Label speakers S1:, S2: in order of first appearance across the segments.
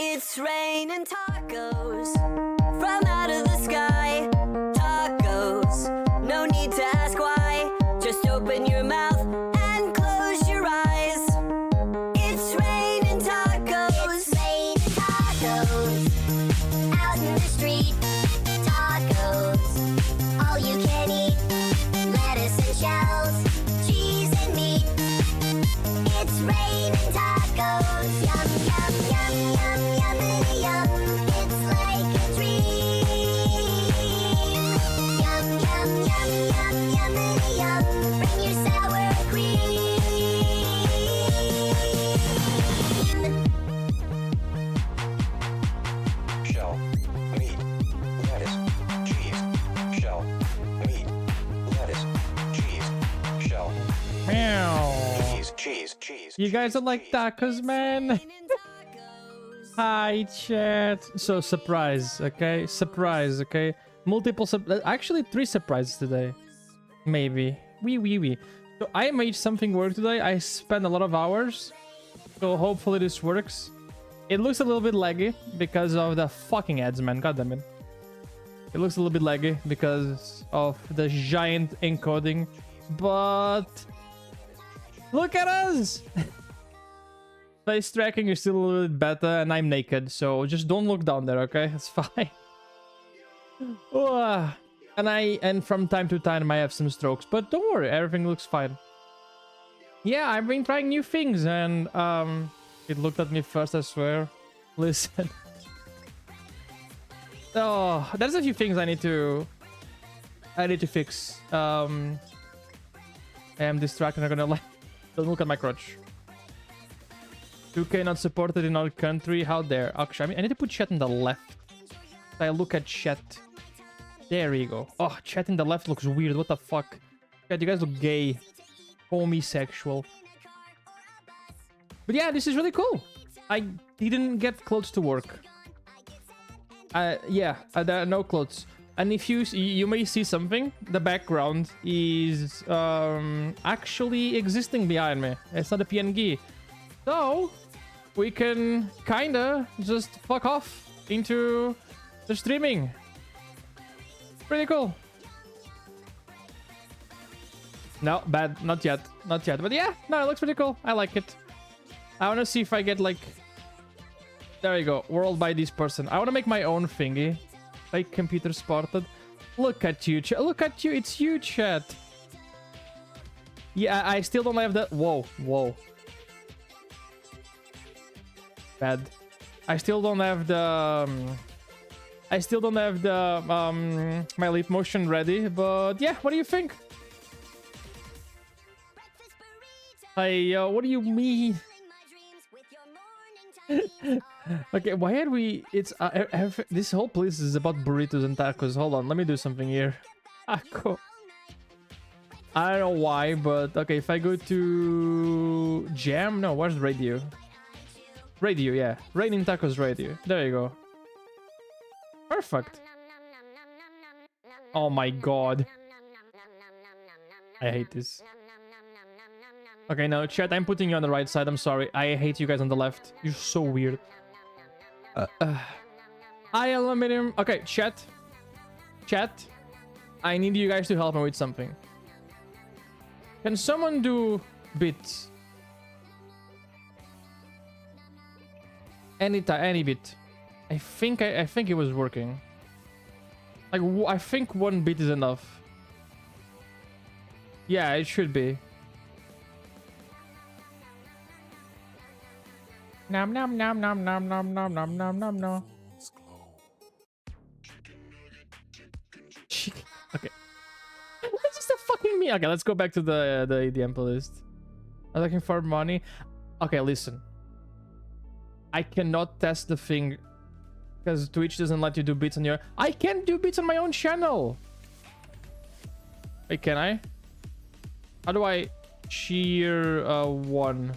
S1: It's raining tacos from out of the sky. Tacos, no need to ask why. Just open your mouth and close your eyes. It's raining tacos. It's raining tacos out in the street. Tacos, all you can eat. Lettuce and shells, cheese and meat. It's raining tacos. Yum, yum, yum, yum, yummity yum. It's like a dream. Yum, yum, yum, yum, yummity yum. Bring your sour cream.
S2: Shell, meat, lettuce, cheese. Shell, meat, lettuce, cheese. Shell,
S3: Meow.
S2: cheese.
S3: You guys are like tacos, man. Hi, chat. So, surprise, okay? Surprise, okay? Multiple, actually 3 surprises today. Maybe. Wee. So, I made something work today. I spent a lot of hours. So, hopefully this works. It looks a little bit laggy because of the fucking ads, man. God damn it. It looks a little bit laggy because of the giant encoding. But look at us! Face tracking is still a little bit better, and I'm naked, so just don't look down there, okay? It's fine. And from time to time I have some strokes, but don't worry, everything looks fine. Yeah, I've been trying new things, and it looked at me first, I swear. Listen. Oh, there's a few things I need to fix. I am distracted, I'm gonna like. Don't look at my crotch. 2K not supported in our country. How dare? Actually, I need to put chat on the left. I look at chat. There we go. Oh, chat in the left looks weird. What the fuck? God, you guys look gay. Homosexual. But yeah, this is really cool. I didn't get clothes to work. Yeah, there are no clothes. And if you may see something, the background is actually existing behind me. It's not a PNG. So we can kinda just fuck off into the streaming. Pretty cool. No, bad. Not yet. Not yet. But yeah, no, it looks pretty cool. I like it. I want to see if I get like... There you go. World by this person. I want to make my own thingy. Fake computer spotted. Look at you. Look at you. It's you, chat. Yeah, I still don't have the... Whoa. Bad. I still don't have the... my leap motion ready, but yeah, what do you think? Hey, what do you mean? Okay, why are we... It's... this whole place is about burritos and tacos. Hold on, let me do something here. Taco. I don't know why, but... Okay, if I go to... Jam? No, where's radio? Radio, yeah. Raining Tacos radio. There you go. Perfect. Oh my god. I hate this. Okay, now chat, I'm putting you on the right side. I'm sorry. I hate you guys on the left. You're so weird. I aluminium. Okay, chat. Chat. I need you guys to help me with something. Can someone do bits? Any bit. I think it was working. Like I think 1 bit is enough. Yeah, it should be. Nom nom nom nom nom nom nom nom nom nom nom. Okay. It's just a fucking me. Okay, let's go back to the EDM playlist. I'm looking for money. Okay, listen. I cannot test the thing because Twitch doesn't let you do beats on your. I can do beats on my own channel. Wait, can I? How do I cheer 1?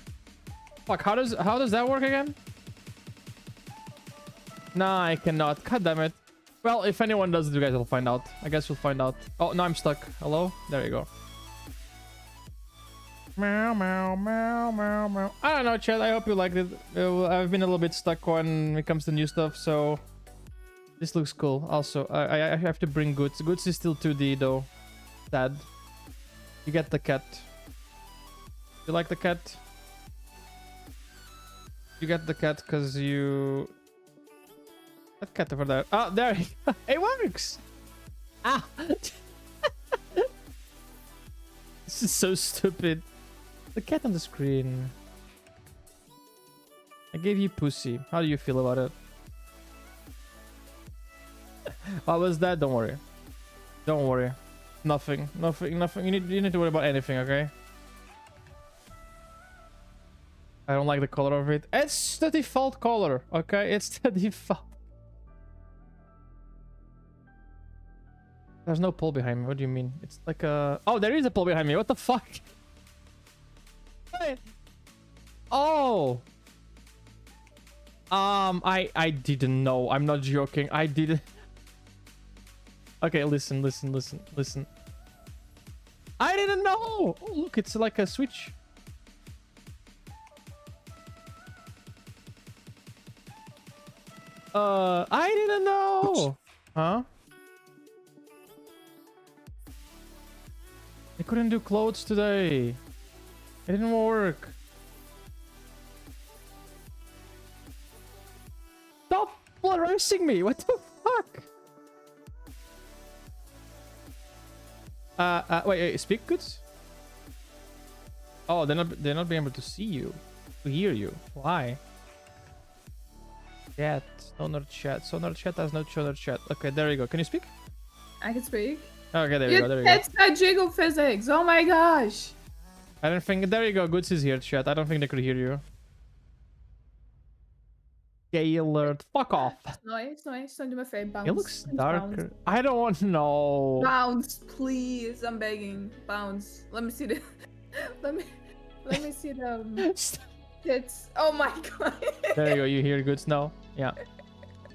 S3: Fuck, how does that work again? Nah, I cannot. God damn it. Well, if anyone does it, you guys will find out. I guess we'll find out. Oh, no, I'm stuck. Hello? There you go. Meow, meow, meow, meow, meow. I don't know, chat. I hope you liked it. I've been a little bit stuck when it comes to new stuff, so this looks cool. Also, I have to bring Goods. Goods is still 2D though. Sad. You get the cat. You like the cat? You get the cat because you... That cat over there. Oh, there he go. It works! Ah! This is so stupid. The cat on the screen. I gave you pussy. How do you feel about it? What was that? Don't worry. Don't worry. Nothing. Nothing. Nothing. You need to worry about anything, okay? I don't like the color of it. It's the default color, okay? It's the default. There's no pole behind me. What do you mean? It's like a... Oh, there is a pole behind me. What the fuck? Wait. Oh. I didn't know. I'm not joking. I didn't. Okay, listen. I didn't know. Oh, look, it's like a switch. I didn't know. Huh? I couldn't do clothes today. It didn't work. Stop polarizing me. What the fuck? Wait, speak Goods? Oh, they're not being able to see you, to hear you. Why? Chat, Sonar chat. Sonar chat has no Sonar chat. Okay, there you go. Can you speak?
S4: I can speak.
S3: Okay, there you go. There you go.
S4: It's that jiggle physics. Oh my gosh.
S3: I don't think. There you go. Goods is here, chat. I don't think they could hear you. Gay alert. Fuck off.
S4: Nice. Don't do my face. Bounce.
S3: It looks
S4: Please
S3: darker.
S4: bounce.
S3: I don't want to know.
S4: Bounce, please. I'm begging. Bounce. Let me see the. let me see the tits. Oh my god.
S3: There you go. You hear Goods now? Yeah.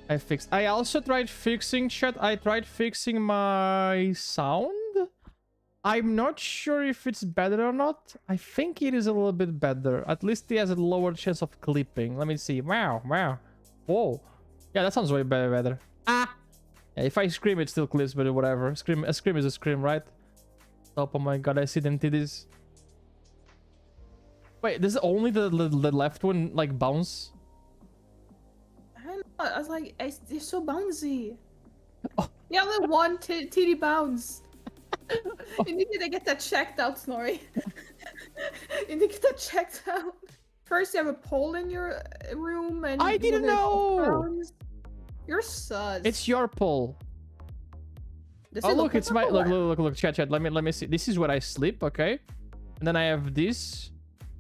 S3: I fixed. I also tried fixing chat. I tried fixing my sound. I'm not sure if it's better or not. I think it is a little bit better. At least it has a lower chance of clipping. Let me see. Wow. Whoa. Yeah, that sounds way better. Ah. Yeah, if I scream, it still clips, but whatever. A scream is a scream, right? Stop. Oh my god, I see them titties. Wait, this is only the left one like bounce?
S4: I don't know. I was like, they're so bouncy.
S3: Oh.
S4: Yeah, only one titty bounce. You need to get that checked out, Snorri. You need to get that checked out. First, you have a pole in your room, and
S3: I didn't know.
S4: Bounce. You're sus.
S3: It's your pole.
S4: Does
S3: Oh
S4: it
S3: look, it's my
S4: like
S3: look, chat. Let me see. This is where I sleep, okay? And then I have this,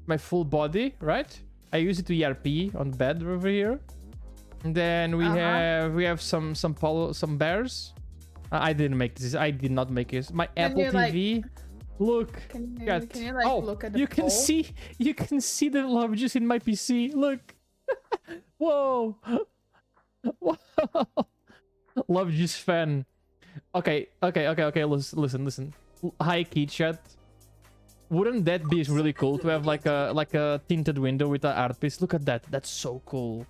S3: my full body, right? I use it to ERP on bed over here. And then we have some bears. I didn't make this. I did not make this. My Apple TV. Look.
S4: Can you look at the
S3: you can
S4: pole?
S3: you can see the love juice in my PC. Look. Whoa. Whoa. Love juice fan. Okay. Listen. High key chat. Wouldn't that be really cool to have like a tinted window with an art piece? Look at that. That's so cool.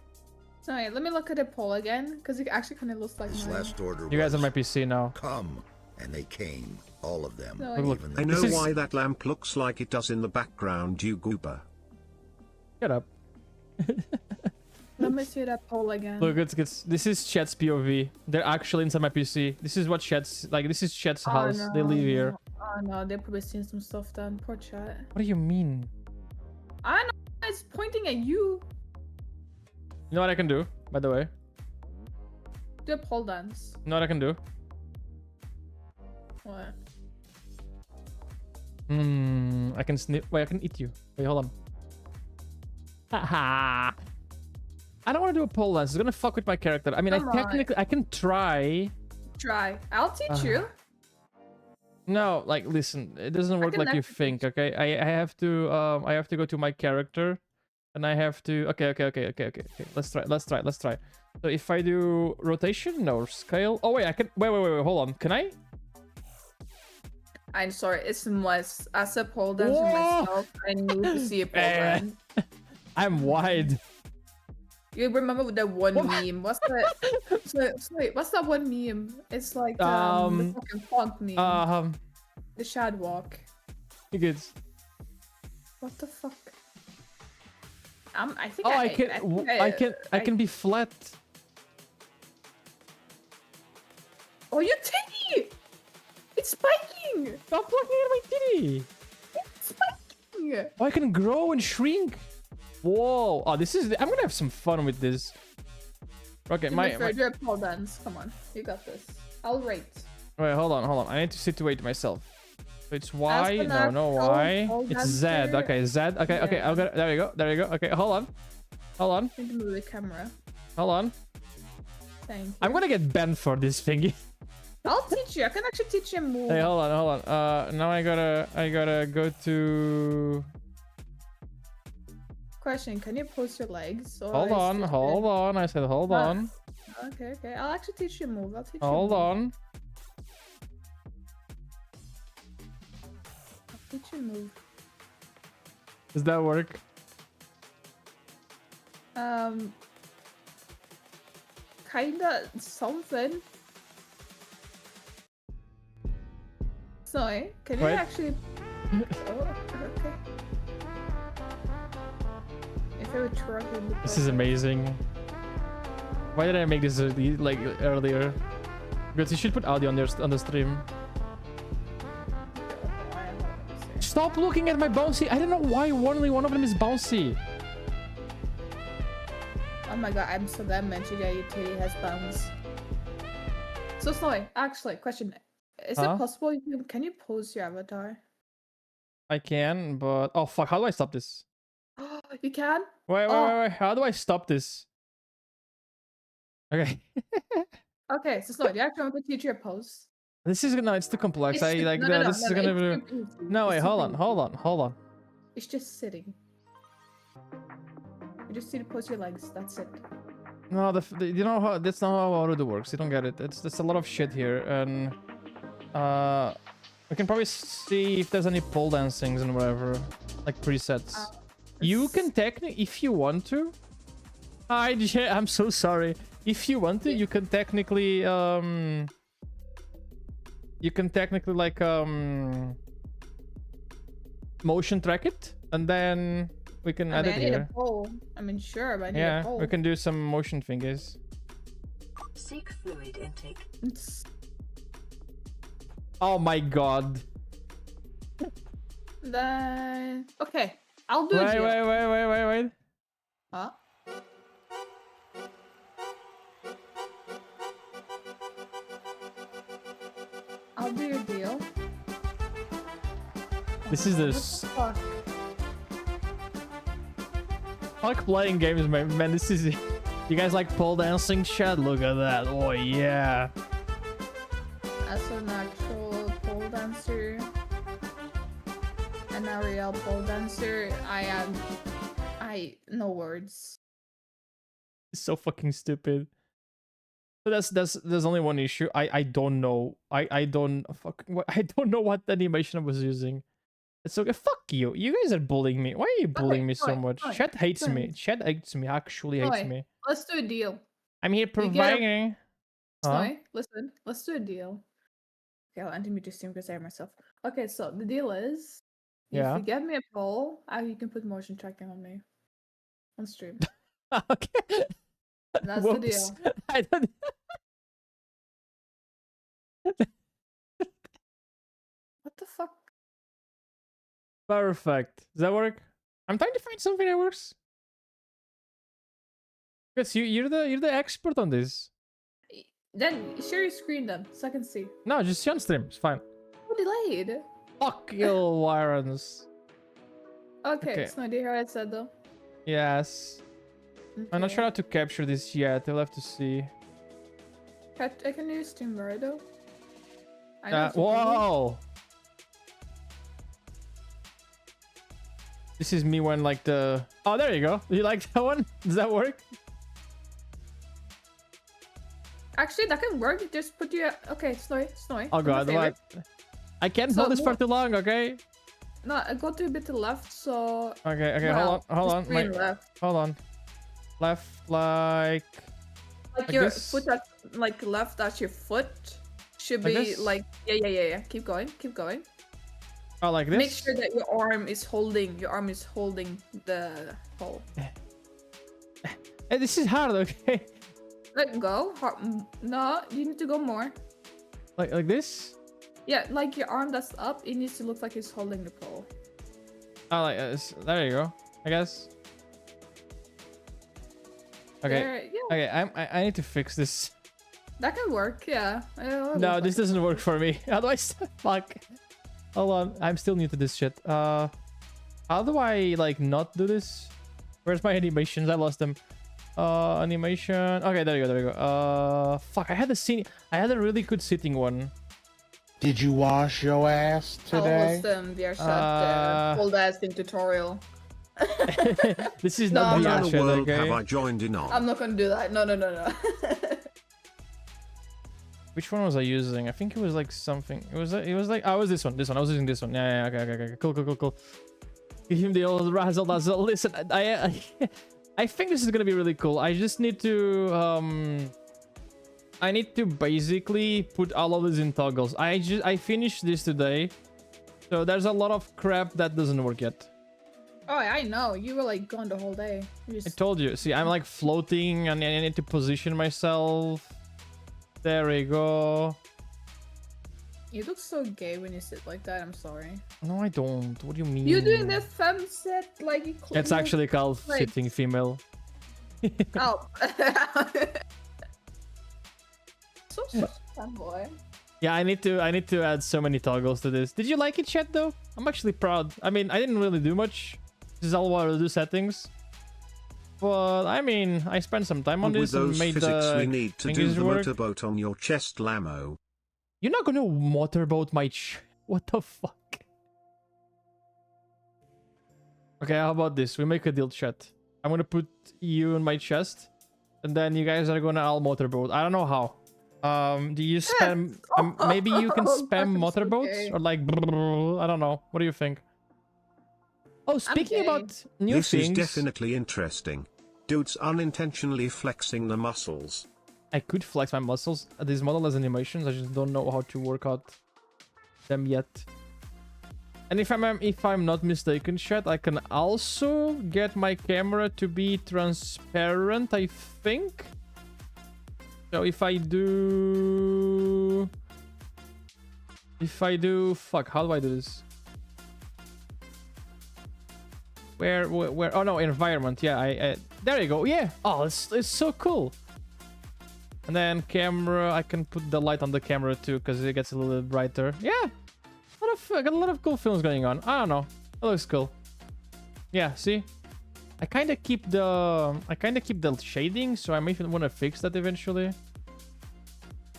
S4: So wait, let me look at the poll again, because it actually kind of looks like
S5: His
S4: mine.
S5: last order
S3: You guys
S5: was,
S3: on my PC now.
S5: come, and they came, all of them.
S4: No,
S3: Look,
S5: even
S3: look.
S6: I
S5: the
S6: know
S3: This is-
S6: why that lamp looks like it does in the background, you goober.
S3: Shut up.
S4: Let me see that poll again.
S3: Look, it's this is chat's POV. They're actually inside my PC. This is what chat's like. This is chat's
S4: Oh,
S3: house. They live here.
S4: Oh no, they're probably seeing some stuff done. Poor chat.
S3: What do you mean?
S4: I know, it's pointing at you.
S3: You know what I can do? By the way,
S4: Do a pole dance.
S3: you know what I can do?
S4: What?
S3: I can snip. Wait, I can eat you. Wait, hold on. Haha. I don't want to do a pole dance. It's gonna fuck with my character. I mean,
S4: Come on.
S3: I can try.
S4: Try. I'll teach you.
S3: No, like, listen, it doesn't work
S4: can
S3: like you
S4: actually
S3: think. Okay, I have to go to my character, and I have to. Okay. Let's try. So if I do rotation, no scale. Oh wait, I can. Wait. Hold on. Can I?
S4: I'm sorry, it's a must. As a pole dancer
S3: Whoa!
S4: myself, I need to see a pole
S3: Eh.
S4: dance.
S3: I'm wide.
S4: You remember the one
S3: What?
S4: meme? What's that? so wait, what's that one meme? It's like the fucking font meme. The shad walk.
S3: Good.
S4: What the fuck? I think
S3: Oh,
S4: I
S3: I can be flat.
S4: Oh, you titty! It's spiking!
S3: Stop looking at my titty.
S4: It's spiking!
S3: Oh, I can grow and shrink. Whoa. Oh, this is. I'm gonna have some fun with this. Okay, my
S4: Do a pole dance. Come on, you got this. I'll rate.
S3: wait, hold on. I need to situate myself. So it's Y.
S4: Astronaut,
S3: No,
S4: pole-
S3: Y.
S4: pole
S3: It's Z.
S4: dancer.
S3: Okay, Z. Okay.
S4: Yeah.
S3: I'll go. There you go. Okay, hold on.
S4: Need to move the camera.
S3: Hold on.
S4: Thank you.
S3: I'm gonna get banned for this thingy.
S4: I'll teach you. I can actually teach you a move.
S3: Hey, hold on. Now I gotta go to.
S4: Question: can you post your legs? Or
S3: Hold
S4: is
S3: on.
S4: this
S3: Hold on. I said hold
S4: Ah.
S3: on.
S4: Okay. I'll actually teach you a move. I'll teach
S3: Hold
S4: you a move.
S3: on.
S4: I'll teach you a move.
S3: Does that work?
S4: Kinda something. Sorry, can you
S3: Wait.
S4: actually? Oh, okay. If I were trucking,
S3: This is amazing. Why did I make this like earlier? Because you should put audio on the stream. Stop looking at my bouncy. I don't know why only one of them is bouncy.
S4: Oh my god, I'm so glad mentioned that your titty has bounce. So Snowy, actually, question: is
S3: Huh?
S4: it possible can you pose your avatar?
S3: I can, but oh fuck! How do I stop this?
S4: You can.
S3: Wait! How do I stop this? Okay,
S4: Okay, so Snowy, do you actually want me to teach you a pose?
S3: this is no. It's too complex.
S4: It's just-
S3: Like
S4: no,
S3: this is
S4: no,
S3: gonna
S4: it's
S3: be.
S4: super easy.
S3: No,
S4: It's
S3: wait.
S4: super
S3: Hold on.
S4: easy. It's just sitting. You just need to pose your legs. That's it.
S3: No, you know how that's not how Arudo works. You don't get it. It's a lot of shit here, and we can probably see if there's any pole dancings and whatever, like presets. You can technically, if you want to. Hi, Jay, I'm so sorry. If you want to, you can technically like motion track it, and then we can
S4: I
S3: add
S4: mean,
S3: it
S4: I need
S3: here.
S4: a pole. I mean, sure, but I need a
S3: Yeah,
S4: pole.
S3: we can do some motion fingers.
S7: Seek fluid intake.
S4: It's-
S3: Oh my god.
S4: Then okay, I'll do it.
S3: Wait.
S4: Huh? I'll do your deal.
S3: This is the
S4: What the fuck?
S3: fuck playing games, man. This is you guys like pole dancing shit? Look at that. Oh yeah.
S4: As an actual pole dancer, an Ariel pole dancer, I no words.
S3: It's so fucking stupid. But there's only one issue. I don't know. I don't know what animation I was using. It's okay. Fuck you. You guys are bullying me. Why are you bullying me so
S4: Oi,
S3: much?
S4: oi,
S3: Chat hates
S4: oi.
S3: me. Chat hates me. Actually hates
S4: Oi.
S3: me.
S4: Let's do a deal.
S3: I'm here
S4: You get a-
S3: providing. Huh?
S4: Snowy, listen. Let's do a deal. Okay, I'll enter me to stream because I have myself. Okay, so the deal is,
S3: Yeah.
S4: if you get me a poll, you can put motion tracking on me on stream.
S3: Okay.
S4: That's the
S3: Whoops.
S4: deal.
S3: I don't.
S4: What the fuck?
S3: Perfect. Does that work? I'm trying to find something that works. Because you're the expert on this.
S4: Then share your screen then, so I can see.
S3: No, just see on stream. It's fine.
S4: Oh, delayed.
S3: Fuck you, Warrens.
S4: Okay,
S3: Okay.
S4: Snowy, do you hear what I said though?
S3: Yes. I'm not
S4: Okay.
S3: sure how to capture this yet. We'll have to see.
S4: I can use stream right though. I know what you do.
S3: Whoa! This is me when like the... Oh, there you go. You like that one? Does that work?
S4: Actually, that can work. You just put your okay, Snowy.
S3: Oh
S4: do me a
S3: god,
S4: favor.
S3: what? I can't
S4: So
S3: hold this for
S4: more-
S3: too long, okay?
S4: No, I go to a bit to the left, so
S3: Okay,
S4: well,
S3: hold
S4: the
S3: on.
S4: screen left.
S3: Hold on. Left, like...
S4: Like
S3: Like
S4: your
S3: this?
S4: foot at like left at your foot should
S3: Like
S4: be
S3: this?
S4: like yeah. Keep going.
S3: Oh, like this?
S4: Make sure that your arm is holding the hole.
S3: Hey, this is hard, okay?
S4: Let go. No, you need to go more.
S3: Like this?
S4: Yeah, like your arm that's up, it needs to look like it's holding the pole.
S3: Oh, like there you go. I guess. Okay.
S4: There, yeah,
S3: Okay, I need to fix this.
S4: that can work. Yeah.
S3: No, this doesn't work for me. How do I fuck? Hold on, I'm still new to this shit. How do I like not do this? Where's my animations? I lost them. Animation. Okay, there you go. Fuck, I had a really good sitting one.
S8: Did you wash your ass today?
S4: We are
S3: Uh,
S4: old ass thing tutorial.
S3: This is
S4: No,
S3: not
S4: I'm
S3: the
S6: What in
S3: shit,
S6: the world
S3: okay?
S6: have I joined in on?
S4: I'm not gonna do that. No.
S3: Which one was I using? I think it was like something. It was like I was this one. I was using this one. Yeah. Okay. Cool. Give him the old razzle dazzle. Listen, I think this is gonna be really cool. I just need to I need to basically put all of this in toggles. I finished this today, so there's a lot of crap that doesn't work yet.
S4: Oh, I know. You were like gone the whole day. You
S3: I
S4: just...
S3: told you. See, I'm like floating, and I need to position myself. There we go.
S4: You look so gay when you sit like that. I'm sorry.
S3: No, I don't. What do you mean?
S4: You're doing the femme set like you.
S3: It's actually called
S4: Like-
S3: sitting female.
S4: Oh. so fanboy.
S3: Yeah, I need to add so many toggles to this. Did you like it, chat? Though I'm actually proud. I mean, I didn't really do much. This is all I wanted to do settings. But I mean, I spent some time on
S6: And with
S3: this and
S6: those
S3: made
S6: physics
S3: the
S6: we need to do
S3: fingers
S6: the
S3: work.
S6: motorboat on your chest, Lamo.
S3: You're not gonna motorboat my what the fuck? Okay, how about this? We make a deal, chat. I'm gonna put you in my chest, and then you guys are gonna all motorboat. I don't know how. Do you spam? Maybe you can
S4: Oh,
S3: spam
S4: that's
S3: motorboats
S4: okay.
S3: or like I don't know. What do you think? Oh, speaking
S4: gay.
S3: about new
S6: This is
S3: things,
S6: definitely interesting. Dudes unintentionally flexing the muscles.
S3: I could flex my muscles. These model has animations. I just don't know how to work out them yet. And if I'm not mistaken, chat, I can also get my camera to be transparent, I think. So if I do... Fuck, how do I do this? Where? Oh no, environment. Yeah, I there you go. Yeah. Oh, it's so cool. And then camera, I can put the light on the camera too, because it gets a little bit brighter. Yeah. I got a lot of cool films going on. I don't know. It looks cool. Yeah, see? I kind of keep the shading, so I may want to fix that eventually.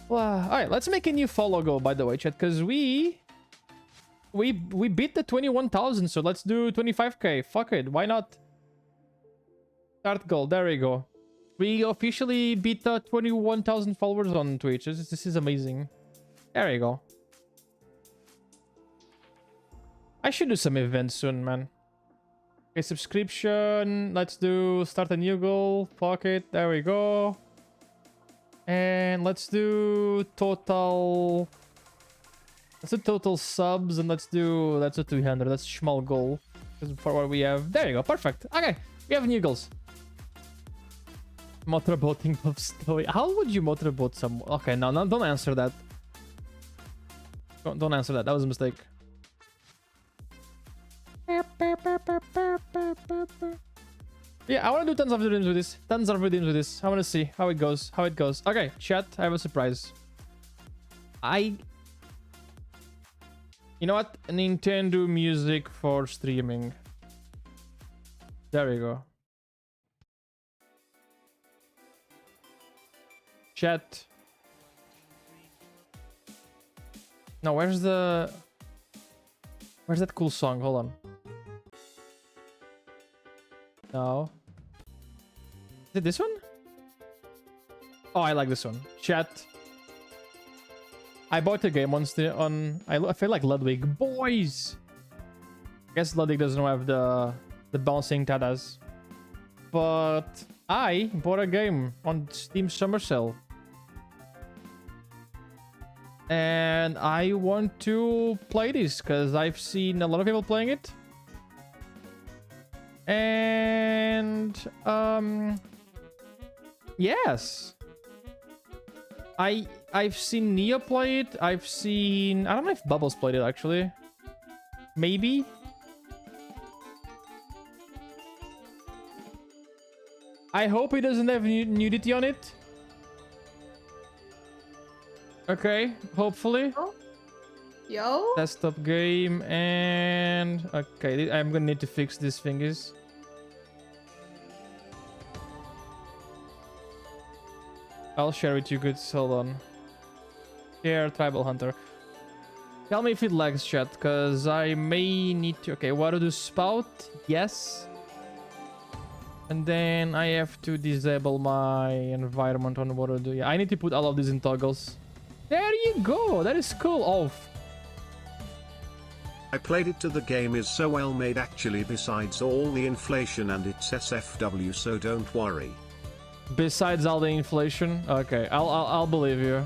S3: Well, all right, let's make a new follow goal, by the way, chat, because we beat the 21,000, so let's do 25k. Fuck it, why not? Start goal. There we go. We officially beat 21,000 followers on Twitch. This is amazing. There you go. I should do some events soon, man. Okay, subscription. Let's do start a new goal. Pocket. There we go. And let's do total. Let's do total subs and let's do 200. That's small goal. For what we have. There you go. Perfect. Okay, we have new goals. Motorboating of Story. How would you motorboat some? Okay, no, don't answer that. Don't answer that. That was a mistake. Yeah, I want to do tons of redeems with this. Tons of redeems with this. I want to see how it goes. How it goes. Okay, chat. I have a surprise. You know what? Nintendo Music for streaming. There we go. Chat. No, where's that cool song? Hold on. No. Is it this one? Oh, I like this one. Chat. I bought the game once I feel like Ludwig. Boys! I guess Ludwig doesn't have the bouncing tatas. But I bought a game on Steam Summer Sale. And I want to play this because I've seen a lot of people playing it. And yes. I've seen Neo play it. I don't know if Bubbles played it actually. Maybe. I hope it doesn't have nudity on it. Okay, hopefully.
S4: Yo.
S3: Desktop game and okay, I'm gonna need to fix these thingies. I'll share with you goods. Hold on. Share Tribal Hunter. Tell me if it lags, chat, because I may need to. Okay, what to do? Spout? Yes. And then I have to disable my environment on what to do. Yeah, I need to put all of these in toggles. There you go. That is cool. Oh.
S6: I played it. The game is so well made actually, besides all the inflation, and it's SFW, so don't worry.
S3: Besides all the inflation? Okay, I'll believe you.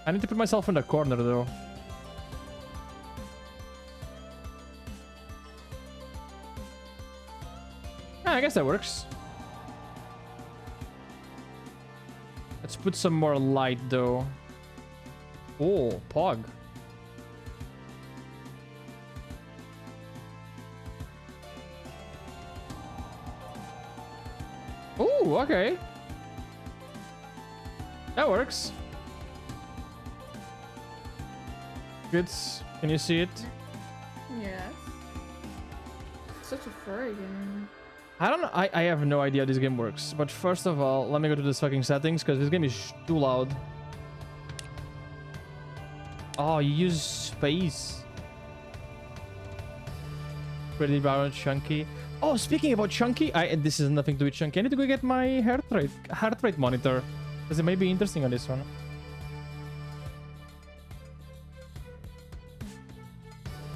S3: I need to put myself in the corner though. Yeah, I guess that works. Let's put some more light though. Oh, Pog. Oh, okay. That works. Good. Can you see it?
S4: Yes. Such a furry game.
S3: I don't know. I have no idea how this game works. But first of all, let me go to this fucking settings because this game is too loud. Oh, you use space. Pretty brown, chunky. Oh, speaking about chunky, this is nothing to do with chunky. I need to go get my heart rate monitor because it may be interesting on this one.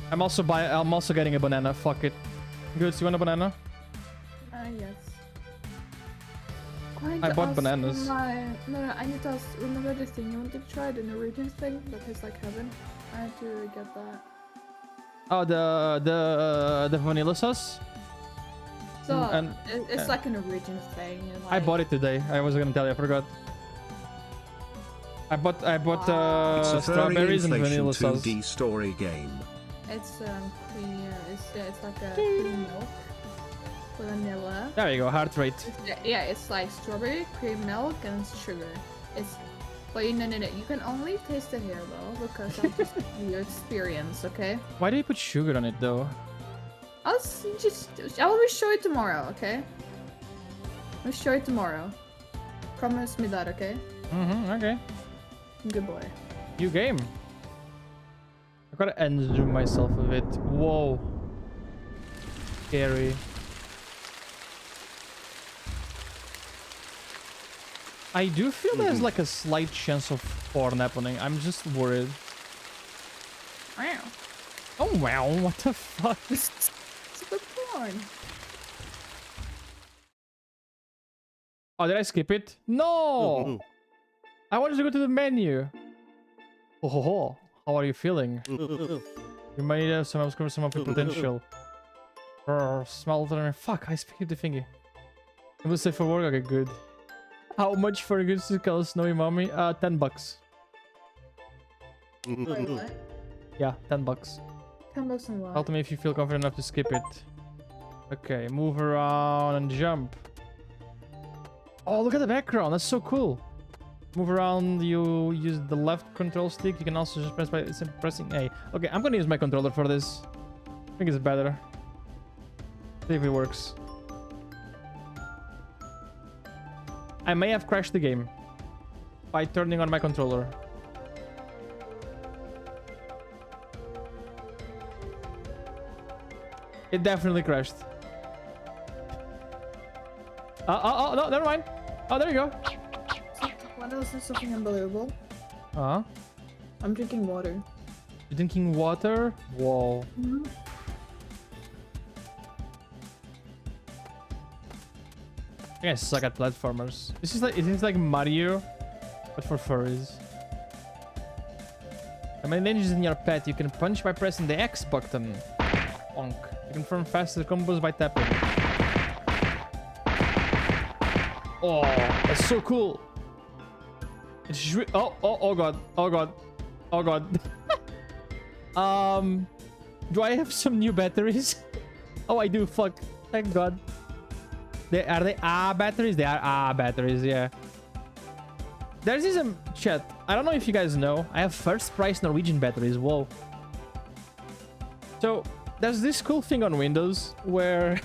S3: I'm also getting a banana. Fuck it. Good. You want a banana?
S4: Yes.
S3: I bought bananas.
S4: No, I need to ask. Remember this thing you wanted to try, the Norwegian thing that tastes like heaven? I had to get that.
S3: Oh, the vanilla sauce.
S4: So
S3: and
S4: it's like a Norwegian thing. And
S3: I bought it today. I was gonna tell you. I forgot. I bought
S6: It's a
S3: strawberries and vanilla sauce.
S6: 2D story game.
S4: It's creamy. It's like a cream milk. Vanilla.
S3: There you go, heart rate.
S4: Yeah, it's like strawberry, cream milk, and sugar. But no, you can only taste it here though, because I'm just your experience, okay?
S3: Why do you put sugar on it though?
S4: I will show it tomorrow, okay? I'll show it tomorrow. Promise me that, okay?
S3: Okay.
S4: Good boy.
S3: New game. I gotta undo myself a bit. Whoa. Scary. I do feel there's like a slight chance of porn happening. I'm just worried.
S4: Wow.
S3: Oh wow, what the fuck?
S4: It's a good porn.
S3: Oh, did I skip it? No! I wanted to go to the menu. Oh, ho, ho. How are you feeling? You might have some potential. Smelter. Fuck, I skipped the thingy. It was safe for work. Okay, good. How much for a good to call Snowy Mommy? $10.
S4: Wait, what?
S3: Yeah, $10.
S4: $10 and what?
S3: Tell me if you feel confident enough to skip it. Okay, move around and jump. Oh, look at the background. That's so cool. Move around, you use the left control stick. You can also just press by pressing A. Okay, I'm gonna use my controller for this. I think it's better. See if it works. I may have crashed the game by turning on my controller. It definitely crashed. Oh, no, never mind. Oh, there you go.
S4: What else is something unbelievable?
S3: Uh-huh.
S4: I'm drinking water.
S3: You're drinking water? Whoa. I guess suck at platformers. This is like Mario, but for furries. The main danger is in your pet. You can punch by pressing the X button. Bonk. You can form faster combos by tapping. Oh, that's so cool. It's oh god. Oh god. Oh god. Do I have some new batteries? Oh, I do. Fuck. Thank god. Are they batteries? They are batteries, yeah. There's this chat. I don't know if you guys know. I have first price Norwegian batteries. Whoa. So there's this cool thing on Windows where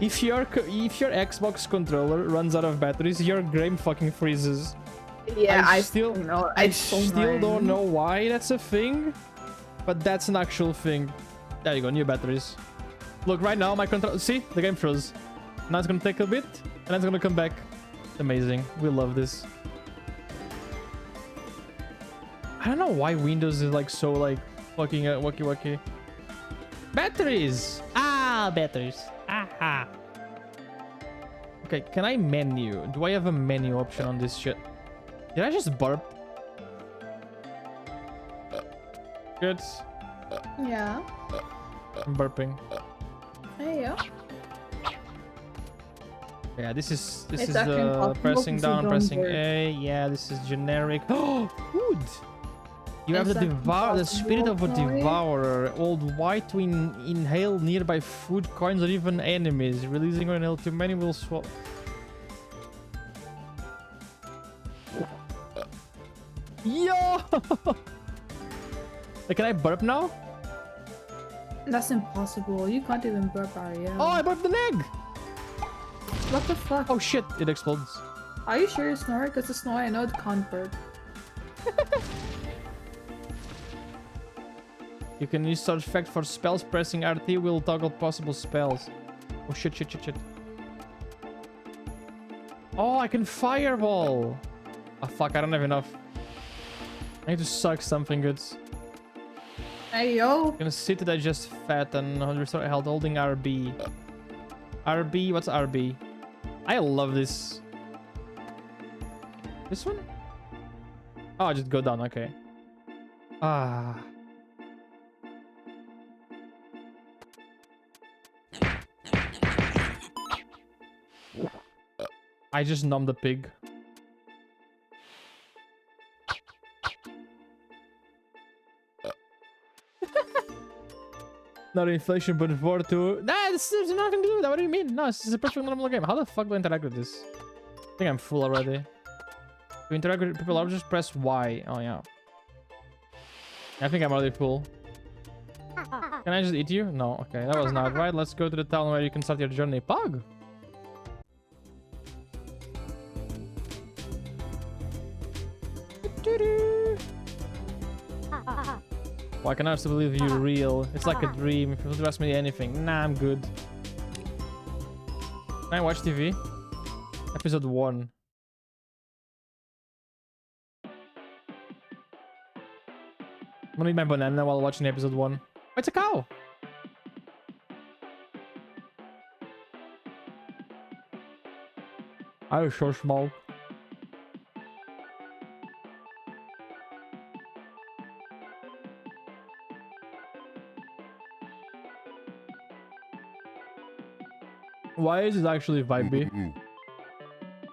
S3: if your Xbox controller runs out of batteries, your game fucking freezes.
S4: Yeah,
S3: I still
S4: don't
S3: don't know why that's a thing, but that's an actual thing. There you go, new batteries. Look, right now my controller. See, the game froze. Now it's gonna take a bit, and then it's gonna come back. Amazing. We love this. I don't know why Windows is like so like fucking wacky. Batteries! Batteries. Aha. Okay, can I menu? Do I have a menu option on this shit? Did I just burp? Good.
S4: Yeah.
S3: I'm burping.
S4: Hey, yeah.
S3: Yeah, this is
S4: It's actually
S3: the
S4: impossible
S3: pressing
S4: because you
S3: down,
S4: don't
S3: pressing
S4: burp.
S3: A. Yeah, this is generic. Oh, food! You have
S4: Is
S3: the
S4: that
S3: the spirit of a
S4: impossible, Snorri?
S3: devourer. Old white to inhale nearby food, coins, or even enemies. Releasing or inhale too many will swallow. Yo! Like, can I burp now?
S4: That's impossible. You can't even burp, Ariel.
S3: Oh, I burped an egg!
S4: What the fuck?
S3: Oh shit, it explodes.
S4: Are you sure it's Snorri? Because it's Snorri, I know it can't burp.
S3: You can use such effect for spells. Pressing RT will toggle possible spells. Oh shit. Oh, I can fireball. Oh fuck, I don't have enough. I need to suck something good.
S4: Hey, yo.
S3: I'm gonna sit to digest fat and restore health holding RB. RB, what's RB? I love this. This one? Oh, just go down, okay. Ah. I just numbed the pig. Not inflation, but 4-2. Nah, there's nothing to do with that. What do you mean? No, this is a perfect normal game. How the fuck do I interact with this? I think I'm full already. To interact with people, I'll just press Y. Oh, yeah. I think I'm already full. Can I just eat you? No. Okay, that was not right. Let's go to the town where you can start your journey. Pug! Well, I can also believe you're real. It's like a dream. If you want to ask me anything. Nah, I'm good. Can I watch TV? Episode 1. I'm gonna eat my banana while watching episode 1. It's a cow. I was so small. Why is it actually vibey?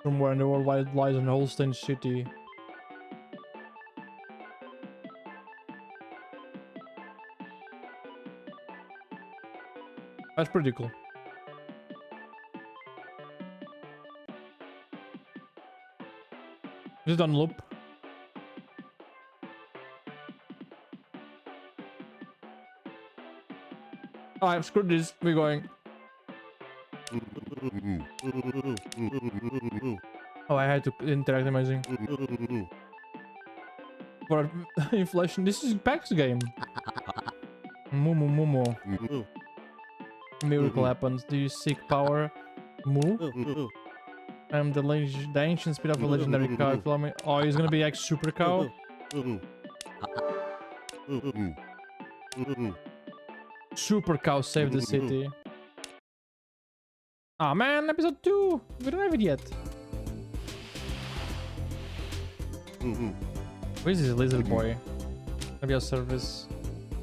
S3: From where in the world lies in Holstein City. That's pretty cool. Is it on loop? Alright, screw this. We're going. Oh, I had to interact amazing. For inflation, this is Pax game. Mumu mumu. Miracle happens. Do you seek power? Moo? I'm the ancient spirit of a legendary cow. Follow me. Oh, he's gonna be like super cow. Super cow saved the city. Ah man, episode 2. We don't have it yet. Where is this lizard boy? Maybe a service.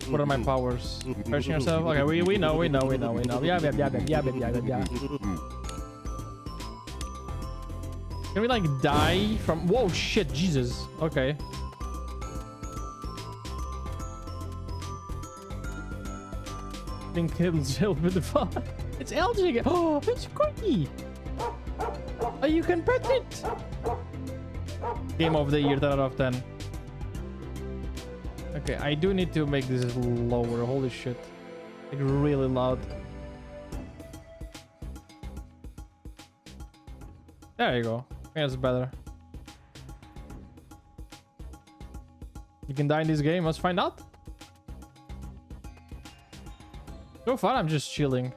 S3: What are my powers? Perching yourself? Okay, we know. Yeah. Can we like die from? Whoa, shit, Jesus. Okay. Being killed with the fun. It's LG again. Oh, it's Corky. Oh, you can pet it. Game of the year, 10 out of 10. Okay, I do need to make this lower. Holy shit. Like really loud. There you go. Yeah, it's better. You can die in this game. Let's find out. So far, I'm just chilling.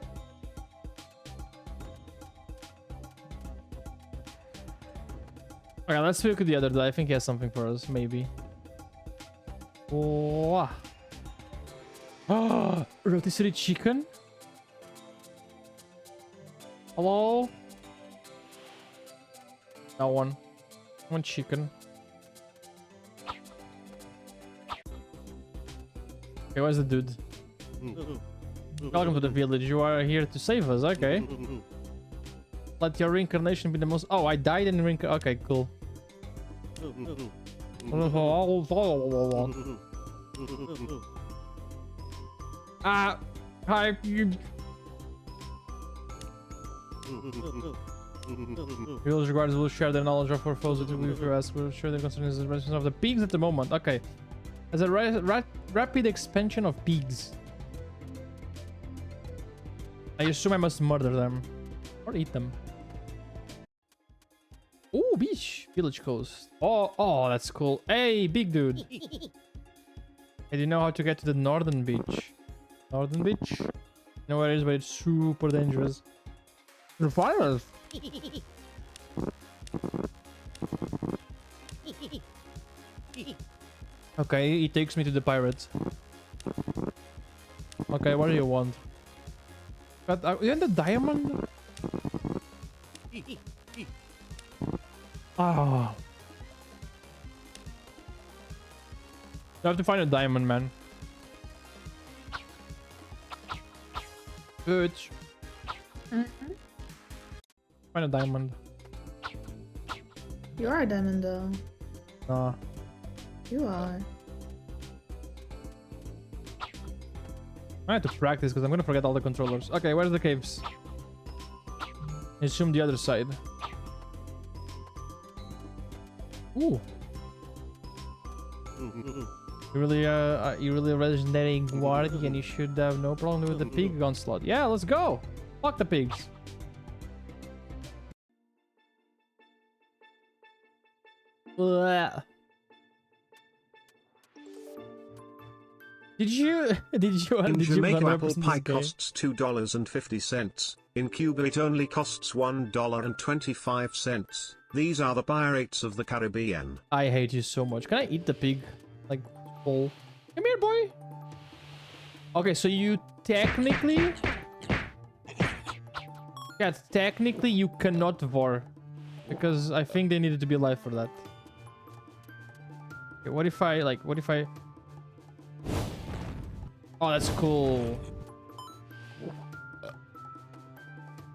S3: Okay, let's look at the other guy. I think he has something for us, maybe. Oh, rotisserie chicken. Hello. No one. One chicken. Okay, where's the dude? Welcome to the village. You are here to save us. Okay. Let your reincarnation be the most. Oh, I died in reincarnation. Okay, cool. Hi. Village guards will share their knowledge of our foes with us. We'll share their concerns of the pigs at the moment. Okay. As a rapid expansion of pigs. I assume I must murder them. Or eat them. Ooh, beach. Village coast. Oh, that's cool. Hey, big dude. I do know how to get to the northern beach. Northern beach? I know where it is, but it's super dangerous. The fires. Okay, he takes me to the pirates. Okay, what do you want? But you want the diamond? Ah. You have to find a diamond, man. Good. Find a diamond.
S4: You are a diamond, though.
S3: Nah.
S4: You are.
S3: I have to practice because I'm gonna forget all the controllers. Okay, where's the caves? I assume the other side. Ooh. You're really a legendary guardian. You should have no problem with the pig onslaught. Yeah, let's go. Fuck the pigs. Blah. Did you
S6: In Jamaica,
S3: run
S6: apple
S3: this
S6: pie
S3: game?
S6: costs $2.50. In Cuba, it only costs $1.25. These are the pirates of the Caribbean.
S3: I hate you so much. Can I eat the pig? Like, full? Come here, boy. Okay, so you technically... Yeah, technically you cannot VOR. Because I think they needed to be alive for that. Okay, what if I, like, what if I... Oh, that's cool.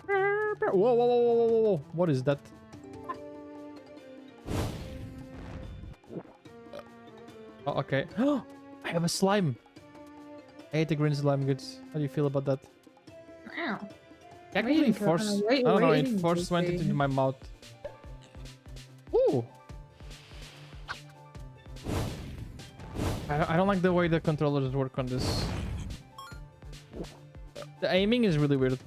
S3: Whoa, whoa, whoa, whoa, whoa, whoa. What is that? Oh, okay. I have a slime. I hate the green slime goods. How do you feel about that?
S4: Wow.
S3: Technically,
S4: Waiting,
S3: force.
S4: wait-
S3: I don't know. It
S4: waiting,
S3: force went
S4: okay.
S3: into my mouth. Ooh. I don't like the way the controllers work on this. The aiming is really weird.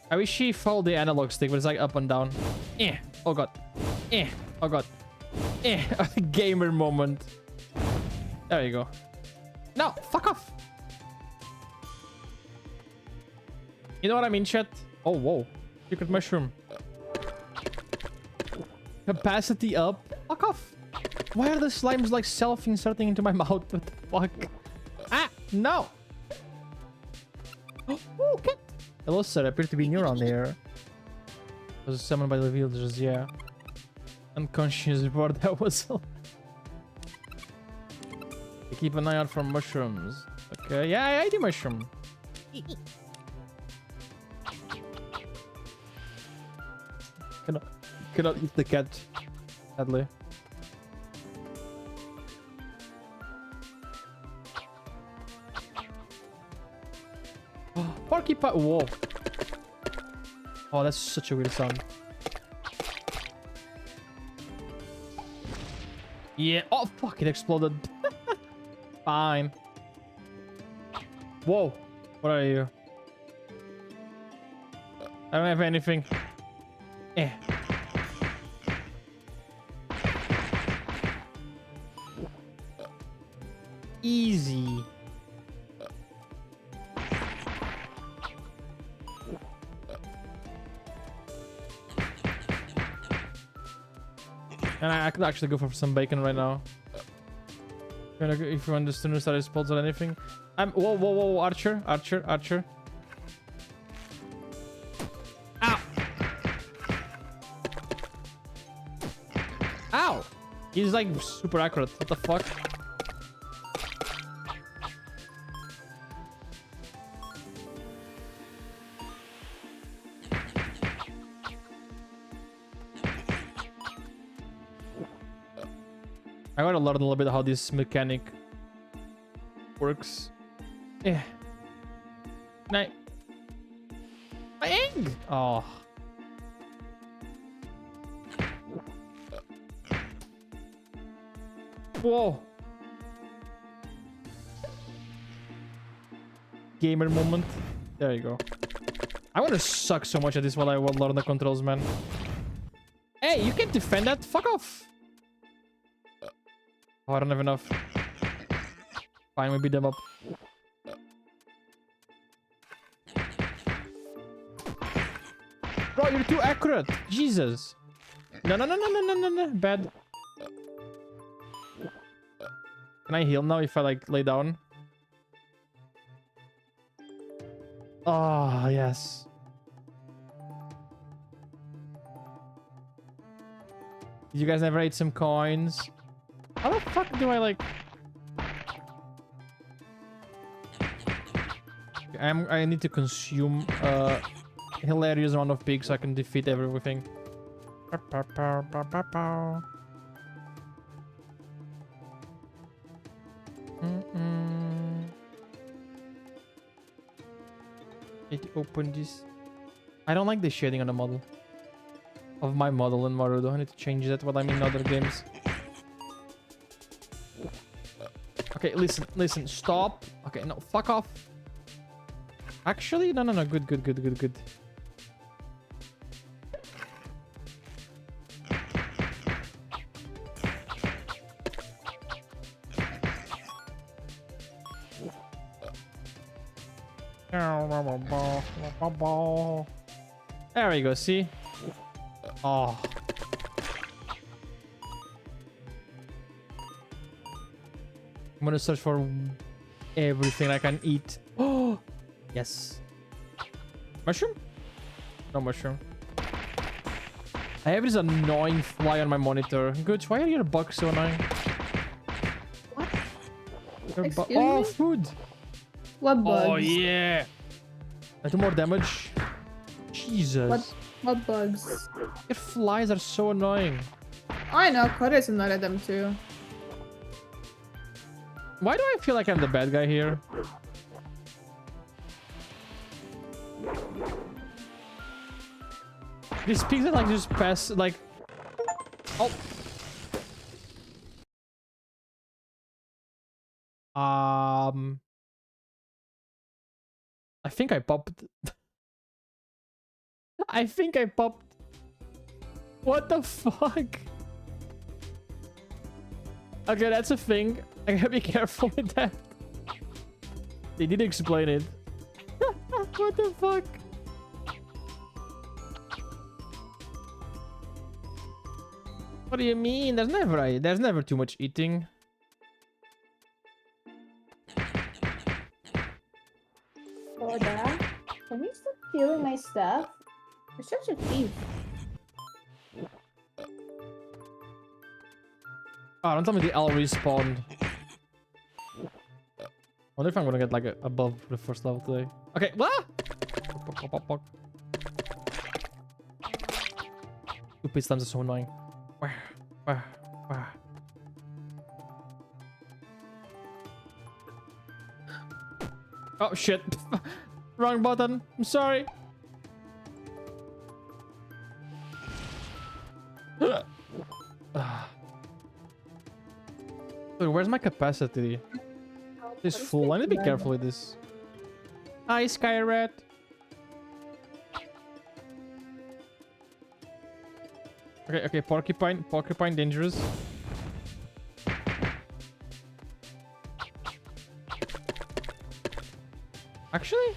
S3: I wish she followed the analog stick, but it's like up and down. Eh. Oh god. Eh. Oh god. Eh. Gamer moment. There you go. No, fuck off. You know what I mean, chat? Oh, whoa. Secret mushroom. Capacity up. Fuck off. Why are the slimes like self-inserting into my mouth? What the fuck? Ah, no. Oh, cat. Hello, sir. I appear to be new around here. Was summoned by the villagers, yeah. Unconscious before that was all. Keep an eye out for mushrooms. Okay, yeah, I ate a mushroom. Cannot eat the cat, sadly. Porcupine. Whoa. Oh, that's such a weird sound. Yeah. Oh, fuck. It exploded. Fine. Whoa. What are you? I don't have anything. Eh. Easy. And I could actually go for some bacon right now. If you want the student status pulls or anything. Whoa, whoa, whoa, Archer, Archer, Archer. Ow! Ow! He's like super accurate. What the fuck? I gotta learn a little bit how this mechanic works. Yeah. My egg! Oh. Whoa. Gamer moment. There you go. I want to suck so much at this while I will learn the controls, man. Hey, you can't defend that. Fuck off. Oh, I don't have enough. Fine, we beat them up. Bro, you're too accurate. Jesus. No, no, no, no, no, no, no, no. Bad. Can I heal now if I like lay down? Oh, yes. Did you guys ever ate some coins? How the fuck do I like... I need to consume a hilarious amount of pigs so I can defeat everything. Need to open this. I don't like the shading on the model. Of my model in Marudo. I need to change that while I'm in other games. Okay, listen, listen, stop. Okay, no, fuck off. Actually, no, no, no, good, good, good, good, good. There we go, see? Oh. I'm gonna search for everything I can eat. Oh, yes. Mushroom? No mushroom. I have this annoying fly on my monitor. Good. Why are your bugs so annoying?
S4: What?
S3: Your
S4: Excuse
S3: oh,
S4: me?
S3: food.
S4: What bugs?
S3: Oh, yeah. I do more damage. Jesus.
S4: What bugs?
S3: Your flies are so annoying.
S4: I know, Cody's annoyed them too.
S3: Why do I feel like I'm the bad guy here? These pigs are like just pass like... Oh. I think I popped. I think I popped. What the fuck? Okay, that's a thing. I gotta be careful with that. They did explain it. What the fuck? What do you mean? There's never too much eating.
S4: Koda, can you stop stealing my stuff? You're such a thief.
S3: Oh, don't tell me the L respawned. Wonder if I'm gonna get like above the first level today. Okay, what? Stupid slimes are so annoying. Oh shit! Wrong button. I'm sorry. Wait, where's my capacity? It's full. I need to be careful with this. Hi, Skyrat. Okay, porcupine dangerous. Actually?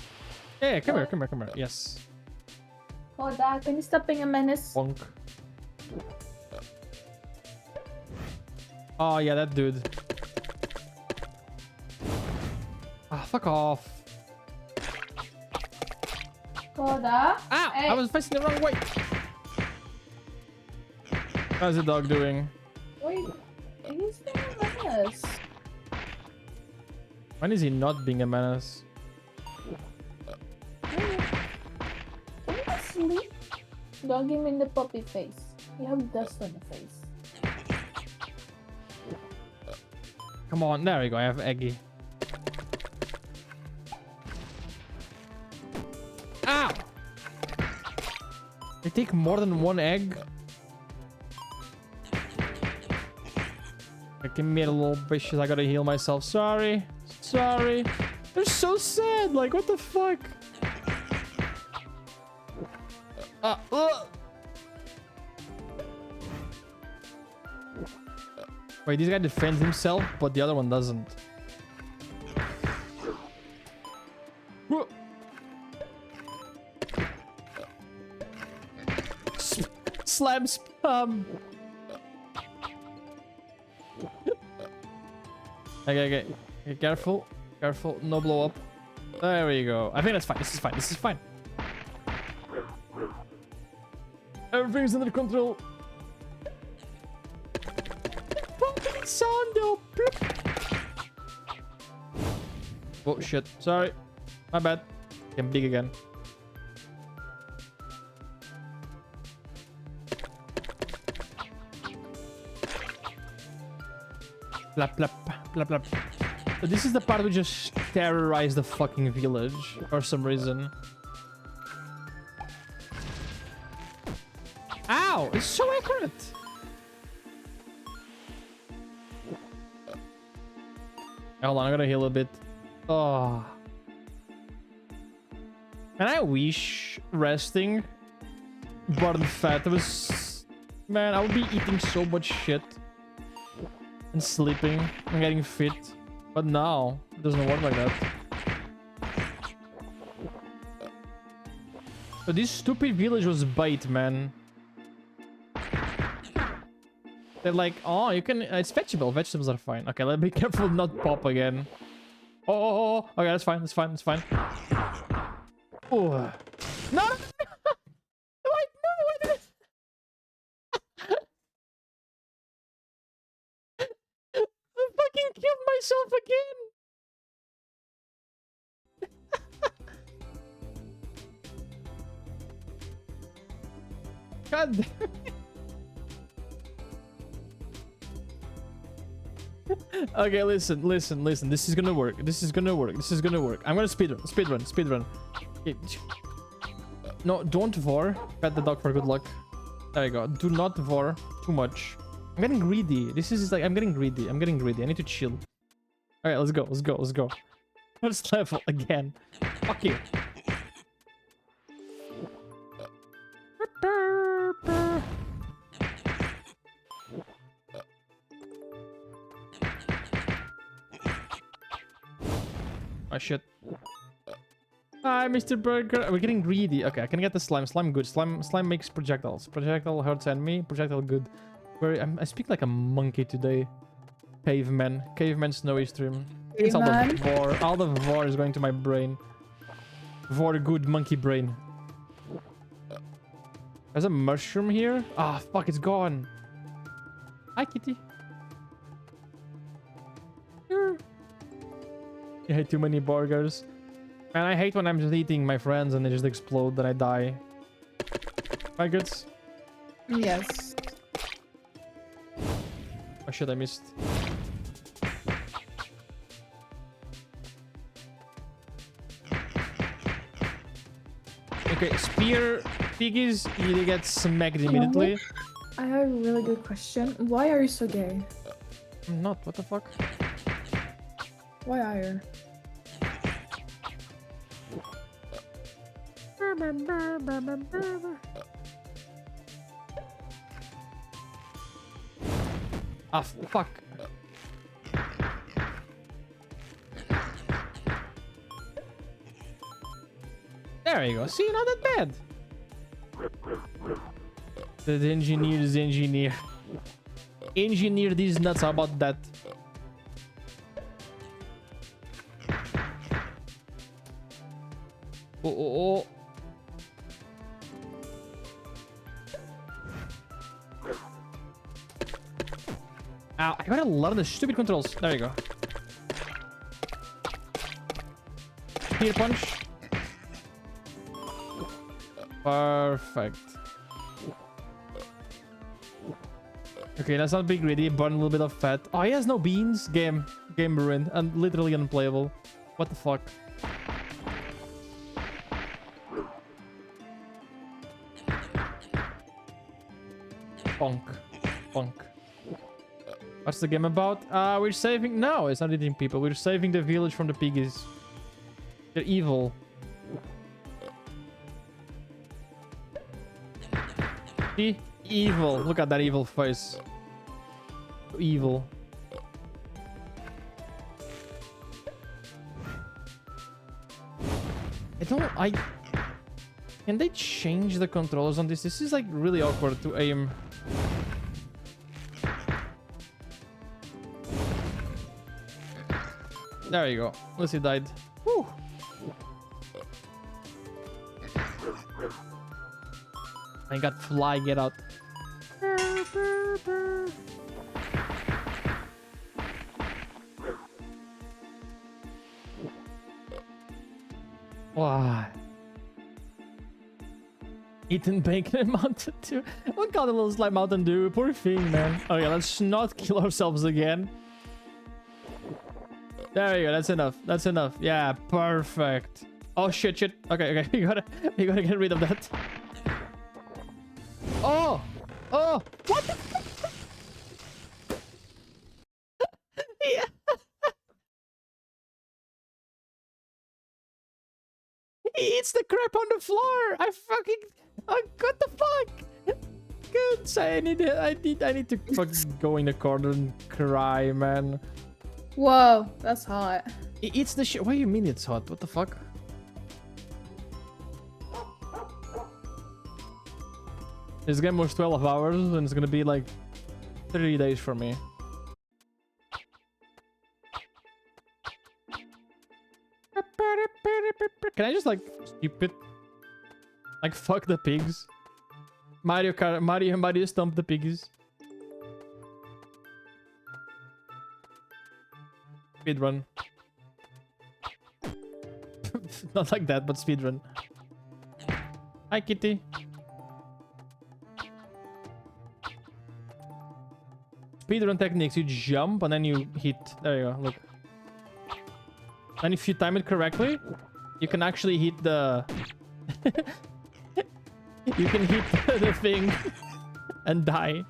S3: Yeah, come here. Yes.
S4: Koda, can you stop being a menace?
S3: Bonk. Oh, yeah, that dude. Ah, fuck off.
S4: Koda?
S3: Ah!
S4: Hey.
S3: I was facing the wrong way. How's the dog doing?
S4: Wait, he's being a menace.
S3: When is he not being a menace?
S4: Can you sleep? Dog him in the puppy face. You have dust on the face.
S3: Come on, there we go. I have Eggy. Ow! They take more than one egg. Give me a little vicious. I gotta heal myself. Sorry. They're so sad. Like, what the fuck? Wait, this guy defends himself, but the other one doesn't. Slam spam. Okay, careful, no blow up. There we go. I think that's fine. This is fine. Everything's under control. Sound though. Oh shit! Sorry, my bad. I'm big again. Plap, plap, plap, plap. So this is the part we just terrorize the fucking village for some reason. Ow! It's so accurate! Hold on, I'm gonna heal a bit. Oh. And I wish resting burned fat. It was... Man, I would be eating so much shit. And sleeping and getting fit. But now, it doesn't work like that. So this stupid village was bait, man. They're like, oh, you can... It's vegetable. Vegetables are fine. Okay, let's be careful not pop again. Oh. Okay, that's fine. That's fine. That's fine. Oh. No! Wait, no! I didn't. I fucking killed myself again! God damn it. Okay, listen. This is gonna work. This is gonna work. I'm gonna speedrun. Okay. No, don't vor. Pet the dog for good luck. There you go. Do not vor too much. I'm getting greedy. This is like I'm getting greedy. I need to chill. All right, let's go. First level again. Fuck you. Oh shit. Hi, Mr. Burger. We're getting greedy. Okay, I can get the slime. Slime good. Slime makes projectiles. Projectile hurts enemy. Projectile good. I speak like a monkey today. Caveman. Caveman snowy stream. It's all the vor. All the vor is going to my brain. Vor good monkey brain. There's a mushroom here. Ah, fuck, it's gone. Hi, kitty. I hate too many burgers. Man, I hate when I'm just eating my friends and they just explode and I die. My goods.
S4: Yes.
S3: Oh shit, I missed. Okay, spear piggies, you get smacked immediately.
S4: I have a really good question. Why are you so gay?
S3: I'm not, what the fuck?
S4: Why are you? Ah, fuck. There you go. See, not that bad. The engineer is engineer. Engineer these nuts. How about that? Oh. Ow, I gotta learn the stupid controls. There you go. Spear punch. Perfect. Okay, let's not be greedy. Burn a little bit of fat. Oh, he has no beans. Game ruined and literally unplayable. What the fuck? Bonk. What's the game about? We're saving... No, it's not eating people. We're saving the village from the piggies. They're evil. See? Evil. Look at that evil face. Evil. Can they change the controls on this? This is like really awkward to aim. There you go. Lucy died. Whew. I got fly, get out. Wow. Eaten bacon and Mountain Dew. What kind of little slime Mountain Dew? Poor thing, man. Okay, let's not kill ourselves again. There you go. That's enough. That's enough. Yeah, perfect. Oh shit. Okay. You gotta get rid of that. Oh. What the fuck? Yeah. He eats the crap on the floor. What the fuck? Good. So I need to fucking go in the corner and cry, man. Whoa, that's hot.
S3: It eats the shit. What do you mean it's hot? What the fuck? This game was 12 hours and it's gonna be like 30 days for me. Can I just like skip it? Like fuck the pigs. Mario stomp the piggies. Speedrun. Not like that, but speedrun. Hi, kitty. Speedrun techniques, you jump and then you hit. There you go, look. And if you time it correctly, you can actually hit the... you can hit the thing and die.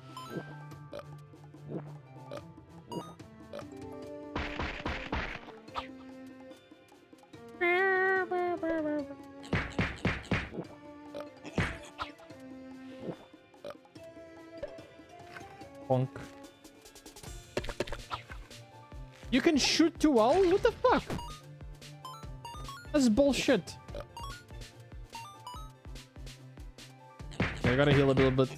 S3: Bonk. You can shoot 2 owls? What the fuck? That's bullshit. Okay, I gotta heal a little bit.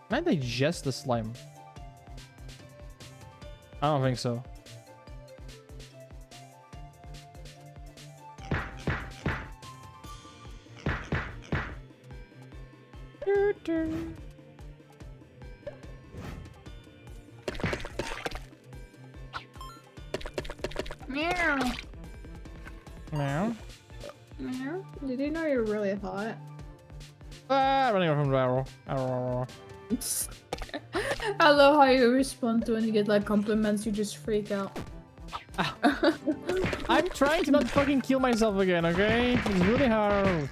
S3: Can I digest the slime? I don't think so.
S9: Meow.
S3: Meow.
S9: Meow. Did you know you're really hot?
S3: Ah, running away from the arrow. Arrow.
S9: I love how you respond to when you get like compliments, you just freak out.
S3: I'm trying to not fucking kill myself again, okay? It's really hard.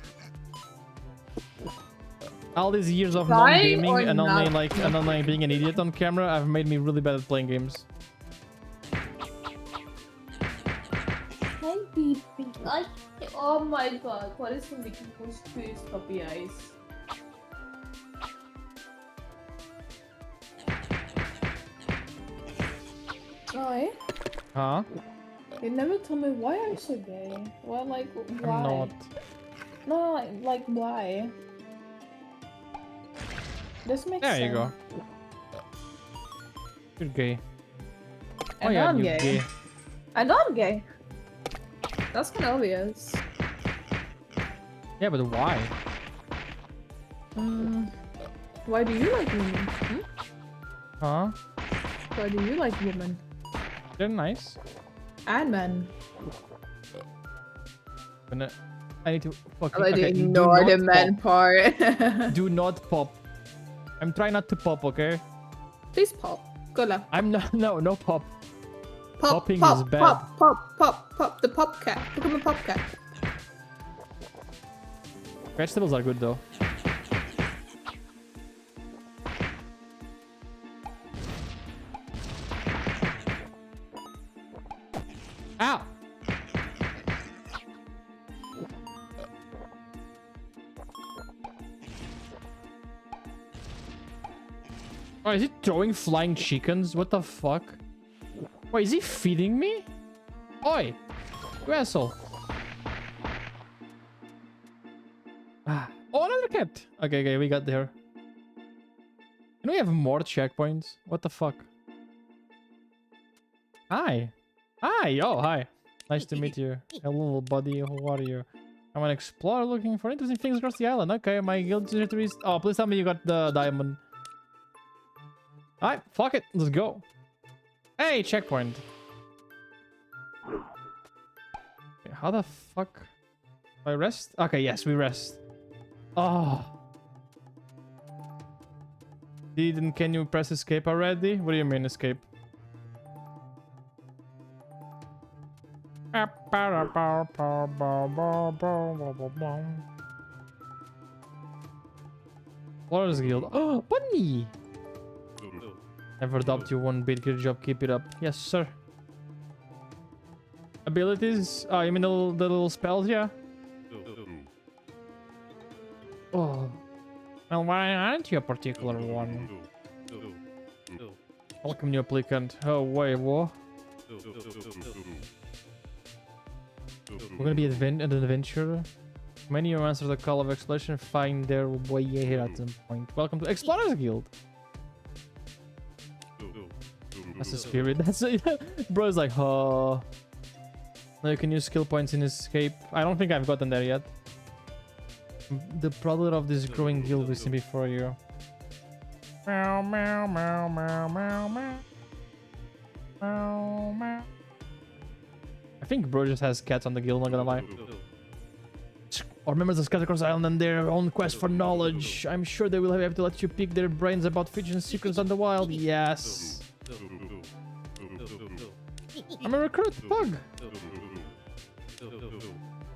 S3: All these years of non-gaming and only being an idiot on camera have made me really bad at playing games.
S9: Hi, baby. Oh my god, what is from making those two puppy eyes? Hi.
S3: Huh?
S9: You never told me why are you so gay? Well, like, why?
S3: I'm not.
S9: No, like, why? This makes sense.
S3: There you go. You're gay.
S9: I know I'm gay. I know I'm gay. That's kind of obvious.
S3: Yeah, but why?
S9: Why do you like women? Hmm?
S3: Huh?
S9: Why do you like women?
S3: They're nice.
S9: And men.
S3: I need to fucking...
S9: I ignore the men part.
S3: Do not pop. I'm trying not to pop, okay?
S9: Please pop. Good luck.
S3: I'm not... No pop.
S9: Pop,
S3: Popping
S9: pop,
S3: is bad.
S9: pop. The pop cat. Become a pop cat.
S3: Vegetables are good though. Ow! Oh, is he throwing flying chickens? What the fuck? Wait, is he feeding me? Oi! You asshole. Ah. Oh, another cat! Okay, we got there. Can we have more checkpoints? What the fuck? Hi! Hi! Oh, hi! Nice to meet you. Hello, buddy. Who are you? I'm an explorer looking for interesting things across the island. Okay, my guild territory is... Oh, please tell me you got the diamond. Alright, fuck it. Let's go. Hey, checkpoint. Okay, how the fuck? Do I rest? Okay, yes, we rest. Oh. Can you press escape already? What do you mean escape? Explorers Guild. Oh, bunny! Never doubt you one bit. Good job. Keep it up. Yes, sir. Abilities? Oh, you mean the little spells? Yeah. Oh. Well, why aren't you a particular one? Welcome, new applicant. Oh, wait, what? We're gonna be an adventurer. Many of you answer the call of exploration. Find their way here at some point. Welcome to Explorers Guild. That's the spirit. That's it. Bro's like, oh. Now you can use skill points in escape. I don't think I've gotten there yet. The product of this growing guild we've seen before you. Meow, meow, meow, meow, meow, meow. Meow, meow. I think Bro just has cats on the guild, not gonna lie. Or members of scattered across the island on their own quest for knowledge. I'm sure they will have to let you pick their brains about Fijian secrets on the wild. Yes. I'm a recruit, Pug.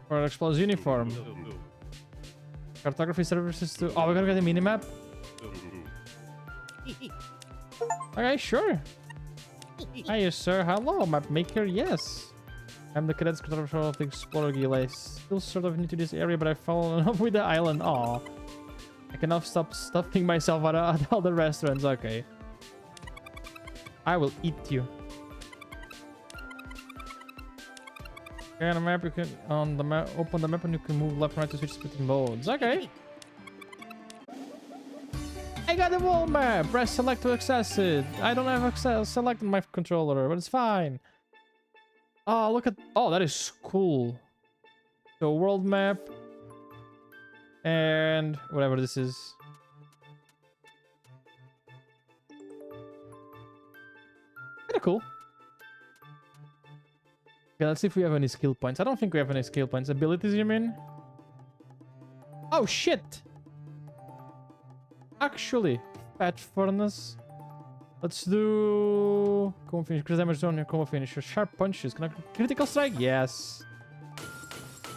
S3: For an Explorer's uniform. Cartography services to... Oh, we're gonna get a minimap? Okay, sure. Hi, sir. Hello, map maker. Yes. I'm the cadet's cartographer of the Explorer Guild. I still sort of new to this area, but I've fallen in love with the island. Aw. I cannot stop stuffing myself at all the restaurants. Okay. I will eat you. Okay, on the map you can on the map open the map and you can move left and right to switch between modes. Okay. I got the wall map. Press select to access it. I don't have access selected my controller, but it's fine. Oh, look at... Oh, that is cool. So, world map. And whatever this is. Kinda cool. Okay, let's see if we have any skill points. I don't think we have any skill points. Abilities, you mean? Oh, shit! Actually, Patch Furnace. Let's do... Combo finish. Increase damage on your combo finisher. Sharp punches. Can I... Critical strike? Yes.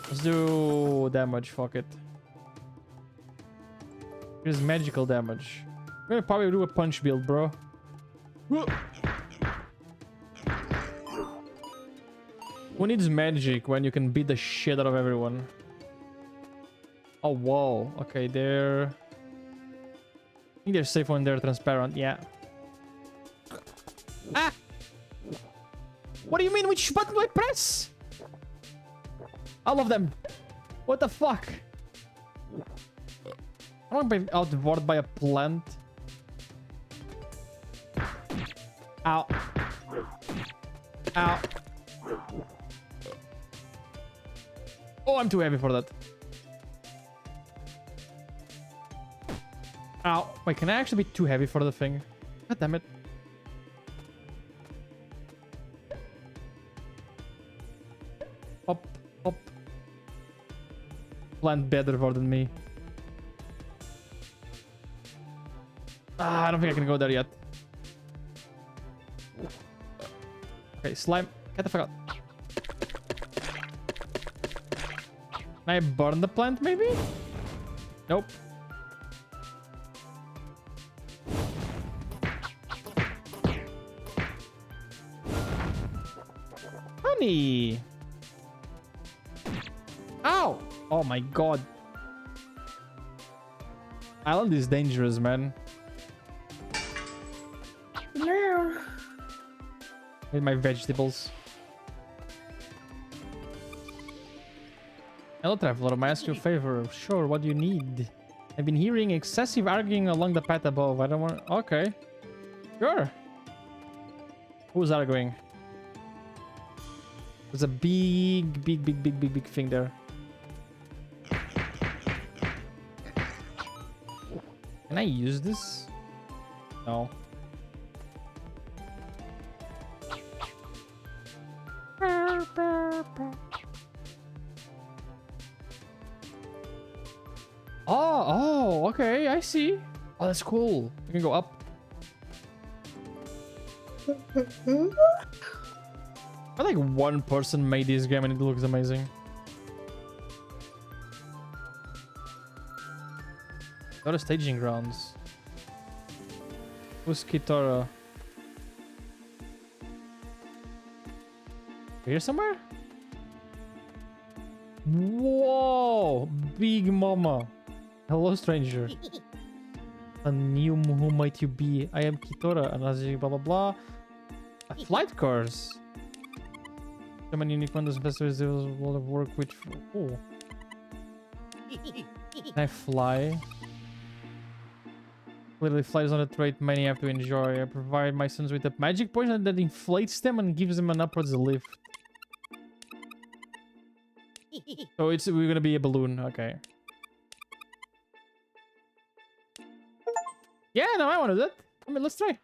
S3: Let's do damage. Fuck it. Here's magical damage. I'm gonna probably do a punch build, bro. Who needs magic when you can beat the shit out of everyone? Oh, whoa. Okay, they're... I think they're safe when they're transparent. Yeah. Ah! What do you mean? Which button do I press? All of them. What the fuck? I don't want to be outboard by a plant. Ow. Ow. Oh, I'm too heavy for that. Ow. Wait, can I actually be too heavy for the thing? God damn it. Up, up. Plant better for than me. Ah, I don't think I can go there yet. Okay, slime. Get the fuck out. Can I burn the plant, maybe? Nope. Honey. Ow! Oh my god. Island is dangerous, man.
S9: No.
S3: With my vegetables. Hello, traveler. May I ask you a favor? Sure, what do you need? I've been hearing excessive arguing along the path above. I don't want... Okay. Sure. Who's arguing? There's a big thing there. Can I use this? No. Oh, okay, I see. Oh, that's cool. You can go up. I think one person made this game and it looks amazing. What are staging grounds? Who's Kitara? Here somewhere? Whoa! Big Mama. Hello, stranger. And you, who might you be? I am Kitora, and as you blah blah blah. Flight cars. So many unique ones, best ways there was a lot of work with. Oh. Can I fly? Clearly, flies on a trait many have to enjoy. I provide my sons with a magic potion that inflates them and gives them an upwards lift. So we're gonna be a balloon, okay. Yeah, no, I want to do that. I mean, let's try.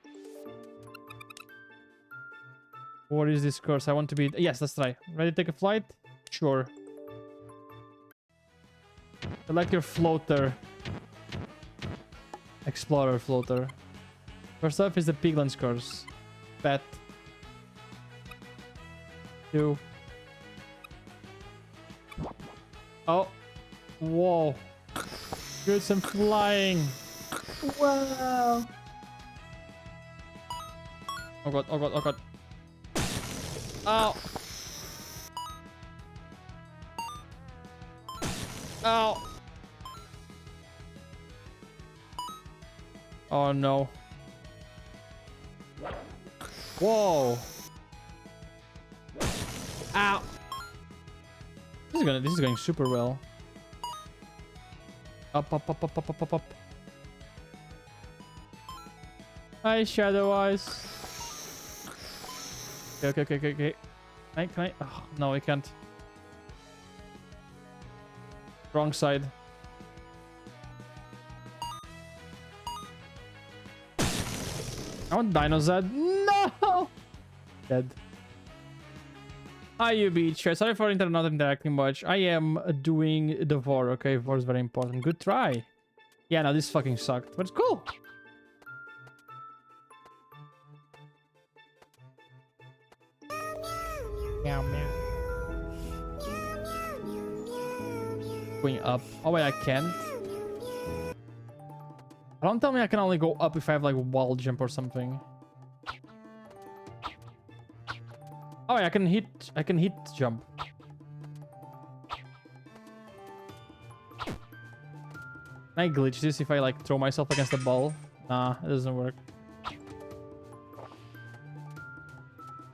S3: What is this course? I want to be... Yes, let's try. Ready to take a flight? Sure. Select your floater. Explorer floater. First off is the Piglands course. Bet. 2. Oh. Whoa. Good, some flying.
S9: Wow.
S3: Oh god, oh god, oh god. Ow. Ow. Oh no. Whoa. Ow. This is going super well. Up, up, up, up, up, up, up, up. Hi, Shadow Eyes. Okay, okay, okay, okay. Can I? Oh, no, I can't. Wrong side. I want Dinozad. No! Dead. Hi, you beach. Sorry for not interacting much. I am doing the VOR, okay? VOR is very important. Good try. Yeah, no, this fucking sucked, but it's cool. Meow, meow. Going up. Oh, wait, I can't. Don't tell me I can only go up if I have like wall jump or something. Oh, yeah, I can hit jump. Can I glitch this if I like throw myself against the ball? Nah, it doesn't work.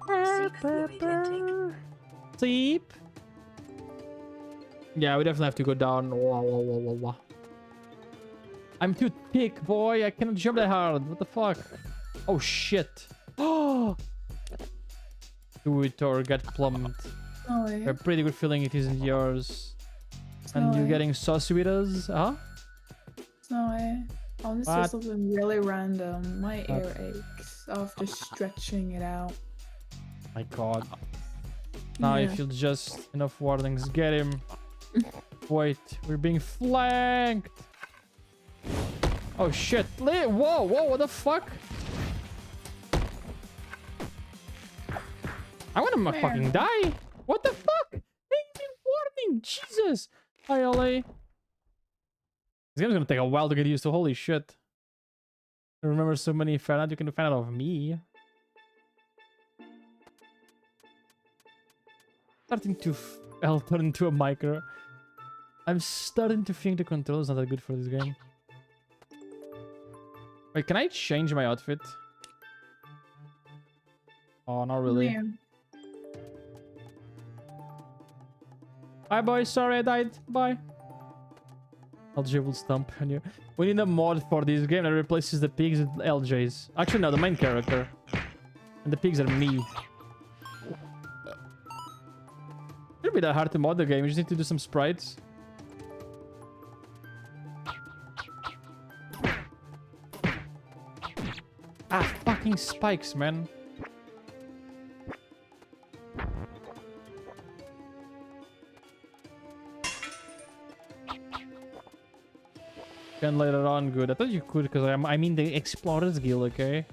S7: Seek fluid intake.
S3: Sleep. Yeah, we definitely have to go down. Wah, wah, wah, wah, wah. I'm too thick, boy. I cannot jump that hard. What the fuck? Oh, shit. Oh. Do it or get plumbed.
S9: No way.
S3: I have a pretty good feeling it isn't yours.
S9: No
S3: And you're
S9: way.
S3: getting saucy with us? Huh?
S9: No way. I want to say
S3: What?
S9: something really random. My
S3: What?
S9: ear aches after stretching it out.
S3: My god. Now
S9: Yeah.
S3: if you'll just enough warnings, get him. Wait, we're being flanked. Oh shit. Whoa, whoa, what the fuck? I'm gonna
S9: Where?
S3: fucking die. What the fuck? Thank you, warning. Jesus. Hi, LA. This game's gonna take a while to get used to. Holy shit. I remember so many fan out. You can fan out of me. Starting to turn into a micro. I'm starting to think the controller's not that good for this game. Wait, can I change my outfit? Oh, not really.
S9: Yeah.
S3: Bye, boys. Sorry I died. Bye. LJ will stomp on you. We need a mod for this game that replaces the pigs with LJs. Actually, no, the main character. And the pigs are me. It'll be that hard to mod the game. You just need to do some sprites. Ah, fucking spikes, man. Can later on, good. I thought you could because I'm in the Explorers Guild, okay?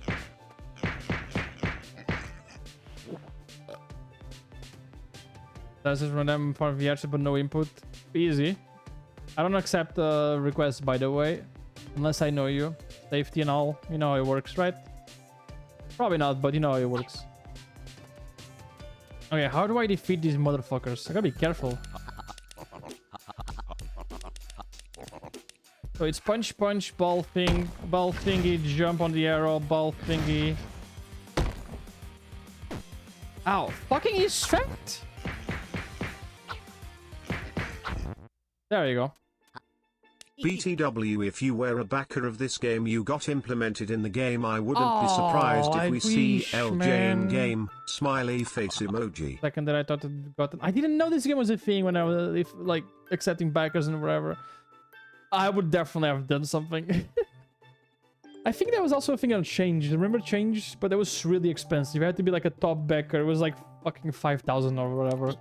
S3: This is random for VRC but no input. Easy. I don't accept requests, by the way. Unless I know you. Safety and all. You know how it works, right? Probably not, but you know how it works. Okay, how do I defeat these motherfuckers? I gotta be careful. So it's punch, punch, ball thing, ball thingy, jump on the arrow, ball thingy. Ow, fucking he's fat! There you go.
S6: BTW, if you were a backer of this game you got implemented in the game, I wouldn't be surprised
S3: Oh,
S6: if
S3: I
S6: we see
S3: wish,
S6: LJ
S3: man.
S6: in game, smiley face emoji.
S3: Second that I thought it got. I didn't know this game was a thing when I was like accepting backers and whatever. I would definitely have done something. I think that was also a thing on Change. Remember Change? But that was really expensive. You had to be like a top backer. It was like fucking 5,000 or whatever.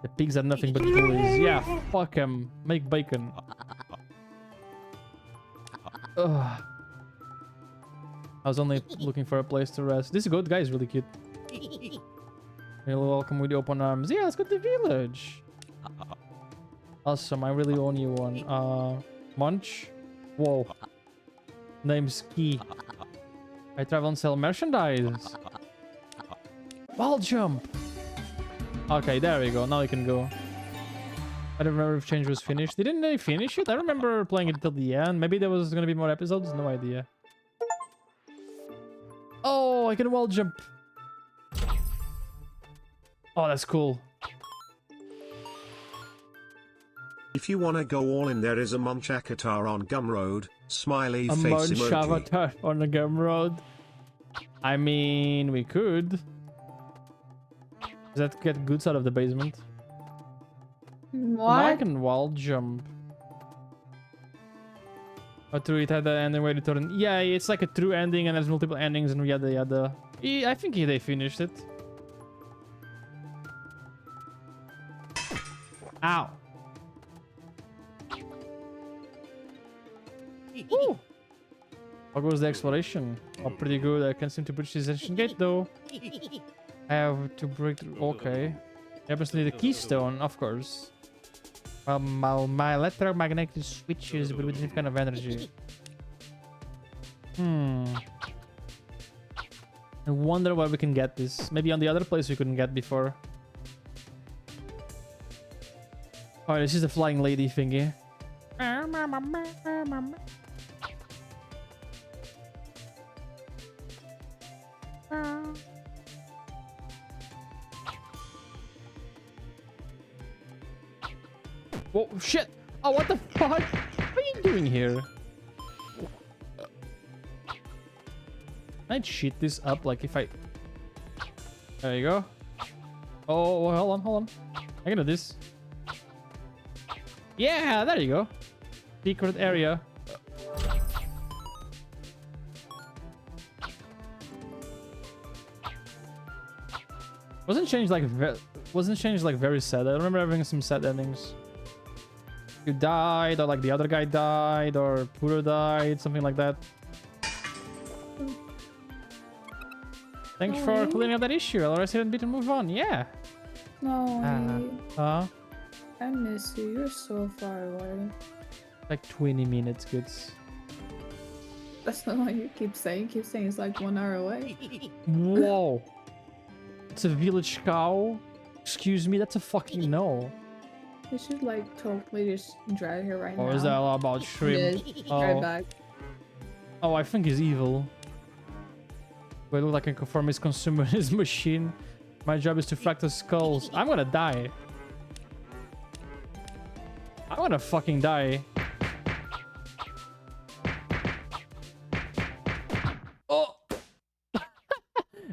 S3: The pigs are nothing but bullies. Yeah, fuck them. Make bacon. Ugh. I was only looking for a place to rest. This goat guy is really cute. You're welcome with the open arms. Yeah, let's go to the village. Awesome, I really own you one. Munch? Whoa. Name's Key. I travel and sell merchandise. Wall jump! Okay, there we go. Now we can go. I don't remember if Change was finished. Didn't they finish it? I remember playing it till the end. Maybe there was gonna be more episodes. No idea. Oh, I can wall jump. Oh, that's cool.
S6: If you wanna go all in, there is a Munch avatar on Gum Road, smiley
S3: A
S6: face
S3: Munch
S6: emoji.
S3: avatar on the Gum Road. I mean, we could. Does that get goods out of the basement? Now I
S9: What?
S3: can wall jump. But true, it had the ending way to turn. Yeah, it's like a true ending and there's multiple endings and yada yada. I think they finished it. Ow. Ooh. How goes the exploration? Oh, pretty good. I can't seem to breach this ancient gate though. I have to break through. Okay. Happens to need a keystone, of course. Well, my electromagnetic switches with a different kind of energy. I wonder where we can get this. Maybe on the other place we couldn't get before. Oh, this is the flying lady thingy. Whoa, shit! Oh, what the fuck? What are you doing here? I'd cheat this up, like if I... There you go. Oh, hold on. I can do this. Yeah, there you go. Secret area. Wasn't Change like very sad? I remember having some sad endings. You died, or like the other guy died, or Puro died, something like that. Thanks for clearing up that issue. I'll rest it and beat and move on. Yeah.
S9: No, I miss you. You're so far away.
S3: Like 20 minutes, goods.
S9: That's not what you keep saying. You keep saying it's like 1 hour away.
S3: Whoa. It's a village cow. Excuse me, that's a fucking no.
S9: You should like totally just drive here right now.
S3: Or is that all about shrimp?
S9: Yes,
S3: Oh.
S9: drive back.
S3: Oh, I think he's evil. But look, I can confirm his consumer his machine. My job is to fracture skulls. I'm gonna die. I'm gonna fucking die. Oh!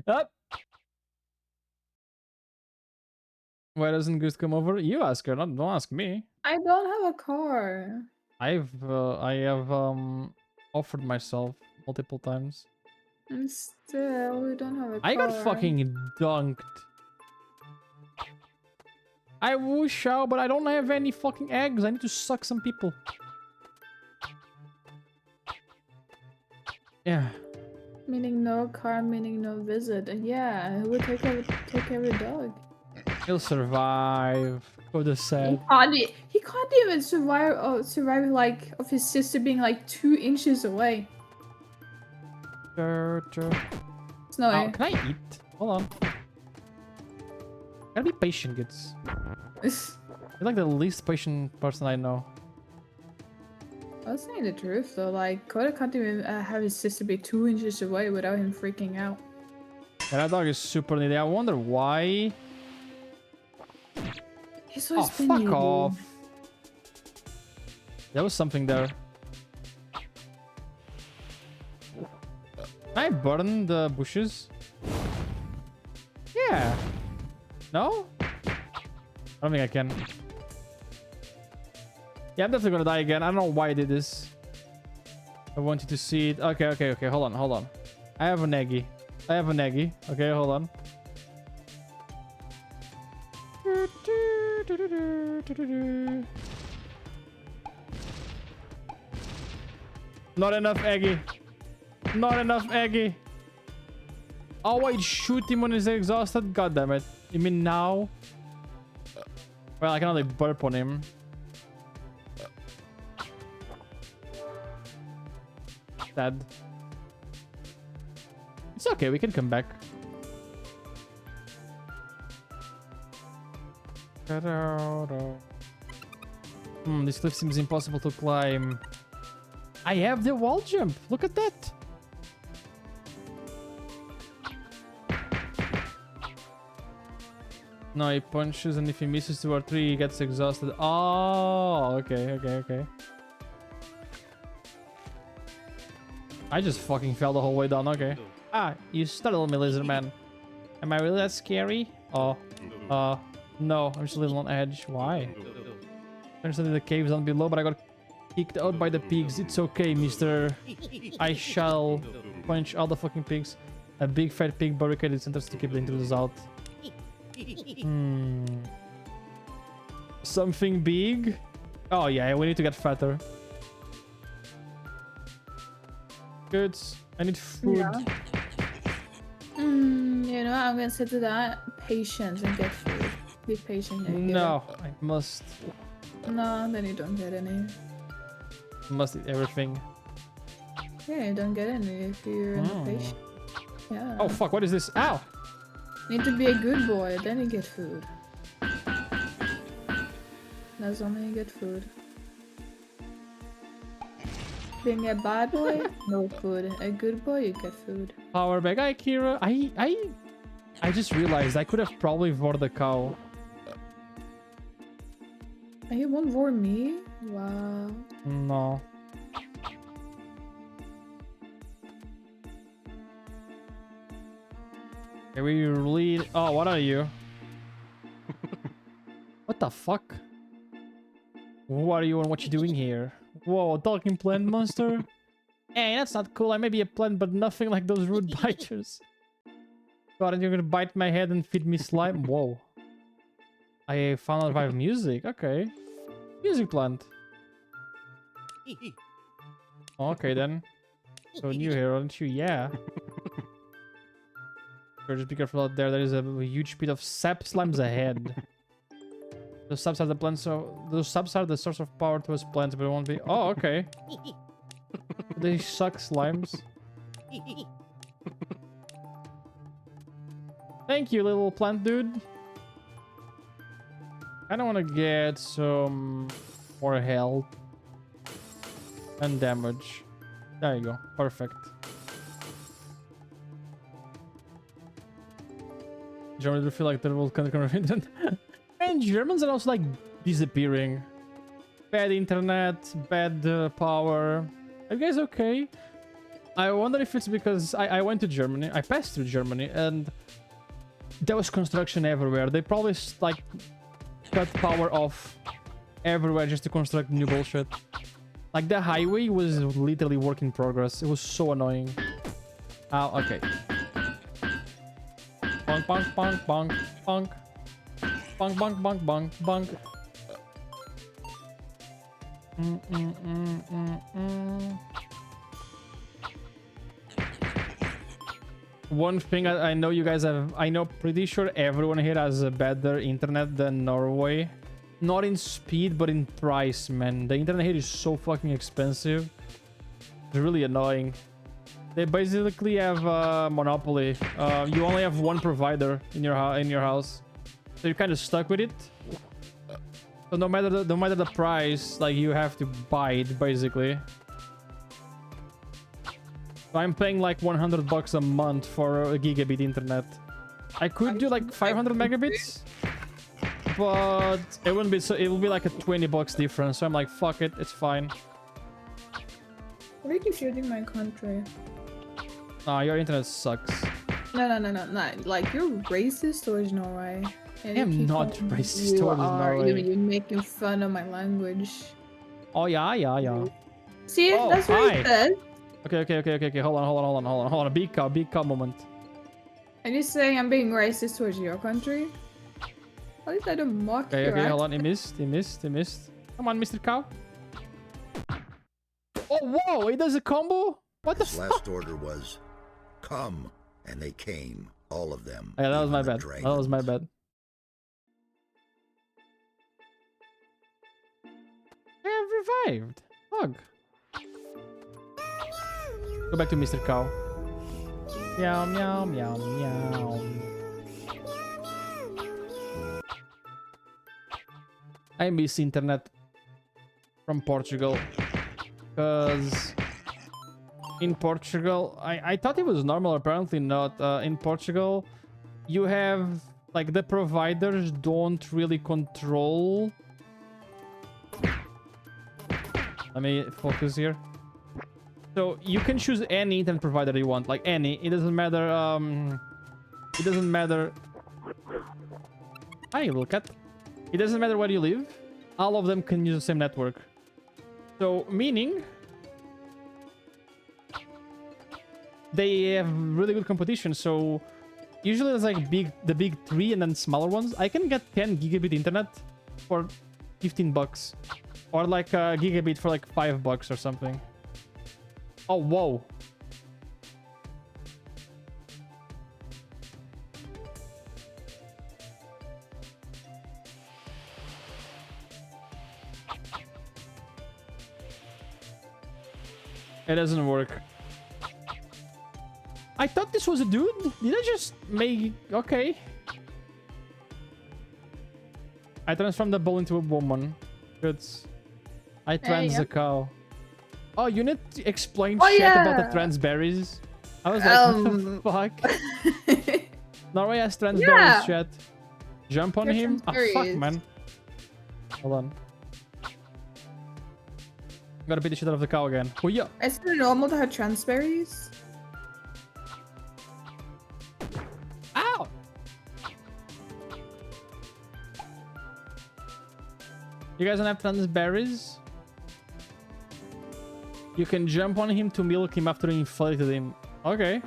S3: Up! Why doesn't Goose come over? You ask her, don't ask me.
S9: I don't have a car.
S3: I have offered myself multiple times.
S9: And still, we don't have a car.
S3: I got fucking dunked. I wish out, but I don't have any fucking eggs. I need to suck some people. Yeah.
S9: Meaning no car, meaning no visit. And yeah, who would take care of the dog?
S3: He'll survive. Go to sad.
S9: He can't even survive like of his sister being like 2 inches away. Snowy.
S3: Oh, can I eat? Hold on. Gotta be patient, kids. You're like the least patient person I know.
S9: I was saying the truth though, like Koda can't even have his sister be 2 inches away without him freaking out.
S3: Yeah, that dog is super needy. I wonder why.
S9: He's so
S3: Oh, fuck off. There was something there. Can I burn the bushes? Yeah. No? I don't think I can. Yeah, I'm definitely gonna die again. I don't know why I did this. I wanted to see it. Okay, okay, okay. Hold on. I have an eggy. Okay, hold on. Not enough eggy. Oh wait, shoot him when he's exhausted. God damn it. You mean now? Well, I can only burp on him. Dead. It's okay, we can come back. This cliff seems impossible to climb. I have the wall jump. Look at that. No, he punches, and if he misses 2 or 3, he gets exhausted. Oh, okay. I just fucking fell the whole way down. Okay. Ah, you startled me, lizard man. Am I really that scary? Oh, no, I'm just a little on edge. Why? Understand the cave's down below, but I got kicked out by the pigs. It's okay, mister. I shall punch all the fucking pigs. A big fat pig barricaded centers to keep the intruders out. Something big? Oh yeah, we need to get fatter. Good. I need food.
S9: Yeah. You know, I'm gonna say to that, patience and get food. Be patient and get
S3: No, I must.
S9: it. No, then you don't get any.
S3: Must eat everything.
S9: Yeah, you don't get any if you're not patient. Yeah.
S3: Oh fuck! What is this? Ow!
S9: Need to be a good boy, then you get food. That's only you get food. Being a bad boy, no food. A good boy, you get food.
S3: Power back. Hi, Kira. I just realized I could have probably voted the cow.
S9: And you won't warn me? Wow.
S3: No. Okay, we lead. Oh, what are you? What the fuck? Who are you and what you doing here? Whoa, talking plant monster? Hey, that's not cool. I may be a plant, but nothing like those rude biters. God, and you're gonna bite my head and feed me slime? Whoa. I found out by music. Okay. Music plant. Okay, then. So new here, aren't you? Yeah. Just be careful out there. There is a huge pit of sap slimes ahead. Those subs are the plants, so those subs are the source of power to us plants, but it won't be. Oh, okay. They suck slimes. Thank you, little plant dude. I don't want to get some more health and damage. There you go. Perfect. Germans will feel like they will conquer. And Germans are also like disappearing. Bad internet, bad power. Are you guys okay? I wonder if it's because I went to Germany. I passed through Germany and there was construction everywhere. They probably like cut power off everywhere just to construct new bullshit. Like the highway was literally work in progress. It was so annoying. Oh, okay. Bonk, bonk, bonk, bonk, bonk. Bonk, bonk, bonk, bonk, bonk. One thing I know you guys have, I know pretty sure everyone here has a better internet than Norway. Not in speed, but in price, man. The internet here is so fucking expensive. It's really annoying. They basically have a monopoly. You only have one provider in your house, so you're kind of stuck with it. So no matter the price, like you have to buy it basically. So I'm paying like $100 a month for a gigabit internet. I could do like 500 megabits, but it wouldn't be so. It will be like a $20 difference. So I'm like, fuck it, it's fine.
S9: Why are you shooting my country?
S3: Nah, your internet sucks.
S9: No. Like, you're racist towards Norway.
S3: I am not racist towards Norway.
S9: You're making fun of my language.
S3: Oh yeah.
S9: See,
S3: Oh,
S9: that's what
S3: hi.
S9: I said.
S3: Okay. Hold on. Big cow moment.
S9: And you're saying I'm being racist towards your country? At least I don't mock
S3: Okay,
S9: your
S3: hold on.
S9: accent.
S3: He missed. Come on, Mr. Cow. Oh, whoa! He does a combo? What the
S5: His
S3: fuck?
S5: last order was, come, and they came, all of them.
S3: Yeah, that was
S5: even
S3: my
S5: the
S3: bad. That was my
S5: dragons.
S3: bad. I have revived. Hug. Go back to Mr. Cow. Meow, meow, meow, meow. I miss internet from Portugal. Because in Portugal, I thought it was normal, apparently not. In Portugal, you have, like, the providers don't really control. Let me focus here. So you can choose any internet provider you want, like any. It doesn't matter. It doesn't matter. Hi, little cat. It doesn't matter where you live. All of them can use the same network. So meaning they have really good competition. So usually there's like the big three and then smaller ones. I can get 10 gigabit internet for $15, or like a gigabit for like $5 or something. Oh, whoa. It doesn't work. I thought this was a dude. Did I just make... Okay. I transformed the bull into a woman. Good. I trans the cow. Oh, you need to explain shit about the trans berries. I was like, what the fuck? Norway has trans berries, chat. Jump on him? Ah, fuck, man. Hold on. Gotta beat the shit out of the cow again. Oh, yeah.
S9: Is it normal to have transberries?
S3: Ow! You guys don't have trans berries? You can jump on him to milk him after you inflated him. Okay.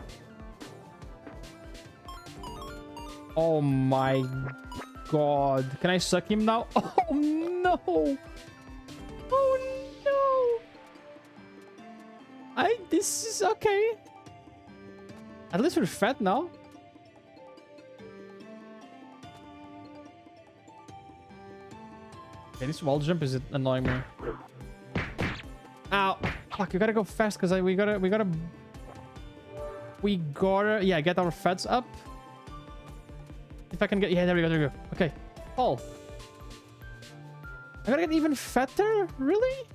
S3: Oh my god. Can I suck him now? Oh no! Oh no! This is okay. At least we're fat now. Okay, this wall jump is annoying me. Ow! Fuck, you gotta go fast because we gotta yeah, get our fats up. If I can get, yeah, there we go. Okay, fall. I gotta get even fatter, really?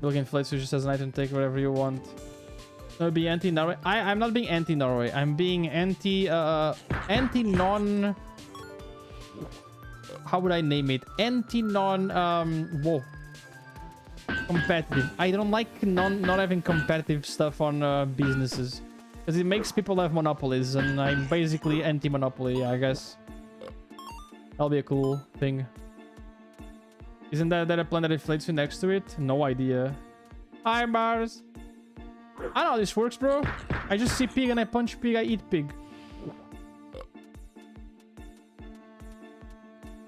S3: Milk inflates you just as an item, take whatever you want. No, be anti-Norway. I'm not being anti-Norway. I'm being anti-non... How would I name it? Anti-non... whoa. Competitive. I don't like not having competitive stuff on businesses. Because it makes people have monopolies. And I'm basically anti-monopoly, I guess. That'll be a cool thing. Isn't that a plant that inflates you next to it? No idea. Hi, Mars. I know how this works, bro. I just see pig and I punch pig, I eat pig.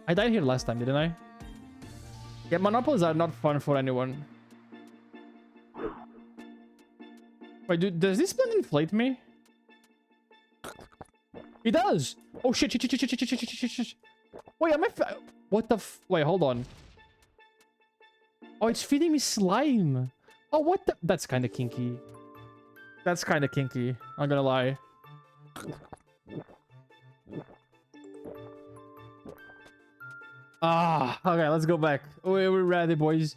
S3: I died here last time, didn't I? Yeah, monopolies are not fun for anyone. Wait, dude, does this plant inflate me? It does! Oh shit, shit. Wait, am I... What the f... Wait, hold on. Oh, it's feeding me slime. Oh, what the... That's kind of kinky. That's kind of kinky. I'm gonna lie. Ah, okay, let's go back. We're ready, boys.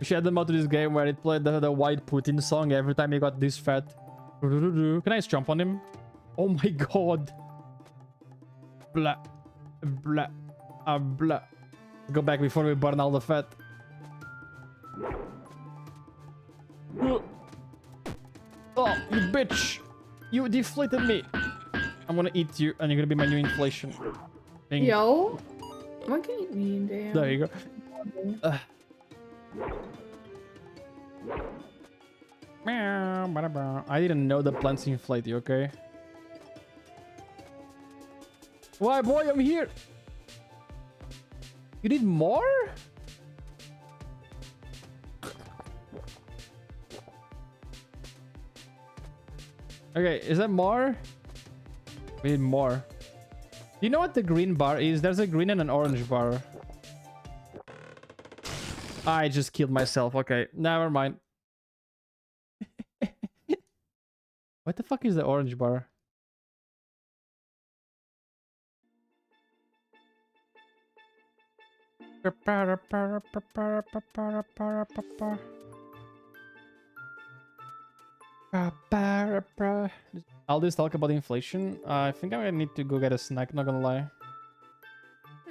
S3: We should add them out to this game where it played the white Putin song every time he got this fat. Can I just jump on him? Oh my god. Blah. Blah. Blah. Go back before we burn all the fat. Oh, you bitch. You deflated me. I'm gonna eat you and you're gonna be my new inflation. Thing.
S9: Yo. What can you mean, damn?
S3: There you go. I didn't know the plants inflate you, okay? Why, boy, I'm here. You need more? Okay, is that more? We need more. Do you know what the green bar is? There's a green and an orange bar. I just killed myself. Okay, never mind. What the fuck is the orange bar? I'll just talk about inflation. I think I need to go get a snack, not gonna lie.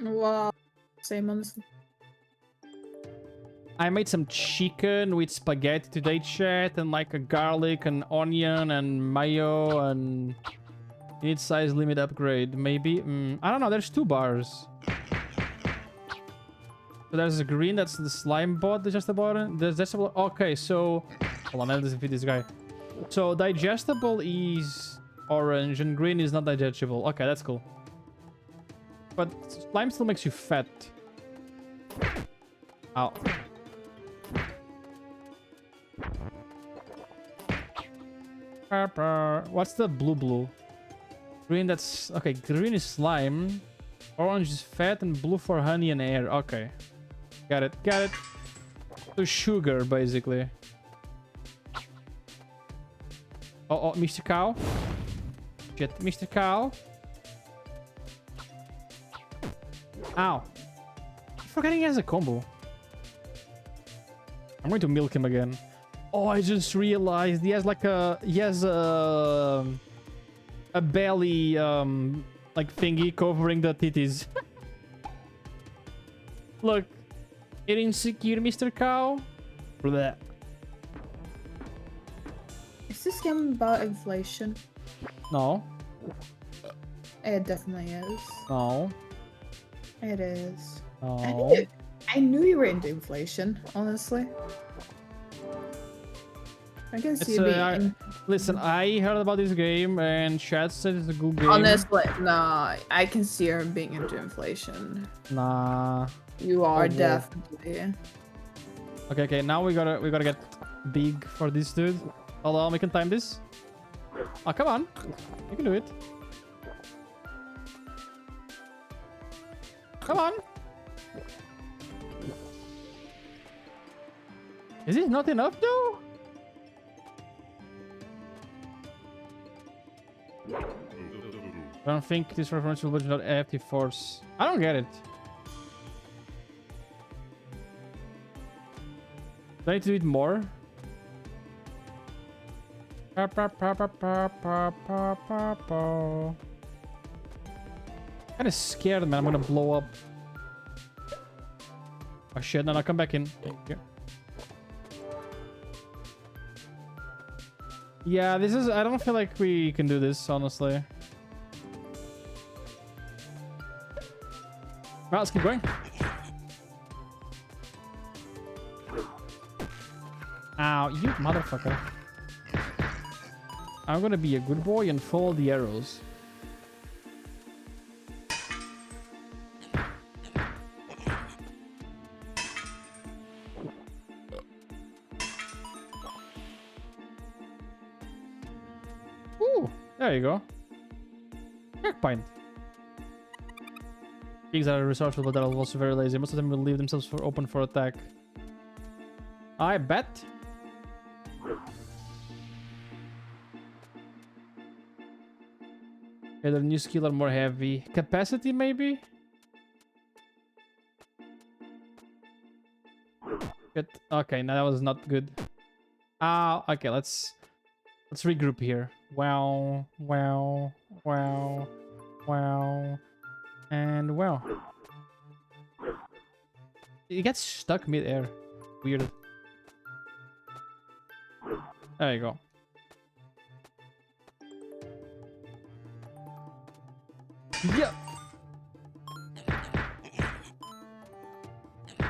S9: Wow. Same on.
S3: I made some chicken with spaghetti today, chat, and like a garlic and onion and mayo and need size limit upgrade, maybe. I don't know, there's 2 bars. So there's a green, that's the slime bot, digestible. Digestible. Okay, so hold on, let's defeat this guy. So digestible is orange and green is not digestible. Okay, that's cool. But slime still makes you fat. Ow. What's the blue? Green, that's... Okay, green is slime. Orange is fat and blue for honey and air. Okay. Got it. So sugar, basically. Oh, Mr. Cow. Shit, Mr. Cow. Ow. I'm forgetting he has a combo. I'm going to milk him again. Oh, I just realized he has like a... He has a belly, like thingy covering the titties. Look. You're insecure, Mr. Cow. Blech.
S9: Is this game about inflation?
S3: No.
S9: It definitely is.
S3: No.
S9: It is.
S3: No.
S9: I knew you were into inflation, honestly. I can see you being...
S3: Listen, I heard about this game and chat said it's a good game.
S9: Honestly, nah, I can see her being into inflation.
S3: Nah.
S9: You are
S3: Oh,
S9: definitely.
S3: Okay, now we gotta get big for this dude. Hold on, we can time this. Oh, come on. You can do it. Come on. Is this not enough though? I don't think this reference will be not active force. I don't get it. Do I need to do it more? Kinda scared, man. I'm gonna blow up. Oh shit, no, come back in. Thank you. Yeah, this is... I don't feel like we can do this, honestly. Well, let's keep going. Ow, you motherfucker. I'm gonna be a good boy and follow the arrows. Ooh, there you go. Checkpoint. Pigs are resourceful, but they're also very lazy. Most of them will leave themselves open for attack. I bet. Okay, the new skill are more heavy. Capacity, maybe? Okay, Shit. Okay, no, that was not good. Okay, let's regroup here. Wow, wow, wow, wow, and wow. It gets stuck mid-air. Weird. There you go. Yeah.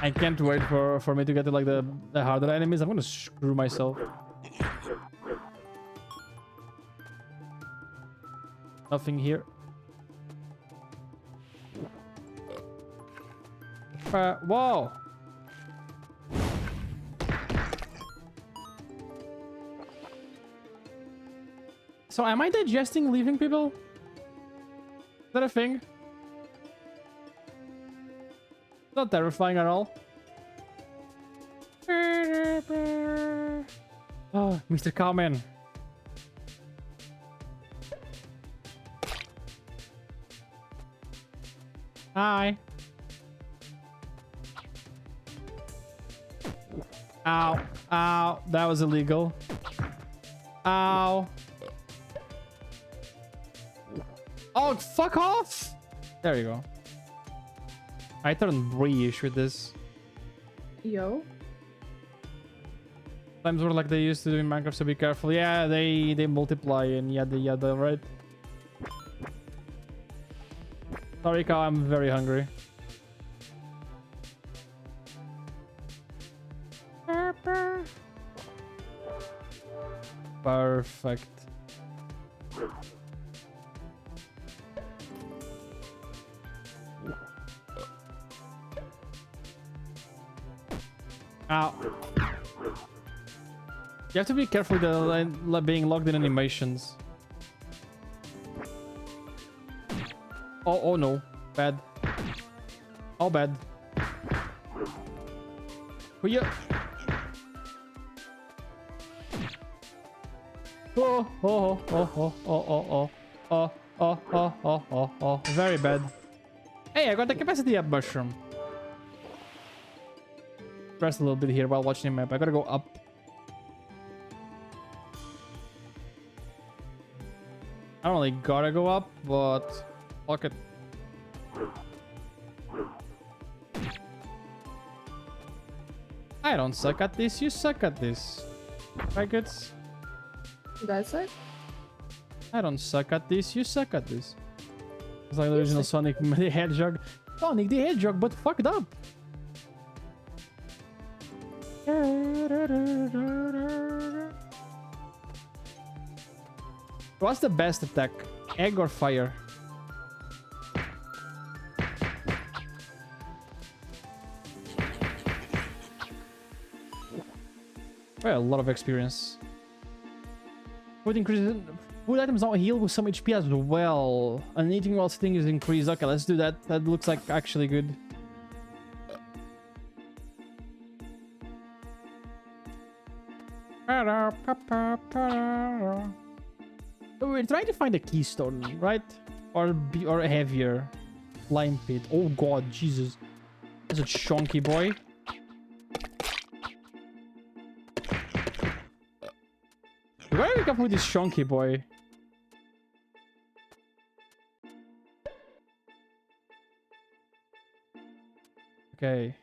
S3: I can't wait for me to get to like the harder enemies. I'm gonna screw myself. Nothing here. Whoa! So am I digesting leaving people? Is that a thing? Not terrifying at all. Oh, Mr. Cowman. Hi. Ow. Ow. That was illegal. Ow. Oh, fuck off! There you go. I turned British with this.
S9: Yo.
S3: Times were like they used to do in Minecraft, so be careful. Yeah, they multiply and yada yada, right? Sorry, Cow, I'm very hungry. Perfect. Ow. You have to be careful with the being locked in animations. Oh no. Bad. Oh, bad. Yeah. Oh. Very bad. Hey, I got the capacity up mushroom. Rest a little bit here while watching the map. I gotta go up. I don't really gotta go up, but fuck it. I don't suck at this, you suck at this. Right, goods?
S9: That's it?
S3: I don't suck at this, you suck at this. It's like the original Sonic the Hedgehog. Sonic the Hedgehog, but fucked up. What's the best attack? Egg or fire? Well, a lot of experience. Food increases. Food items don't heal with some HP as well. And eating while sitting is increased. Okay, let's do that. That looks like actually good. We're trying to find a keystone, right? Or heavier. Lime pit. Oh god, Jesus. That's a chunky boy. Where are we coming with this chunky boy? Okay.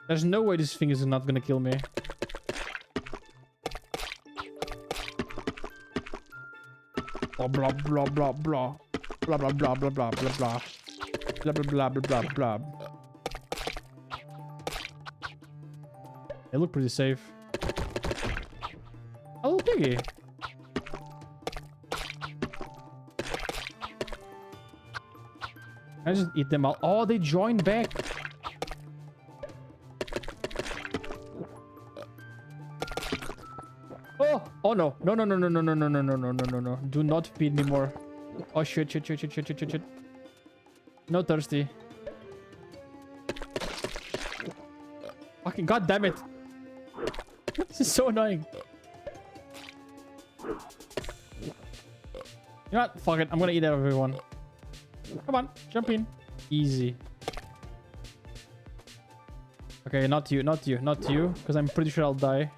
S3: There's no way this thing is not gonna kill me. Blah blah blah blah blah blah blah blah blah blah blah blah blah blah blah blah blah. They look pretty safe. A little piggy. I just eat them all. Oh, they joined back. Oh no. No. Do not feed me more. Oh shit. No thirsty. Fucking god damn it. This is so annoying. You know what? Fuck it. I'm gonna eat everyone. Come on. Jump in. Easy. Okay, not you, not you, not you, because I'm pretty sure I'll die.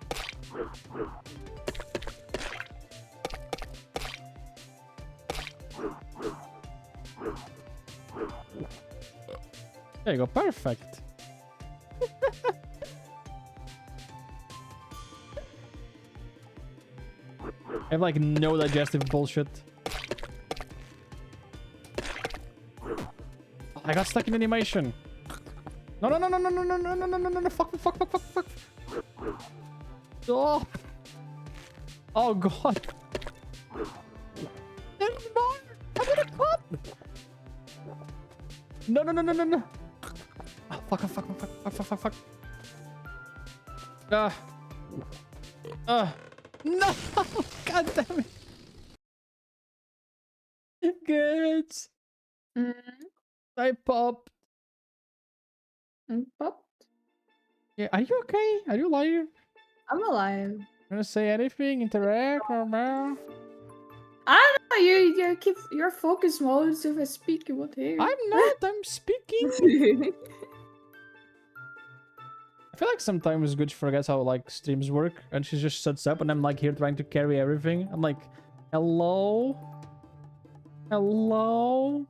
S3: There you go, perfect. I have like no digestive bullshit. I got stuck in animation. No, no, no, no, no, no, no, no, no, no, no, no, no, fuck, fuck, fuck, fuck, fuck. Oh. Oh, God. There's more. I'm gonna come. No, no, no, no, no, no. Oh, fuck, fuck, fuck, fuck, fuck, fuck, fuck, fuck. No. God damn it. Good. I popped.
S9: Popped?
S3: Yeah, are you okay? Are you alive?
S9: I'm alive.
S3: Wanna say anything? Interact or no?
S9: I don't know. You keep your focus mode. So if I speak, you won't hear.
S3: I'm not. I'm speaking. I feel like sometimes Gucci forgets how like streams work, and she just shuts up, and I'm like here trying to carry everything. I'm like, hello, hello,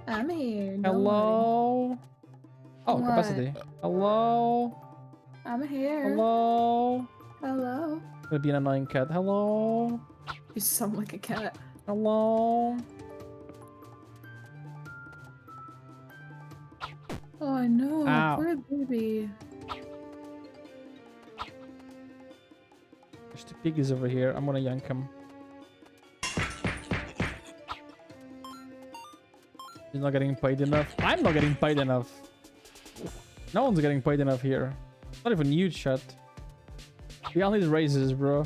S9: I'm here. Don't worry.
S3: hello. Oh,
S9: What?
S3: capacity. Hello,
S9: I'm here.
S3: hello.
S9: Hello.
S3: Gonna be an annoying cat. Hello,
S9: You sound like a cat.
S3: hello.
S9: Oh no,
S3: Ow.
S9: poor baby.
S3: There's two piggies over here. I'm gonna yank him. He's not getting paid enough. I'm not getting paid enough. No one's getting paid enough here. Not even you, chat. We all need raises, bro.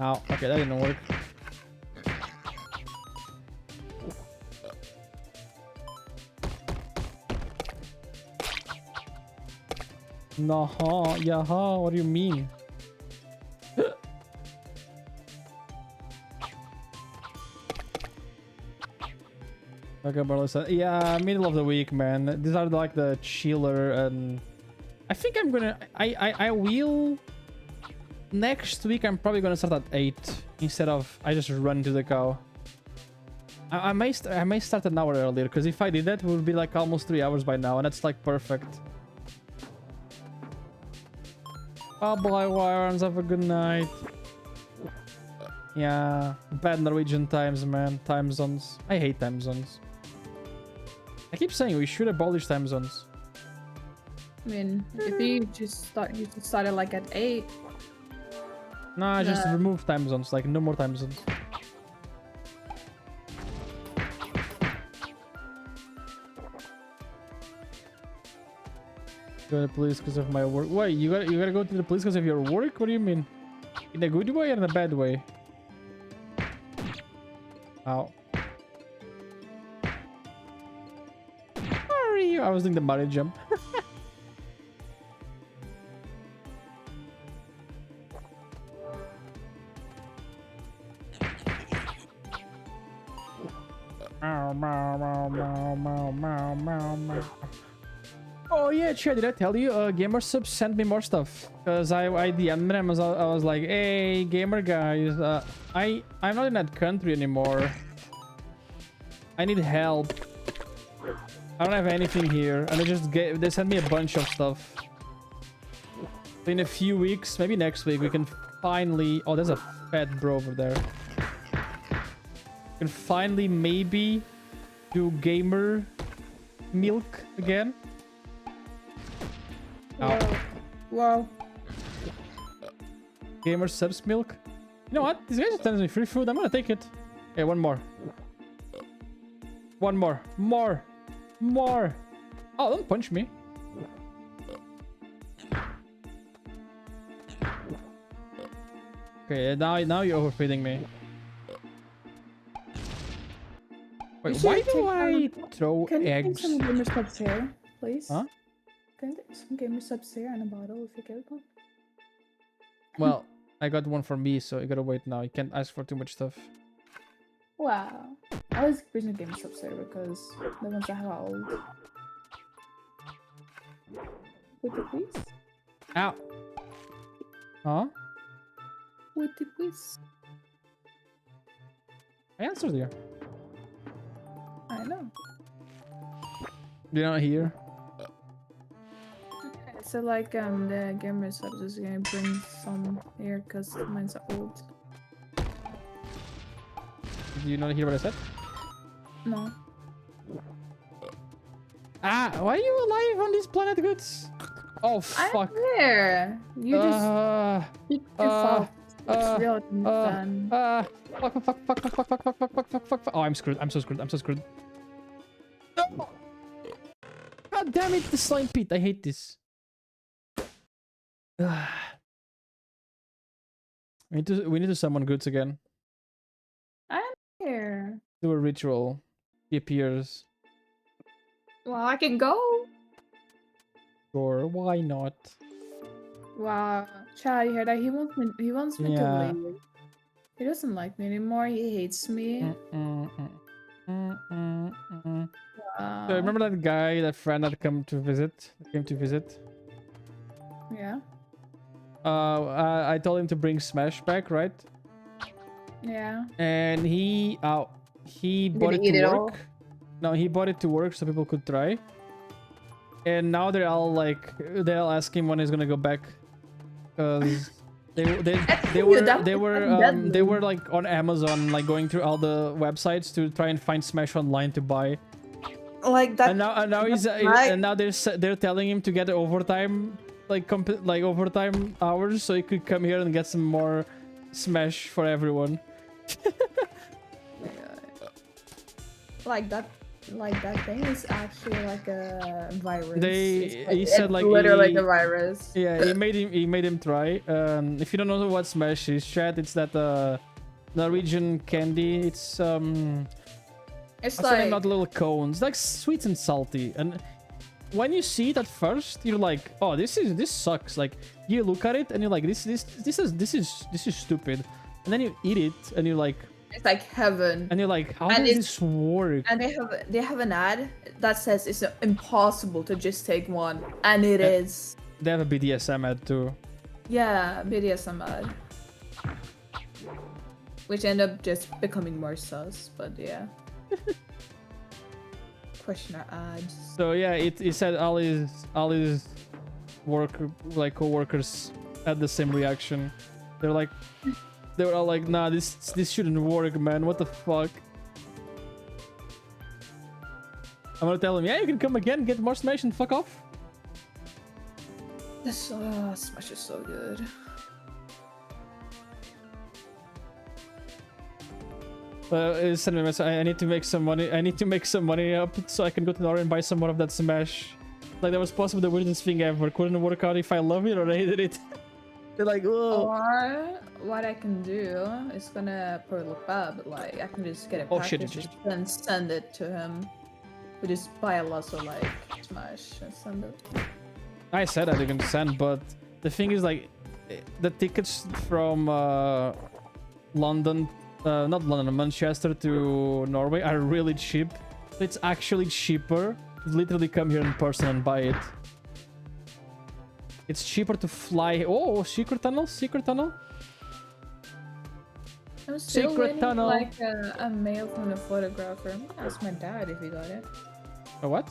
S3: Ow. Okay, that didn't work. No, yeah, what do you mean? Okay, Barlissa. Yeah, middle of the week, man. These are like the chiller, and I think I'm gonna. I will. Next week, I'm probably gonna start at 8 instead of I just run to the cow. I may start an hour earlier, because if I did that, it would be like almost 3 hours by now, and that's like perfect. Bye bye, Wirons. Have a good night. Yeah, bad Norwegian times, man. Time zones. I hate time zones. I keep saying we should abolish time zones.
S9: I mean, if you just started like at 8.
S3: Nah, just remove time zones. Like, no more time zones. Go to the police because of my work. Wait, you gotta go to the police because of your work? What do you mean? In a good way or in a bad way? Ow. Sorry, I was doing the Mario jump. Meow, meow, meow, meow, meow, meow, meow, meow. Oh yeah, Chad, did I tell you? GamerSub sent me more stuff. Because I DM'd them. I was like, hey, gamer guys, I'm not in that country anymore. I need help. I don't have anything here. And they sent me a bunch of stuff. So in a few weeks, maybe next week, we can finally... Oh, there's a fat bro over there. We can finally maybe do gamer milk again. Ow.
S9: Wow.
S3: Gamer subs milk. You know what? These guys are telling me free food. I'm gonna take it. Okay, one more. One more. More. More. Oh, don't punch me. Okay, now you're overfeeding me. Wait, why do I throw
S9: Can you
S3: eggs?
S9: get some gamer subs here, please?
S3: Huh?
S9: Can you get some gamer subs here and a bottle if you get one?
S3: Well, I got one for me, so you gotta wait now. You can't ask for too much stuff.
S9: Wow. I was using gamer subs here because the ones I have are old. With the quiz?
S3: Ow. Huh?
S9: With the quiz.
S3: I answered you.
S9: I know.
S3: You're not here.
S9: So like the gamer subs is gonna bring some here because mine's old.
S3: Did you not hear what I said?
S9: No.
S3: Ah, why are you alive on this planet, Goods? Oh
S9: I'm
S3: fuck.
S9: there. You just pick your fault. It's real fun.
S3: Fuck. Oh, I'm screwed. I'm so screwed. I'm so screwed. No! God damn it, the slime pit. I hate this. we need to summon Goods again.
S9: I'm here.
S3: Do a ritual. He appears.
S9: Well, I can go.
S3: Sure, why not?
S9: Wow, Chad, you heard that? He wants me
S3: Yeah.
S9: to leave. He doesn't like me anymore. He hates me. Wow.
S3: So remember that guy, that friend that came to visit?
S9: Yeah.
S3: I told him to bring Smash back, right?
S9: Yeah.
S3: And he bought it
S9: eat
S3: to
S9: it
S3: work.
S9: all?
S3: No, he bought it to work so people could try. And now they're all asking when he's gonna go back, because they were like on Amazon, like going through all the websites to try and find Smash Online to buy.
S9: Like that.
S3: And now he's and now they're telling him to get overtime, like overtime hours, so he could come here and get some more Smash for everyone.
S9: Like that thing is actually like a virus.
S3: He said like
S9: literally like a virus.
S3: Yeah, he made him try. If you don't know what Smash is, chat, it's that Norwegian candy. It's
S9: like
S3: not little cones, like sweet and salty. And when you see it at first, you're like, oh, this sucks. Like you look at it and you're like, this is stupid. And then you eat it and you're like,
S9: it's like heaven.
S3: and you're like, how does this work?
S9: And they have an ad that says it's impossible to just take one, and it is.
S3: They have a BDSM ad too.
S9: Yeah, BDSM ad. Which end up just becoming more sus, but yeah. Questioner ads.
S3: So yeah, it said all his co-workers had the same reaction. They were all like, nah, this shouldn't work, man. What the fuck? I'm gonna tell him, yeah, you can come again, get more Smash and fuck off.
S9: This Smash is so good.
S3: Send me a message. I need to make some money. I need to make some money up so I can go to Norway and buy some more of that Smash. Like that was possibly the weirdest thing ever. Couldn't work out if I love it or hated it. They're like, whoa.
S9: Or what I can do is gonna probably look bad, but like I can just get a package and send it to him. We just buy a lot of like Smash and send it.
S3: I said I didn't send, but the thing is like, the tickets from London, not London, Manchester to Norway are really cheap. It's actually cheaper to literally come here in person and buy it. It's cheaper to fly. Oh, secret tunnel.
S9: I'm still
S3: Secret
S9: waiting
S3: tunnel.
S9: for, like a mail from the photographer. I'm gonna ask my dad if he got it.
S3: A what?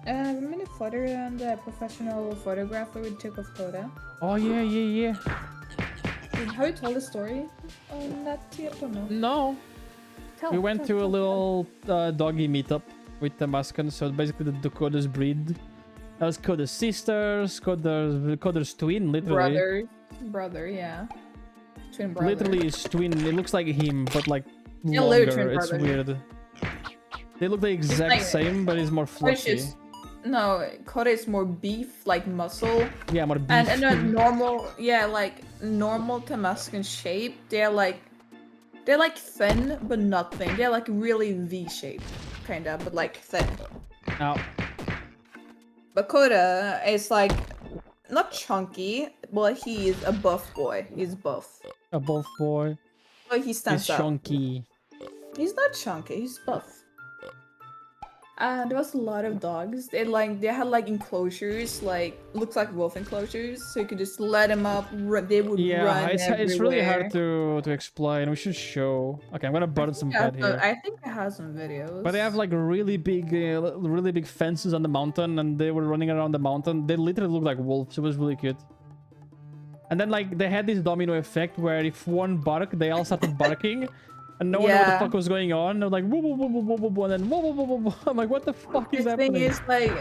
S9: I made a photo and the professional photographer we took of Coda.
S3: Oh yeah.
S9: Have you told the story on that yet or no?
S3: No. We went to a little doggy meetup with the Muskan. So basically the Coda's breed. That was Coda's sisters, Coda's twin, literally.
S9: Brother, yeah. Twin brother.
S3: Literally his twin. It looks like him, but like
S9: Yeah, literally
S3: longer.
S9: twin
S3: It's
S9: brother.
S3: weird. They look the exact
S9: like-
S3: same, but it's more fluffy.
S9: No, Coda is more beef, like muscle.
S3: Yeah, more beef.
S9: And a normal, yeah, like normal Temascan shape. They're like thin, but not thin. They're like really V-shaped, kinda, but like thin.
S3: Ow.
S9: But Coda is like not chunky, but he is a buff boy. He's buff.
S3: A buff boy.
S9: But he
S3: He's
S9: stands out.
S3: chunky.
S9: He's not chunky. He's buff. There was a lot of dogs. They had like enclosures, like looks like wolf enclosures, so you could just let them up. They would
S3: Yeah,
S9: run
S3: it's really hard
S9: everywhere.
S3: to explain. We should show. Okay, I'm gonna burn some
S9: Yeah,
S3: bed
S9: so
S3: here.
S9: I think I have some videos.
S3: But they have like really big fences on the mountain, and they were running around the mountain. They literally look like wolves. It was really cute. And then like they had this domino effect where if one barked, they all started barking, and no one knew what the
S9: Yeah.
S3: fuck was going on. They're like woo woo woo woo woo woo, woo, and then woo woo woo woo woo. I'm like, what the fuck is
S9: The thing
S3: happening?
S9: is, like,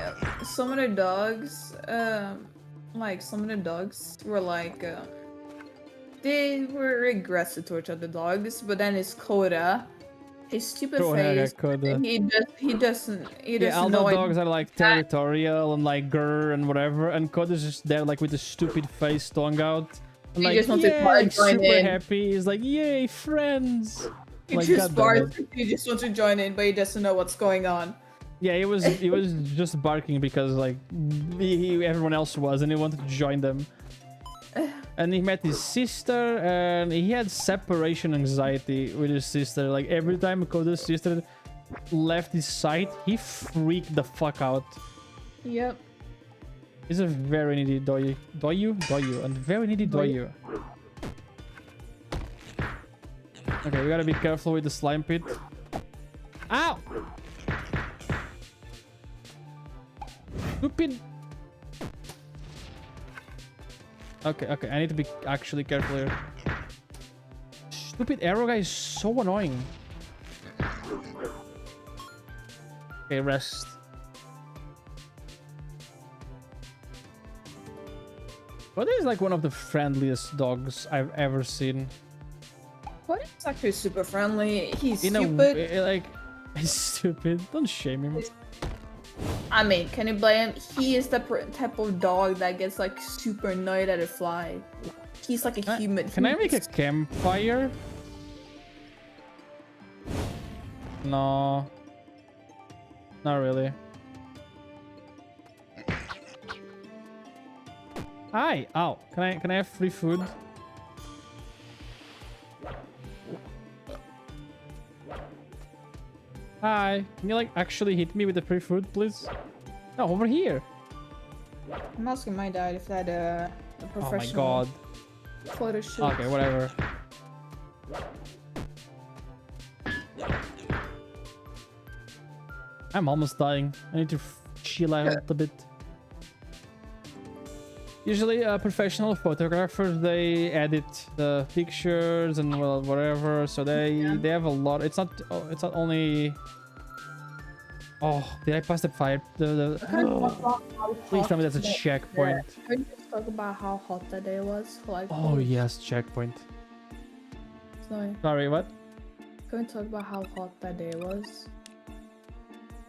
S9: some of the dogs, some of the dogs were like, they were aggressive towards other dogs, but then it's Coda, his stupid
S3: Go ahead,
S9: face,
S3: Coda.
S9: he doesn't
S3: Yeah, all the
S9: know
S3: dogs are like territorial and like grr and whatever, and Coda's just there like with a stupid face, tongue out. And,
S9: He
S3: like,
S9: just wants to
S3: yay,
S9: join
S3: super
S9: in.
S3: happy. He's like, yay, friends.
S9: He
S3: Like,
S9: just
S3: goddammit.
S9: barks. He just wants to join in, but he doesn't know what's going on.
S3: Yeah, he was just barking because like everyone else was, and he wanted to join them. And he met his sister, and he had separation anxiety with his sister. Like every time Coda's sister left his sight, he freaked the fuck out.
S9: Yep.
S3: He's a very needy doyu, and very needy doyu. Okay, we gotta be careful with the slime pit. Ow! Stupid. Okay, I need to be actually careful here. Stupid arrow guy is so annoying. Okay, rest. What is like one of the friendliest dogs I've ever seen?
S9: What is actually super friendly. He's
S3: In
S9: stupid.
S3: like, he's stupid. Don't shame him.
S9: I mean, can you blame him? He is the type of dog that gets like super annoyed at a fly. He's like a human.
S3: Can I make a campfire? No. Not really. Hi! Ow. Can I have free food? Hi. Can you like actually hit me with the free food, please? No, over here.
S9: I'm asking my dad if that a
S3: Oh my
S9: professional
S3: god.
S9: photo shoot.
S3: Okay, whatever. I'm almost dying. I need to chill out a bit. Usually, professional photographers, they edit the pictures and well, whatever. So they have a lot. It's not only. Oh, did I pass the fire? Please tell me that's a checkpoint.
S9: Can you just talk about how hot that day was? Like,
S3: Oh yes, checkpoint. Sorry, what?
S9: Can we talk about how hot that day was?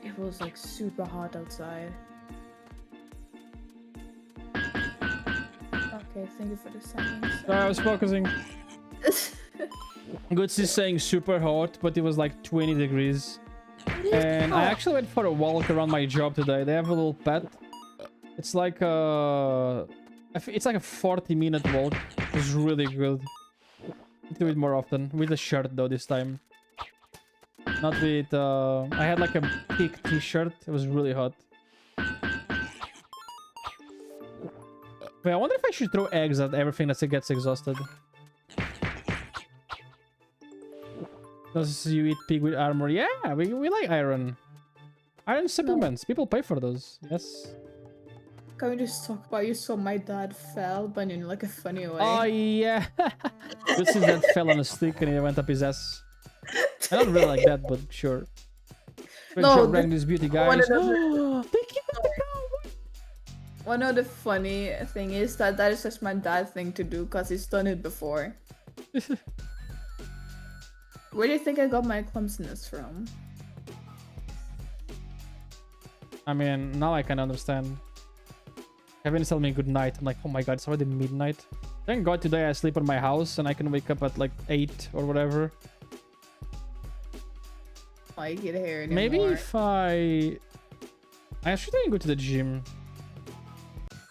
S9: It was like super hot outside. Okay, thank you for the sentence.
S3: Sorry, I was focusing. Goods is saying super hot, but it was like 20 degrees. And I actually went for a walk around my job today. They have a little pet. It's like a 40-minute walk. It's really good. Do it more often with a shirt though this time. Not with I had like a pink t-shirt. It was really hot. Wait, I wonder if I should throw eggs at everything that gets exhausted. Does you eat pig with armor? Yeah, we like iron. Iron supplements. People pay for those. Yes.
S9: Can we just talk about you saw my dad fell, but in like a funny way?
S3: Oh yeah. This is that fell on a stick and he went up his ass. I don't really like that, but sure.
S9: No,
S3: rank this beauty guys.
S9: one of One of the funny thing is that is just my dad thing to do because he's done it before. Where do you think I got my clumsiness from?
S3: I mean, now I can understand. Kevin is telling me good night. I'm like, oh my god, it's already midnight. Thank god today I sleep at my house and I can wake up at like 8 or whatever.
S9: I get hair anymore.
S3: Maybe if I shouldn't go to the gym.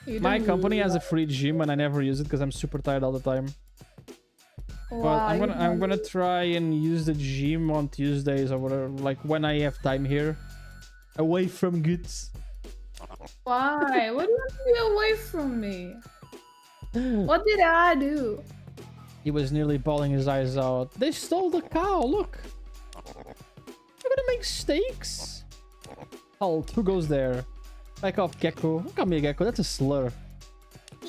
S9: You
S3: My
S9: don't
S3: company has a
S9: like-
S3: free gym and I never use it because I'm super tired all the time. But
S9: Why?
S3: I'm gonna try and use the gym on Tuesdays or whatever, like when I have time here. Away from goods.
S9: Why? What do you want to be away from me? What did I do?
S3: He was nearly bawling his eyes out. They stole the cow, look! You're gonna make steaks? Halt, who goes there? Back off, Gecko. Don't call me a Gecko, that's a slur.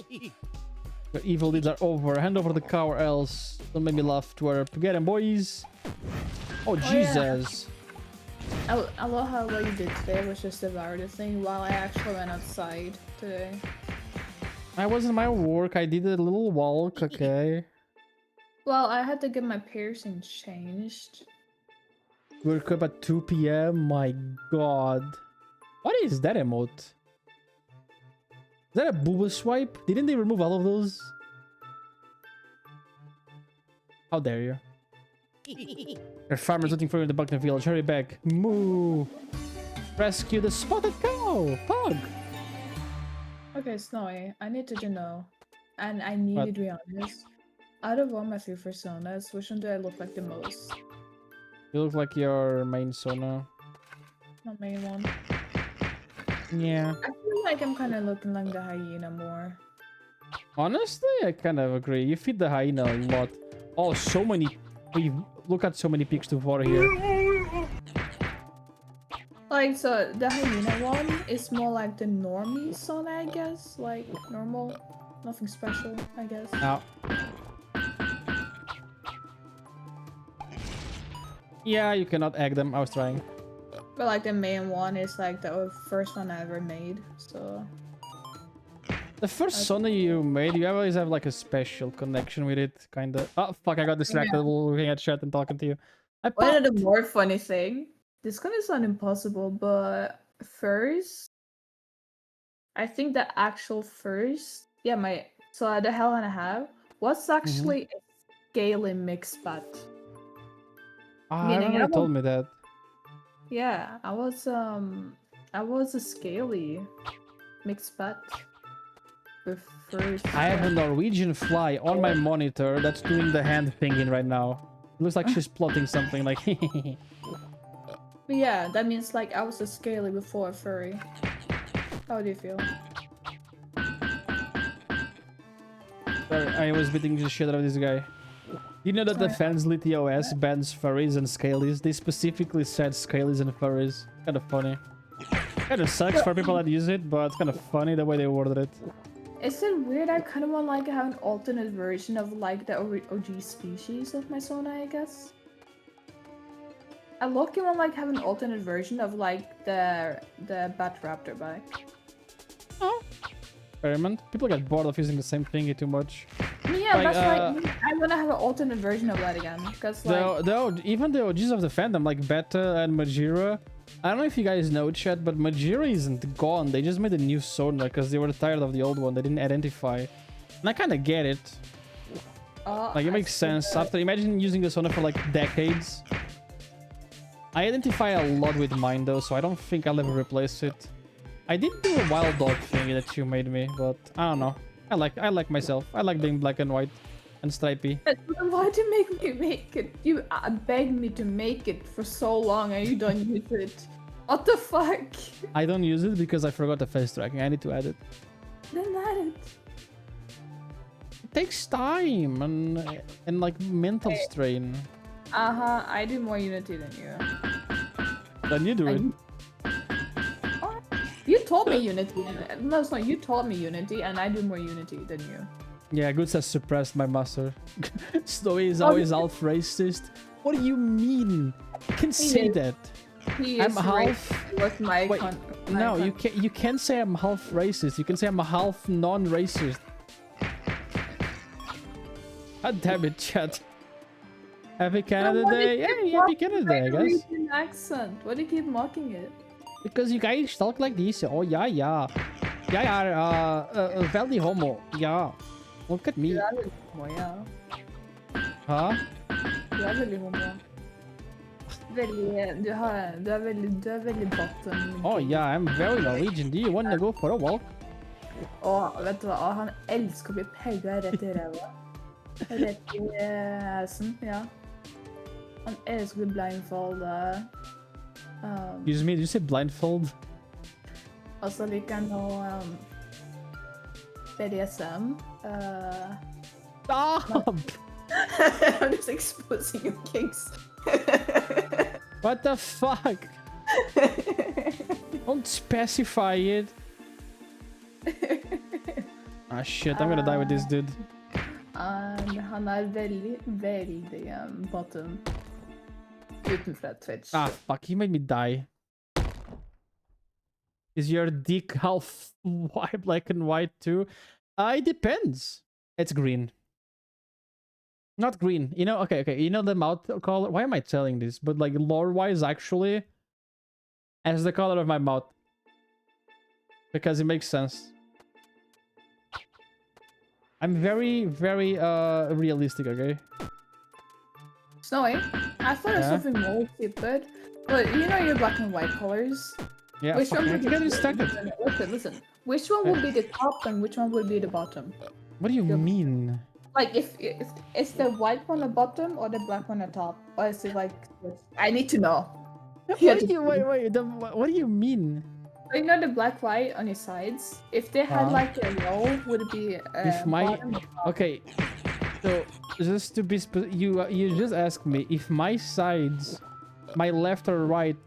S3: Your evil deeds are over. Hand over the cow or else. Don't make me laugh, twerp. Get him, boys! Oh, Jesus!
S9: I love how what you did today was just devour the thing while I actually went outside today.
S3: I wasn't my work, I did a little walk, okay?
S9: Well, I had to get my piercing changed.
S3: Woke up at 2 p.m. My god. What is that emote? Is that a booba swipe? Didn't they remove all of those? How dare you? There are farmers looking for you in the Buckner village. Hurry back. Moo! Rescue the spotted cow! Pug!
S9: Okay, Snowy, I need to know, and I need
S3: What?
S9: to be honest. Out of all my three personas, which one do I look like the most?
S3: You look like your main Sona.
S9: My main one.
S3: Yeah.
S9: I feel like I'm kind of looking like the hyena more.
S3: Honestly, I kind of agree. You feed the hyena a lot. Oh, so many... Look at so many peaks to water here.
S9: Like, so the hyena one is more like the normie Sona, I guess. Like, normal. Nothing special, I guess.
S3: Now. Yeah, you cannot egg them. I was trying.
S9: But like the main one is like the first one I ever made, so...
S3: The first Sona you made, you always have like a special connection with it, kinda. Oh, fuck, I got distracted while looking at chat and talking to you. I
S9: One of
S3: popped.
S9: the more funny thing, this gonna sound impossible, but first, I think the actual first, yeah, so the hell and a half was actually a scaly mixed bat.
S3: Ah, I
S9: meaning
S3: remember
S9: I
S3: you told me that.
S9: Yeah, I was a scaly mixed bat. The first.
S3: I have a Norwegian fly on my monitor that's doing the hand thinking right now. It looks like she's plotting something like
S9: But yeah, that means like I was a scaly before a furry. How do you feel?
S3: Sorry, I was beating the shit out of this guy. You know that the Fansly TOS bans furries and scalies? They specifically said scalies and furries. Kind of funny. Kinda sucks for people that use it, but it's kind of funny the way they worded it.
S9: Is it weird? I kind of want like have an alternate version of like the OG species of my Sona, I guess. I look want like have an alternate version of like the bat raptor bike.
S3: Oh. Experiment. People get bored of using the same thingy too much.
S9: Yeah,
S3: Like,
S9: that's why I want to have an alternate version of that again. Because like
S3: even the OGs of the fandom, like Beta and Majira, I don't know if you guys know chat, but Majira isn't gone. They just made a new Sona because they were tired of the old one. They didn't identify. And I kind of get it. Like, it makes sense. After, imagine using the Sona for like decades. I identify a lot with mine though, so I don't think I'll ever replace it. I did do a wild dog thingy that you made me, but I don't know. I like myself. I like being black and white and stripy.
S9: Why do you make me make it? You begged me to make it for so long and you don't use it. What the fuck?
S3: I don't use it because I forgot the face tracking. I need to add it.
S9: Then add it.
S3: It takes time and like mental strain.
S9: I do more Unity than you.
S3: Then you do it.
S9: You taught me Unity. No, it's not. You taught me Unity, and I do more Unity than you.
S3: Yeah, Goods has suppressed my master. Snowy is always half racist. What do you mean? You can say that.
S9: He
S3: I'm
S9: is
S3: half.
S9: with my
S3: Wait, no, you can't say I'm half racist. You can say I'm a half non-racist. God damn it, chat. Happy Canada Day. Yeah, happy Canada Day, I guess.
S9: Accent. Why do you keep mocking it?
S3: Because you guys talk like this. Oh, yeah. Yeah, veldig homo. Yeah. Look at me.
S9: Du veldig homo, ja.
S3: Huh?
S9: Du veldig homo. Du er veldig bottom.
S3: Oh, yeah, I'm very Norwegian. Do you want to go for a walk?
S9: Vet du hva? Han elsker å bli pegga rett i ræva. Rett i assen, ja. Han elsker å bli blindfoldet.
S3: Excuse me, did you say blindfold?
S9: Also, they can know BDSM.
S3: Stop!
S9: I'm just exposing your kinks.
S3: What the fuck? Don't specify it. Ah shit, I'm gonna die with this dude.
S9: Han är väldigt bottom. Utanför Twitch.
S3: Ah fuck, he made me die. Is your dick half white, black and white too? It depends. It's green. Not green. You know, okay. You know the mouth color? Why am I telling this? But like lore-wise, actually, as the color of my mouth. Because it makes sense. I'm very, very realistic, okay?
S9: Snowy, I thought of
S3: Yeah?
S9: something more stupid. But you know your black and white colors?
S3: Yeah,
S9: Which
S3: fuck,
S9: one
S3: I
S9: would
S3: think I just stuck it.
S9: Listen. Which one would be the top and which one would be the bottom?
S3: What do you mean?
S9: Like, if is the white one the bottom or the black one the top? Or is it like... I need to know.
S3: What
S9: Yeah,
S3: do you, wait, what do you mean?
S9: You know the black white on your sides? If they had like a row, would it be
S3: If my
S9: bottom or top?
S3: okay, so just to be you just asked me if my sides, my left or right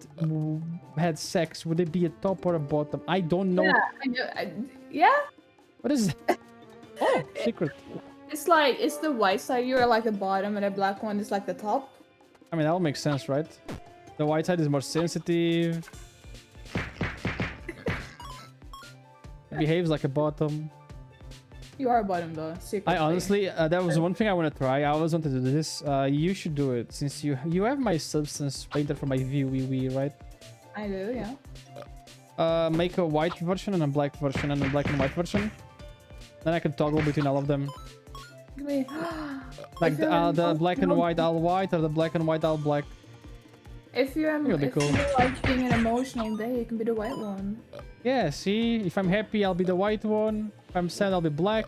S3: had sex, would it be a top or a bottom? I don't know.
S9: Yeah, I know. Yeah,
S3: What is that? Oh, secret.
S9: it's like it's the white side. You're like the bottom, and the black one is like the top.
S3: I mean, that all makes sense, right? The white side is more sensitive. It behaves like a bottom.
S9: You are a bottom though. Secretly.
S3: I honestly, that was one thing I want to try. I always wanted to do this. You should do it since you have my substance painted for my VWE, right?
S9: I do, yeah.
S3: Make a white version and a black version and a black and white version. Then I can toggle between all of them.
S9: Give me.
S3: Like
S9: If you're
S3: the black and
S9: emotional-
S3: white all white or the black and white all black.
S9: If you're
S3: That'd be
S9: if
S3: cool.
S9: you like being an emotional day, you can be the white one.
S3: Yeah, see? If I'm happy, I'll be the white one. If I'm sad, I'll be black.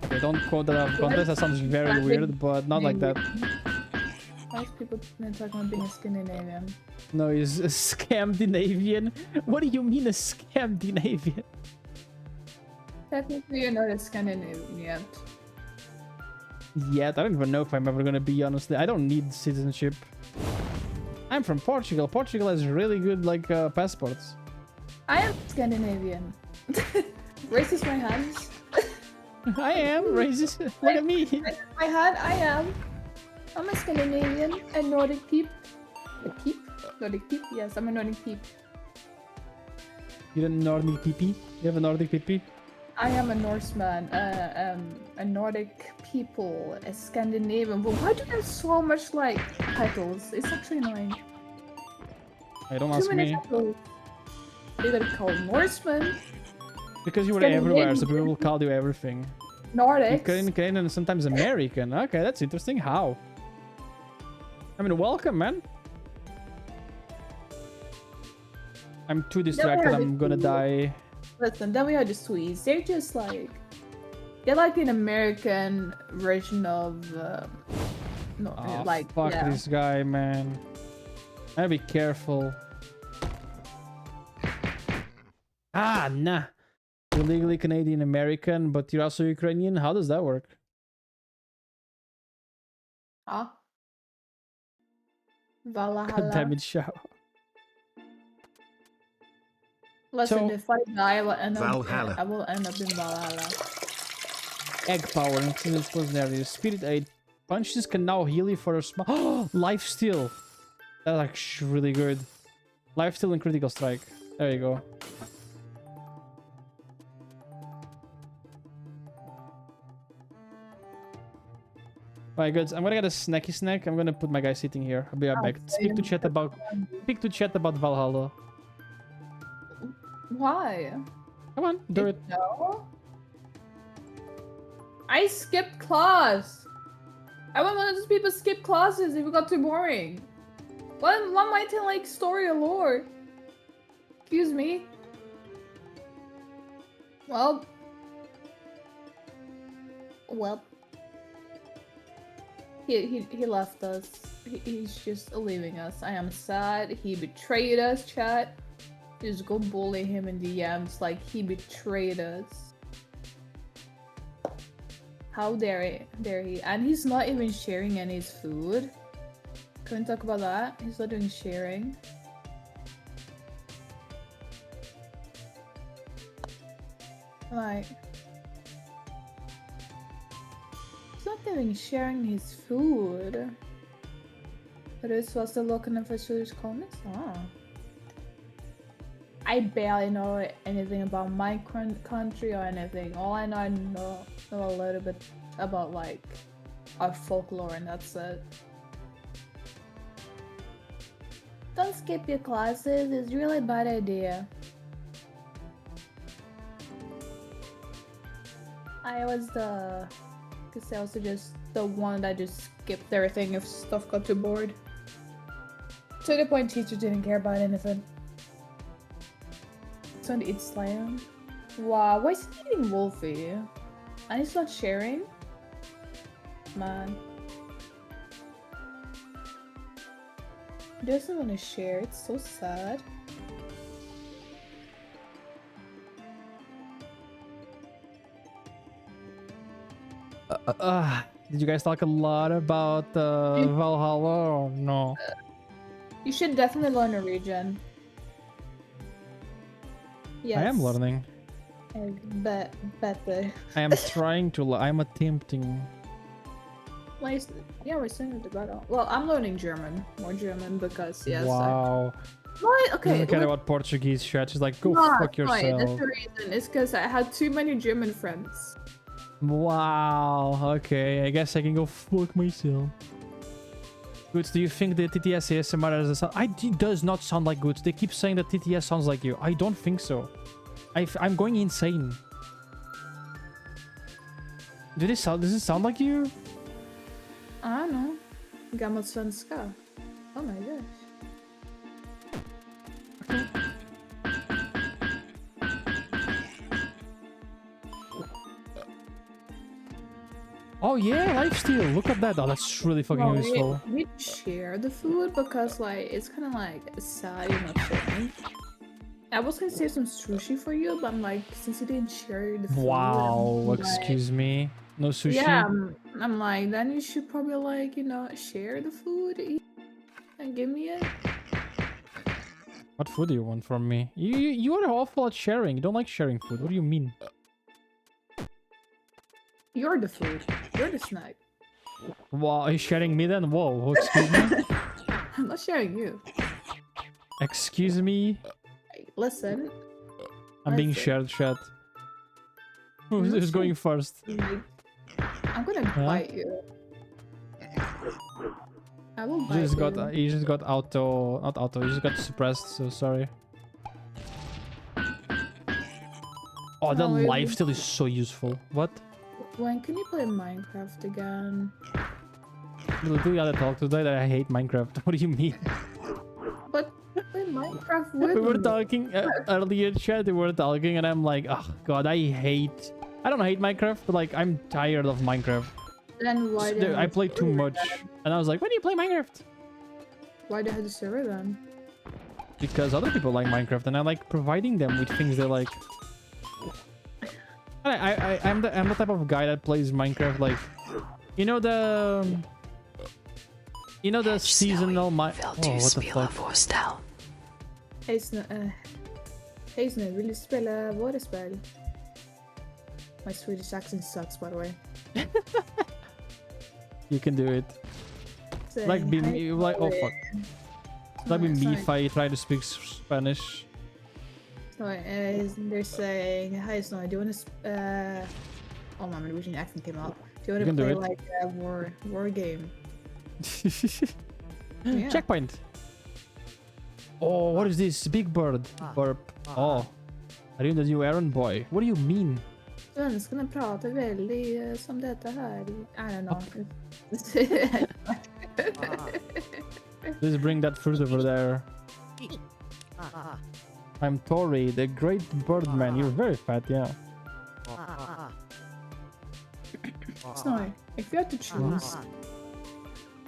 S3: Okay, don't quote that out of context. That sounds very weird, but not like that.
S9: Why is people talking about being a Scandinavian?
S3: No, he's a Scandinavian. What do you mean a Scandinavian?
S9: Technically, you're not a Scandinavian yet.
S3: Yet, I don't even know if I'm ever gonna be, honestly. I don't need citizenship. I'm from Portugal. Portugal has really good, like, passports.
S9: I am Scandinavian. Raises my hands.
S3: I am racist. Look at me.
S9: My hand, I am. I'm a Scandinavian, a Nordic peep. A peep? Nordic peep? Yes, I'm a Nordic peep.
S3: You're a Nordic PP? You have a Nordic PP?
S9: I am a Norseman, a Nordic people, a Scandinavian. But why do you have so much like titles? It's actually annoying.
S3: Hey, don't
S9: Too
S3: ask
S9: many
S3: me.
S9: titles. You gotta call Norseman,
S3: Because you were everywhere, so people will call you everything.
S9: Nordics.
S3: Ukrainian and sometimes American. Okay, that's interesting. How? I mean, welcome, man. I'm too distracted. I'm gonna die.
S9: Listen, then we have the Swedes. They're just like they're like an American version of no,
S3: Oh,
S9: like
S3: fuck
S9: yeah.
S3: this guy, man. Gotta be careful. Ah, nah. You're legally Canadian American, but you're also Ukrainian. How does that work?
S9: Huh?
S3: God
S9: Valhalla.
S3: damn it, Shao.
S9: Listen,
S3: So-
S9: if I die, I will end up.
S6: Valhalla.
S9: I will end up in Valhalla.
S3: Egg power, infinite explosive. Spirit 8. Punches can now heal you for a small. Life steal. That's like really good. Life steal and critical strike. There you go. Alright, good. I'm gonna get a snacky snack. I'm gonna put my guy sitting here. I'll be right back. Speak to chat about Valhalla.
S9: Why?
S3: Come on, do it.
S9: No. I skipped class. I wouldn't want those people skip classes if it got too boring. Why am I telling like story or lore? Excuse me. Well. He left us. He's just leaving us. I am sad. He betrayed us, chat. Just go bully him in DMs like he betrayed us. How dare he? And he's not even sharing any of his food. Can we talk about that? He's not doing sharing. Like, he's not even sharing his food. Rus was the local for Swedish colonists? Ah. I barely know anything about my country or anything. All I know a little bit about like our folklore, and that's it. Don't skip your classes. It's really a bad idea. I was because I was just the one that just skipped everything if stuff got too bored. To the point teachers didn't care about anything. So to eat slime. Wow, why is he eating Wolfie? And he's not sharing? Man. He doesn't want to share, it's so sad.
S3: Did you guys talk a lot about Valhalla or no?
S9: You should definitely learn Norwegian. Yes.
S3: I am learning.
S9: I bet they.
S3: I am trying to. I'm attempting.
S9: Like, yeah, we're saying it about. Well, I'm learning German, more German because yes.
S3: Wow.
S9: What? Okay.
S3: Doesn't care about Portuguese shit. She's like, go fuck yourself.
S9: That's the reason. It's because I had too many German friends.
S3: Wow. Okay, I guess I can go fuck myself. Goods, do you think the TTS ASMR has a sound? It does not sound like Goods. They keep saying that TTS sounds like you. I don't think so. I'm going insane. Does it sound like you?
S9: I don't know. Gammal svenska. Oh my gosh.
S3: Oh yeah, lifesteal. Look at that. Oh, that's really fucking useful.
S9: We share the food because like it's kind of like sad you're not sharing. I was gonna save some sushi for you, but I'm like, since you didn't share the food.
S3: Wow,
S9: like,
S3: excuse me. No sushi?
S9: Yeah, I'm like, then you should probably like, you know, share the food and give me it.
S3: What food do you want from me? You are awful at sharing. You don't like sharing food. What do you mean?
S9: You're the food. You're the snack.
S3: Wow, are you sharing me then? Whoa, excuse me?
S9: I'm not sharing you.
S3: Excuse me?
S9: Listen.
S3: I'm being shared, chat. Who's going first?
S9: I'm gonna bite you. I will bite you.
S3: You just got not auto, you just got suppressed, so sorry. Oh, the lifesteal is so useful. What?
S9: When can you play Minecraft again?
S3: We gotta talk today that I hate Minecraft. What do you mean?
S9: But play Minecraft with
S3: We were
S9: me.
S3: talking earlier, chat. We were talking, and I'm like, oh god, I don't hate Minecraft, but like I'm tired of Minecraft.
S9: Then why did
S3: I play too much, and I was like, when do you play Minecraft?
S9: Why did I have the server then?
S3: Because other people like Minecraft, and I like providing them with things they like. I'm the type of guy that plays Minecraft like, you know the seasonal oh, what the fuck?
S9: Hej snö, vill du spela våra spel? My Swedish accent sucks, by the way.
S3: You can do it. Like be like oh fuck. Like be me if I try to speak Spanish.
S9: So, they're saying, hi Snow, do you want to oh my Norwegian accent came out. Do you want to play like a war game? Yeah.
S3: Checkpoint. Oh, what is this? Big bird. Burp. Oh. Are you the new errand boy? What do you mean?
S9: Svenskarna pratar väldigt som detta här. I don't know.
S3: Let's bring that fruit over there. I'm Tori, the great birdman. You're very fat, yeah.
S9: Snow, if you had to choose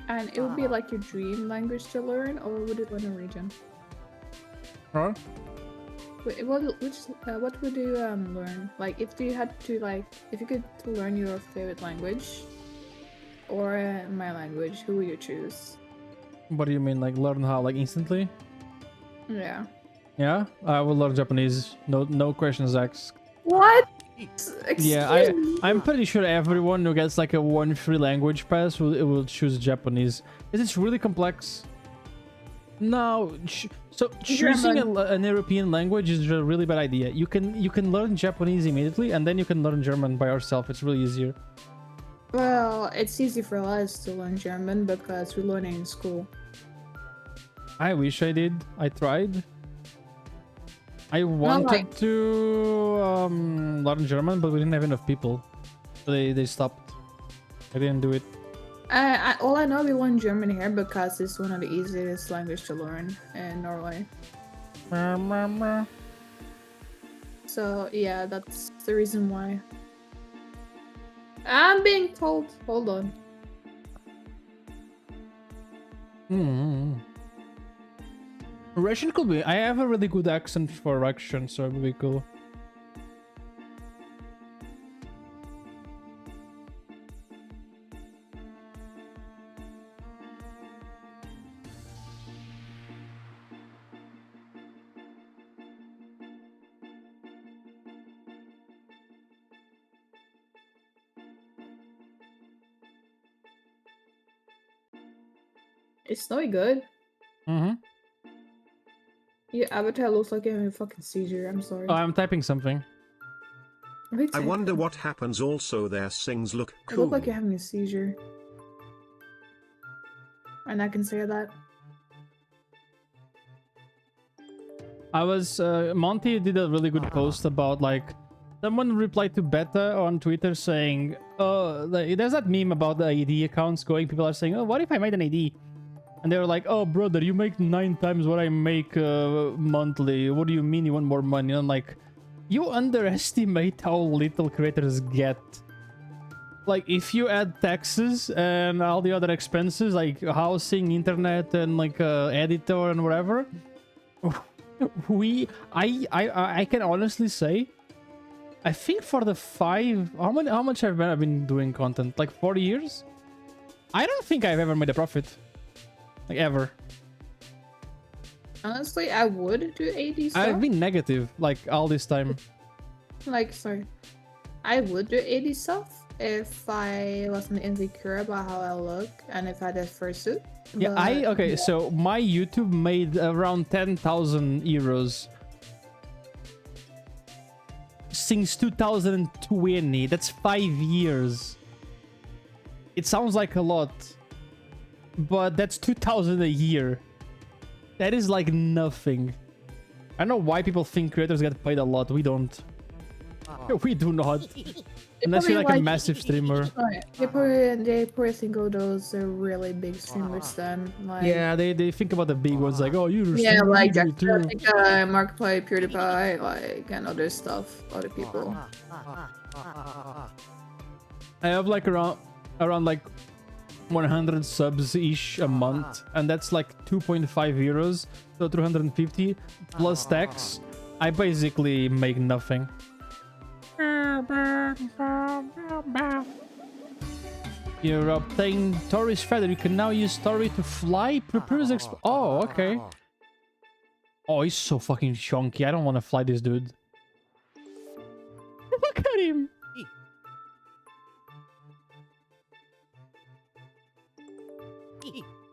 S9: And it would be like your dream language to learn, or would it learn Norwegian?
S3: Huh?
S9: What would you learn? Like, if you had to if you could learn your favorite language, or my language, who would you choose?
S3: What do you mean, like learn how, like instantly?
S9: Yeah.
S3: Yeah, I will learn Japanese. No questions asked.
S9: What?
S3: Yeah, I'm pretty sure everyone who gets like a 1 free language pass will choose Japanese. It's really complex. No, so choosing an European language is a really bad idea. You can learn Japanese immediately, and then you can learn German by yourself. It's really easier.
S9: Well, it's easy for us to learn German because we learn it in school.
S3: I wish I did. I tried. I wanted to learn German, but we didn't have enough people. So they stopped. I didn't do it.
S9: All I know, we learn German here because it's one of the easiest language to learn in Norway. So yeah, that's the reason why. I'm being told. Hold on.
S3: Russian could be. I have a really good accent for Russian, so it would be cool.
S9: It's not good.
S3: Mm-hmm.
S9: Your avatar looks like you're having a fucking seizure. I'm sorry.
S3: Oh, I'm typing something.
S6: I wonder what happens also their sings look
S9: It
S6: cool.
S9: looks like you're having a seizure. And I can say that.
S3: Monty did a really good post about like someone replied to Beta on Twitter saying, there's that meme about the AD accounts going. People are saying, oh, what if I made an AD? And they were like, oh, brother, you make 9 times what I make monthly. What do you mean you want more money? And I'm like, you underestimate how little creators get. Like, if you add taxes and all the other expenses, like housing, internet, and like editor and whatever, I can honestly say, I think for the 5... How much have I been doing content? Like 40 years? I don't think I've ever made a profit. Like, ever.
S9: Honestly, I would do AD stuff.
S3: I've been negative, like, all this time.
S9: I would do AD stuff if I wasn't insecure about how I look and if I had a fursuit.
S3: Yeah, okay, so my YouTube made around 10,000 euros. Since 2020, that's 5 years. It sounds like a lot, but that's 2,000 a year. That is like nothing. I don't know why people think creators get paid a lot. We don't. We do not. Unless you're like a massive streamer.
S9: They probably think of those really big streamers then. Like,
S3: Yeah, they think about the big ones, like, oh, you're
S9: yeah, like
S3: streaming too.
S9: Markiplier, PewDiePie, like, and other stuff, other people.
S3: I have like around like 100 subs ish a month, and that's like 2.5 euros, so 350 plus tax. I basically make nothing. You're obtained Tori's feather. You can now use Tori to fly. Prepares oh, okay. Oh, he's so fucking chunky. I don't want to fly this dude. Look at him.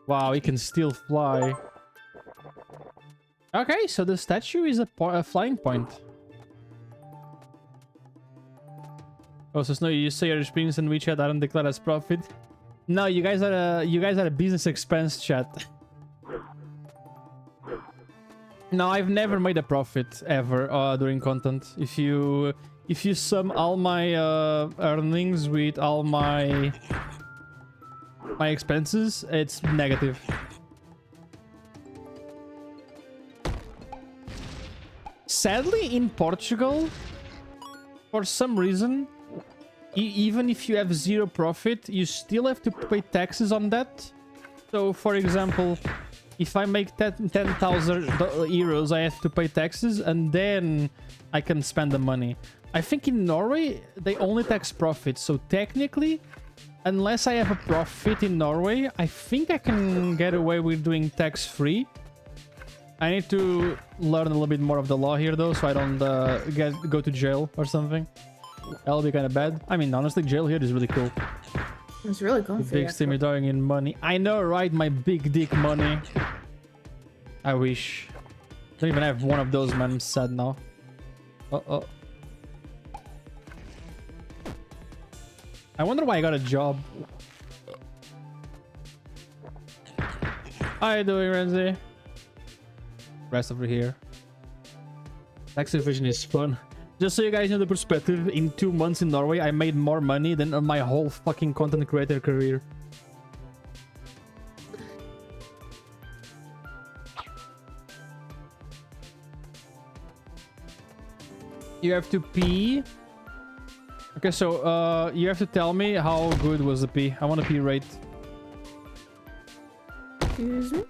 S3: Wow, he can still fly. Okay, so the statue is a flying point. Oh, so Snow, you say your experience in WeChat aren't declared as profit? No, you guys are a business expense, chat. No, I've never made a profit ever doing content. If you sum all my earnings with all my expenses, it's negative. Sadly, in Portugal, for some reason, even if you have zero profit, you still have to pay taxes on that. So, for example, if I make 10,000 euros, I have to pay taxes, and then I can spend the money. I think in Norway, they only tax profits. So technically, unless I have a profit in Norway, I think I can get away with doing tax-free. I need to learn a little bit more of the law here, though, so I don't go to jail or something. That'll be kind of bad. I mean, honestly, jail here is really cool.
S9: It's really comfy.
S3: Big Steamy dying in money. I know, right? My big dick money. I wish. Don't even have one of those, man. I'm sad now. Uh-oh. I wonder why I got a job. How you doing, Renzi? Rest over here. Tax evasion is fun. Just so you guys know the perspective, in 2 months in Norway, I made more money than my whole fucking content creator career. You have to pee. Okay, so you have to tell me how good was the pee. I want a pee rate.
S9: Excuse me?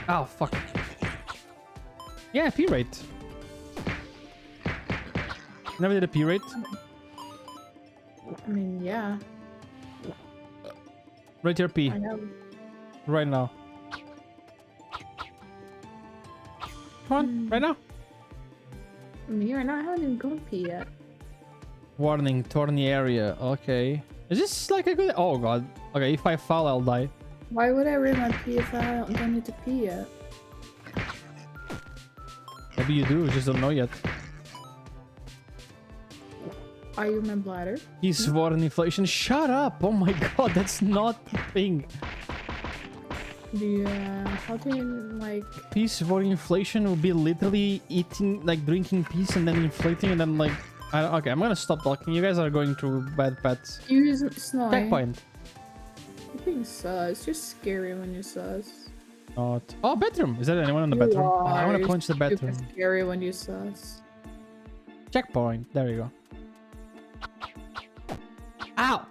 S3: Oh, fuck. Yeah, pee rate. Never did a pee rate.
S9: I mean, yeah.
S3: Rate your pee.
S9: I know.
S3: Right now. Come on, right now.
S9: Me right now, I haven't even gone pee yet.
S3: Warning, thorny area. Okay. Is this like a good... Oh, God. Okay, if I fall, I'll die.
S9: Why would I rate my pee if I don't need to pee yet?
S3: Maybe you do, just don't know yet.
S9: Are you my bladder?
S3: He's for an inflation. Shut up! Oh my God, that's not the thing.
S9: Yeah, how can you, like...
S3: Peace for inflation will be literally eating, like drinking peace and then inflating and then like... okay, I'm gonna stop talking. You guys are going through bad paths.
S9: Use Snowy.
S3: Checkpoint.
S9: You're being sus. You're scary when you're sus.
S3: Not. Oh, bedroom. Is there anyone in the bedroom? Oh, I want to
S9: You're
S3: punch the
S9: super
S3: bedroom.
S9: scary when you're sus.
S3: Checkpoint. There you go. Ow!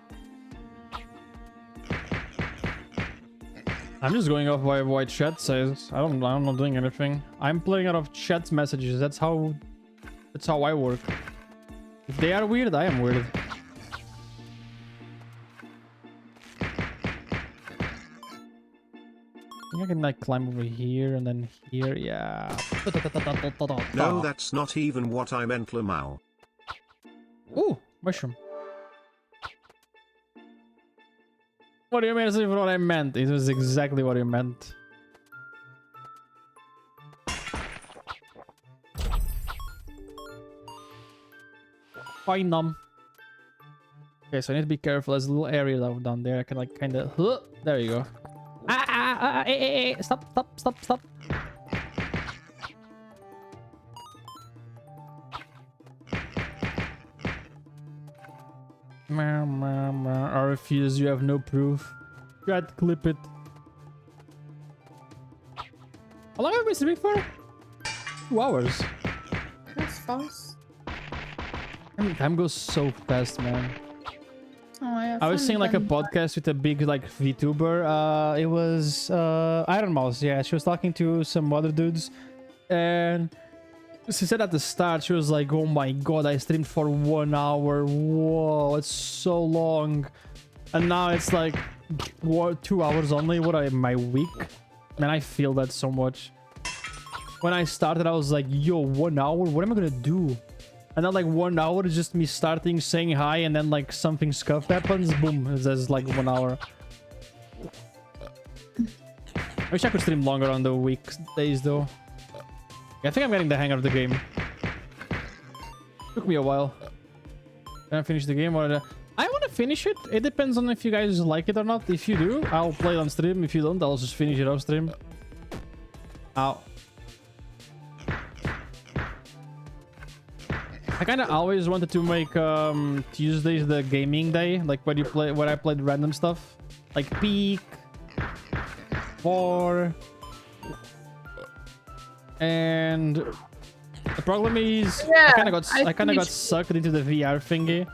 S3: I'm just going off what chat says. I'm not doing anything. I'm playing out of chat's messages. That's how I work. If they are weird, I am weird. I think I can like climb over here and then here. Yeah.
S6: No, that's not even what I meant, Lamau.
S3: Ooh, mushroom. What do you mean? It's even what I meant. It was exactly what you meant. Fine, numb. Okay, so I need to be careful. There's a little area down there. I can like kind of. There you go. Stop. I refuse. You have no proof. Try to clip it. How long have we been streaming for? 2 hours.
S9: That's fast.
S3: Time goes so fast, man.
S9: Oh, yeah,
S3: I was seeing like a podcast with a big like VTuber. It was Iron Mouse. Yeah, she was talking to some other dudes, and she said at the start she was like, "Oh my God, I streamed for 1 hour. Whoa, it's so long." And now it's like 2 hours only. What am I weak? Man, I feel that so much. When I started, I was like, "Yo, 1 hour? What am I gonna do?" And then like 1 hour is just me starting, saying hi, and then like something scuffed happens. Boom, there's like 1 hour. I wish I could stream longer on the weekdays though. Yeah, I think I'm getting the hang of the game. Took me a while. Can I finish the game or... I want to finish it. It depends on if you guys like it or not. If you do, I'll play it on stream. If you don't, I'll just finish it off stream. Ow. I kind of always wanted to make Tuesdays the gaming day, like when I played random stuff, like Peak, 4, and the problem is
S9: Yeah,
S3: I kind of got sucked into the VR thingy,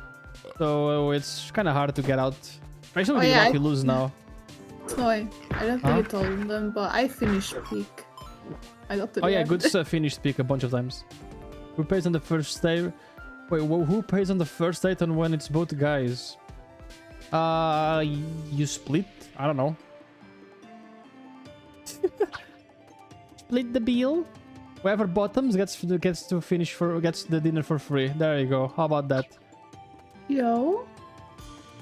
S3: so it's kind of hard to get out. Especially with the lucky lose now.
S9: No, I don't think I told them, but I finished Peak. I got to the
S3: Oh yeah,
S9: end.
S3: good finished speak a bunch of times. Who pays on the first day? Wait, who pays on the first date and when it's both guys? You split? I don't know. Split the bill. Whoever bottoms gets the dinner for free. There you go. How about that?
S9: Yo.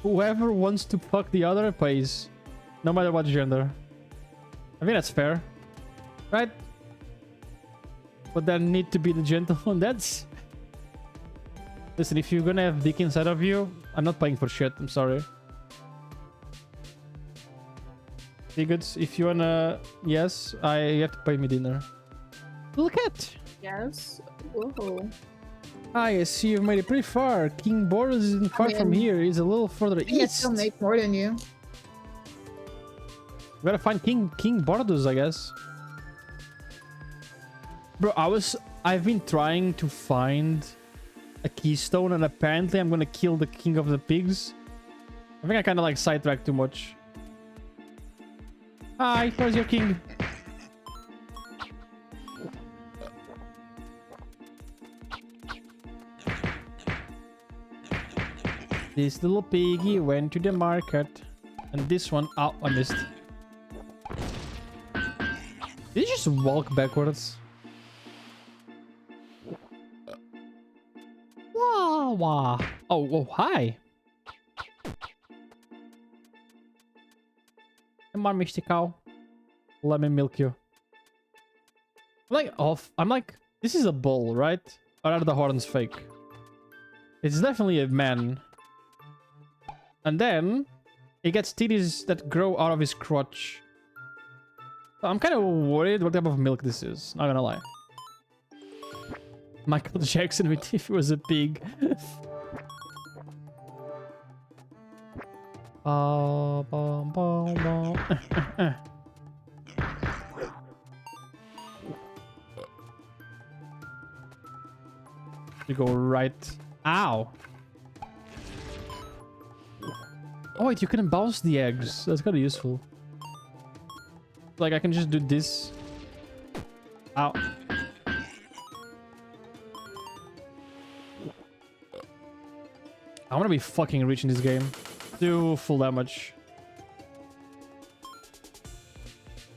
S3: Whoever wants to fuck the other pays, no matter what gender. I think that's fair, right? But there need to be the gentleman. That's. Listen, if you're gonna have dick inside of you, I'm not paying for shit. I'm sorry. Bigots, if you wanna, yes, you have to pay me dinner. Little cat.
S9: Yes. Whoa.
S3: I see you've made it pretty far. King Boros isn't far from here. He's a little further
S9: Yeah,
S3: east.
S9: still make more than you.
S3: We gotta find King Bordus, I guess. Bro, I've been trying to find a keystone, and apparently I'm gonna kill the king of the pigs. I think I kind of like sidetracked too much. Hi, where's your king? This little piggy went to the market. And this one... Oh, I missed. Did you just walk backwards? Wah, wah. Oh, hi. Come on, Mr. Cow. Let me milk you. I'm like, this is a bull, right? Or are the horns fake? It's definitely a man. And then he gets titties that grow out of his crotch. So I'm kind of worried what type of milk this is. Not gonna lie. Michael Jackson with if he was a pig. You go right. Ow. Oh wait, you can bounce the eggs. That's kind of useful. Like I can just do this. Ow. I want to be fucking rich in this game. Do full damage.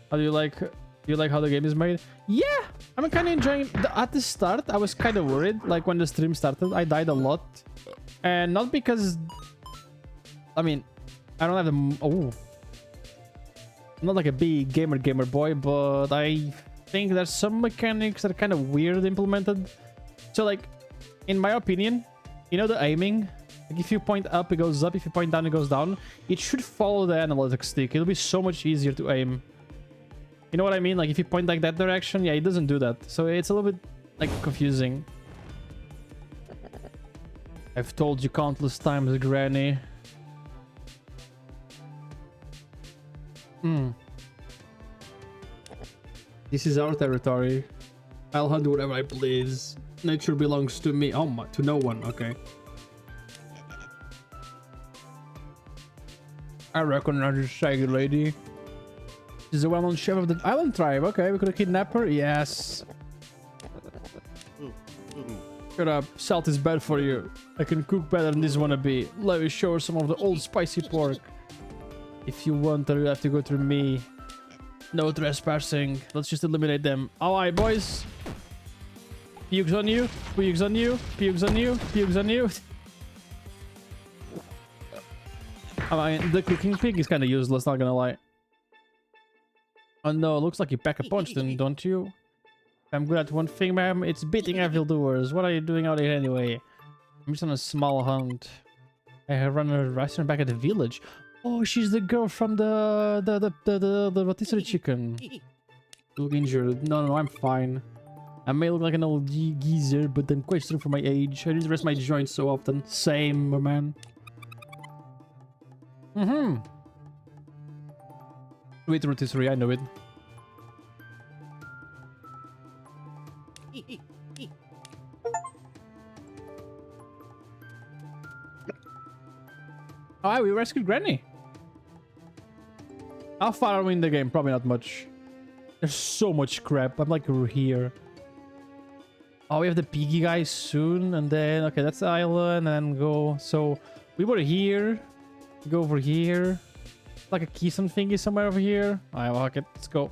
S3: How do you like? Do you like how the game is made? Yeah, I'm kind of enjoying. At the start, I was kind of worried. Like when the stream started, I died a lot, and not because. I mean, I don't have the. Oh, I'm not like a big gamer boy, but I think there's some mechanics that are kind of weird implemented. So like, in my opinion, you know the aiming. Like if you point up, it goes up. If you point down, it goes down. It should follow the analog stick. It'll be so much easier to aim. You know what I mean? Like if you point like that direction, yeah, it doesn't do that. So it's a little bit like confusing. I've told you countless times, Granny. This is our territory. I'll hunt whatever I please. Nature belongs to me. Oh my, to no one. Okay. I recognize this shaggy lady. She's the well-known chef of the island tribe. Okay, we could kidnap her. Yes. Shut up. Salt is bad for you. I can cook better than this wannabe. Let me show her some of the old spicy pork. If you want her, you have to go through me. No trespassing. Let's just eliminate them. Alright, boys. Pukes on you. Pukes on you. Pukes on you. Pukes on you. I mean, the cooking pig is kind of useless, not gonna lie. Oh no, looks like you pack a punch then, don't you? I'm good at one thing, ma'am. It's beating evildoers. What are you doing out here anyway? I'm just on a small hunt. I have run a restaurant back at the village. Oh, she's the girl from the rotisserie chicken. You look injured. No, I'm fine. I may look like an old geezer, but I'm quite strong for my age. I need to rest my joints so often. Same, my man. Sweet rotisserie, I know it. Oh, we rescued Granny. How far are we in the game? Probably not much. There's so much crap. I'm like here. Oh, we have the piggy guys soon, and then okay, that's the island, and then go. So we were here. Go over here. Like a keystone thingy somewhere over here. Alright, well, okay, let's go.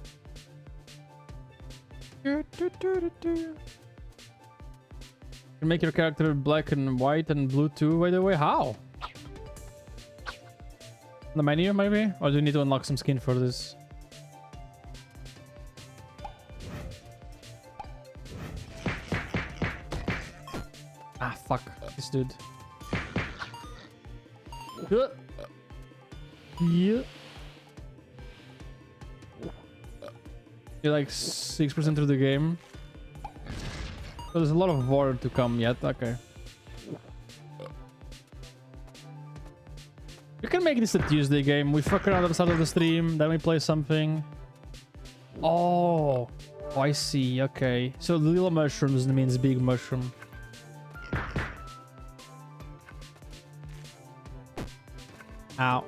S3: You can make your character black and white and blue too, by the way. How? The menu, maybe? Or do you need to unlock some skin for this? Ah, fuck. This dude. Yeah. You're like 6% through the game. So there's a lot of war to come yet. Okay. We can make this a Tuesday game. We fuck around at the start of the stream, then we play something. Oh, I see. Okay. So little mushrooms means big mushroom. Ow.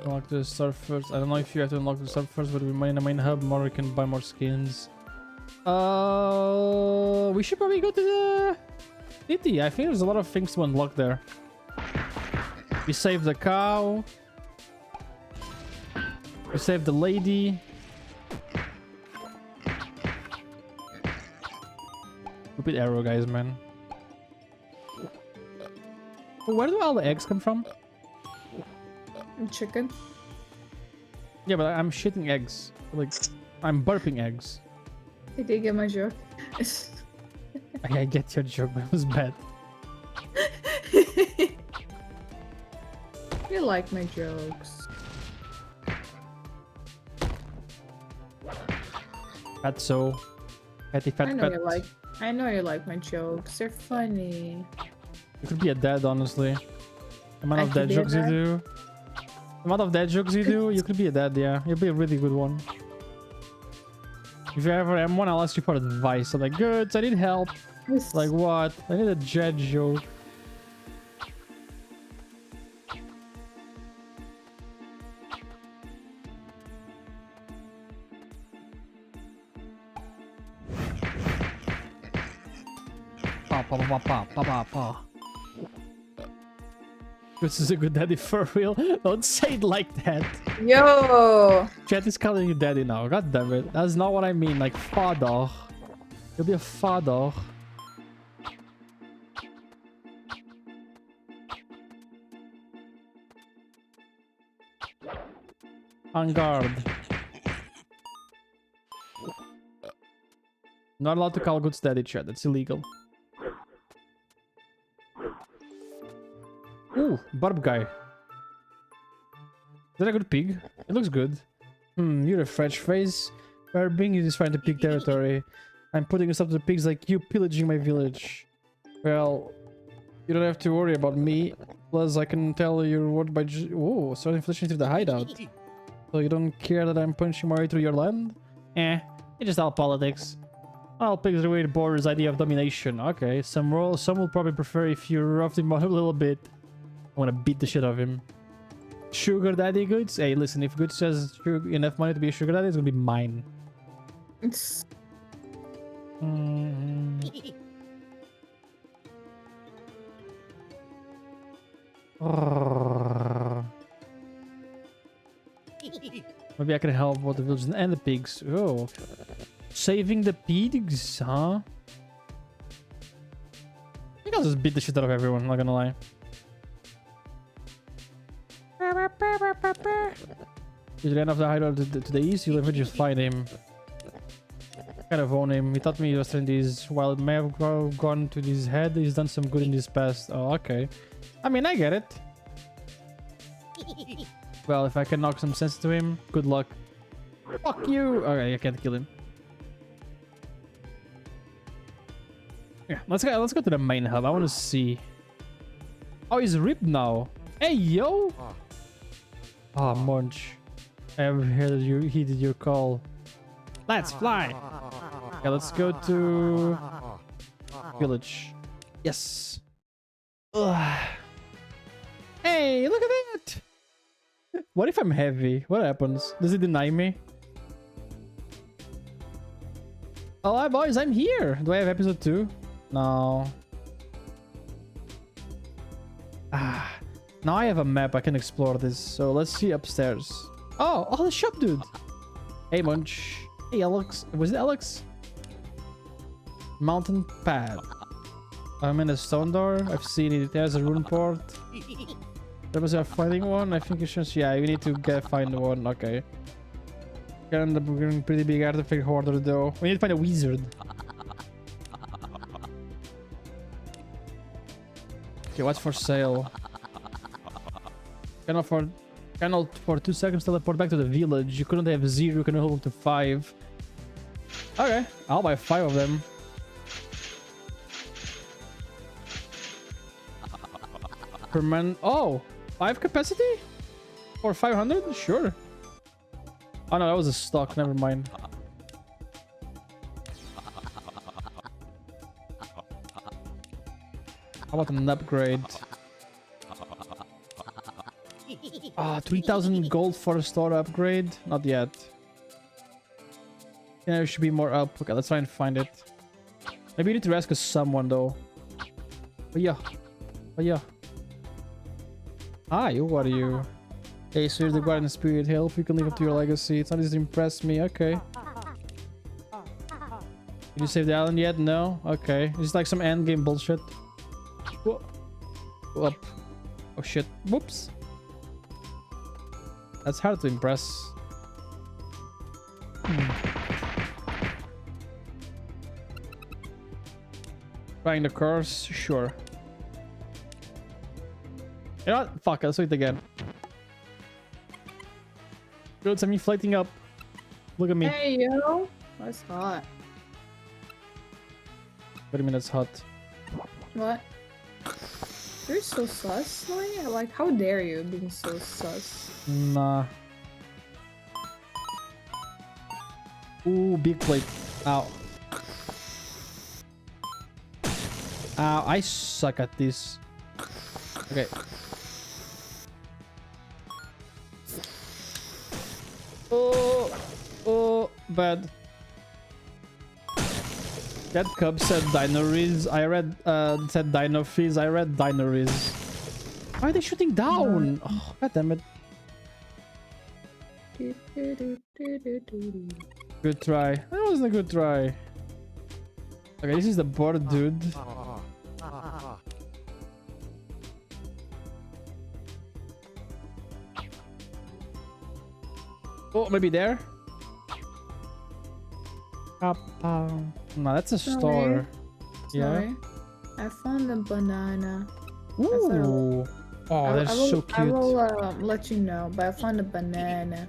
S3: Unlock the stuff first. I don't know if you have to unlock the stuff first, but we might in the main hub more. We can buy more skins. We should probably go to the city. I think there's a lot of things to unlock there. We saved the cow. We saved the lady. Stupid arrow guys, man. Where do all the eggs come from?
S9: Chicken.
S3: Yeah, but I'm shitting eggs. Like, I'm burping eggs.
S9: I did get my joke.
S3: I get your joke, but it was bad.
S9: You like my jokes.
S3: Fatso. Fatty fat fat.
S9: I know you like my jokes. They're funny.
S3: You could be a dad, honestly. The amount
S9: I
S3: of
S9: could
S3: dad
S9: be a
S3: jokes you
S9: dad?
S3: do. The amount of dad jokes you do, you could be a dad, yeah. You'll be a really good one. If you ever am one, I'll ask you for advice. I'm like, good, I need help. Like what? I need a dad joke. Pa, pa, pa, pa, pa, pa, pa. This is a good daddy for real. Don't say it like that.
S9: Yo!
S3: Chat is calling you daddy now. God damn it. That's not what I mean. Like father. You'll be a father. On guard. Not allowed to call goods daddy, chat. That's illegal. Ooh, barb guy. Is that a good pig? It looks good. You're a fresh face. Barbing is trying to pig territory. I'm putting us up to the pigs like you pillaging my village. Well, you don't have to worry about me. Plus, I can tell your word by oh, starting inflation through the hideout. So you don't care that I'm punching my way through your land? It's just all politics. All pigs are way to Boris' idea of domination. Okay, some will probably prefer if you rough him up a little bit. I want to beat the shit out of him. Sugar daddy goods? Hey, listen, if Goods has enough money to be a sugar daddy, it's gonna be mine.
S9: It's...
S3: Maybe I can help both the villagers and the pigs. Oh. Saving the pigs, huh? I think I'll just beat the shit out of everyone, not gonna lie. If you ran off the hideout to the east, you'll eventually find him. Kind of own him. He taught me Westerndies. While it may have gone to his head, he's done some good in his past. Oh, okay. I mean, I get it. Well, if I can knock some sense to him, good luck. Fuck you! Okay, I can't kill him. Yeah, let's go to the main hub. I want to see. Oh, he's ripped now. Hey, yo! Oh, Munch. I have heard you heeded your call. Let's fly! Okay, let's go to... village. Yes. Ugh. Hey, look at that! What if I'm heavy? What happens? Does it deny me? Oh, hi boys, I'm here. Do I have episode 2? No. Ah, now I have a map. I can explore this. So let's see upstairs. Oh, the shop dude. Hey, Munch. Hey, Alex. Was it Alex? Mountain pad. I'm in a stone door. I've seen it. There's a rune port. There was a finding one. I think you should. Yeah, we need to find one. Okay. Kind of a pretty big artifact hoarder though. We need to find a wizard. Okay, what's for sale? Cannot for 2 seconds teleport back to the village. You couldn't have 0, you can hold up to 5. Okay, I'll buy 5 of them. Per man. Oh, 5 capacity? For 500? Sure. Oh no, that was a stock. Never mind. How about an upgrade? Ah, 3,000 gold for a store upgrade? Not yet. Yeah, there should be more up. Okay, let's try and find it. Maybe you need to rescue someone though. Oh yeah. Oh yeah. Hi, who are you? Hey, so you're the Guardian Spirit. Help, you can live up to your legacy. It's not easy to impress me. Okay. Did you save the island yet? No? Okay. It's like some endgame bullshit. Whoa. Whoop. Oh shit. Whoops. That's hard to impress. Trying the course? Sure. You know what? Fuck, let's do it again. Dude, I'm inflating up. Look at me.
S9: Hey, yo. That's hot.
S3: What do you mean that's hot?
S9: What? You're so sus, like, how dare you being so sus?
S3: Nah. Ooh, big plate. Ow. Ow, I suck at this. Okay. Oh, bad. That cub said Dino Riz. I read, said Dino Fizz. I read Dino Riz. Why are they shooting down? Oh, god damn it. Good try. That wasn't a good try. Okay, this is the board, dude. Oh, maybe there? No, that's a store. Yeah.
S9: I found a banana.
S3: Ooh. Oh, they're so cute.
S9: I will let you know, but I found a banana.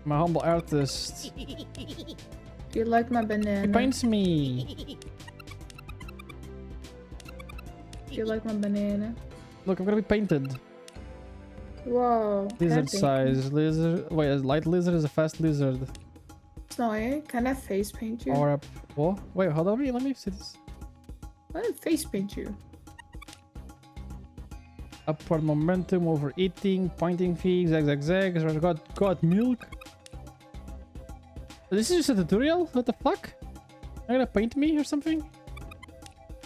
S3: My humble artist.
S9: Do you like my banana?
S3: He paints me.
S9: Do you like my banana?
S3: Look, I'm gonna be painted.
S9: Whoa.
S3: Lizard size. Lizard. Wait, a light lizard is a fast lizard.
S9: Snowy, can I face paint you?
S3: Power up. What? Wait, hold on. Let me see this.
S9: Let me face paint you.
S3: Upward momentum, overeating, pointing feet, zag. Got milk. This is just a tutorial? What the fuck? Are you gonna paint me or something?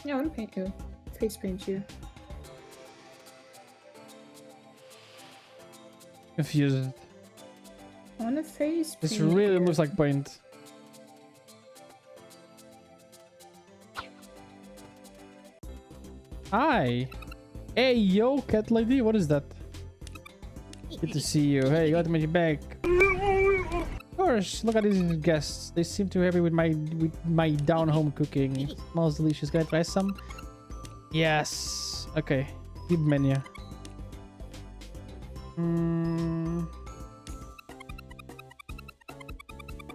S9: Yeah, I want to paint you. Face paint you.
S3: Confused.
S9: I want to face paint
S3: This really
S9: you.
S3: looks like paint. Hi. Hey, yo, cat lady. What is that? Good to see you. Hey, got me back. Of course. Look at these guests. They seem too happy with my down home cooking. It smells delicious. Can I try some? Yes. Okay. Keep menu.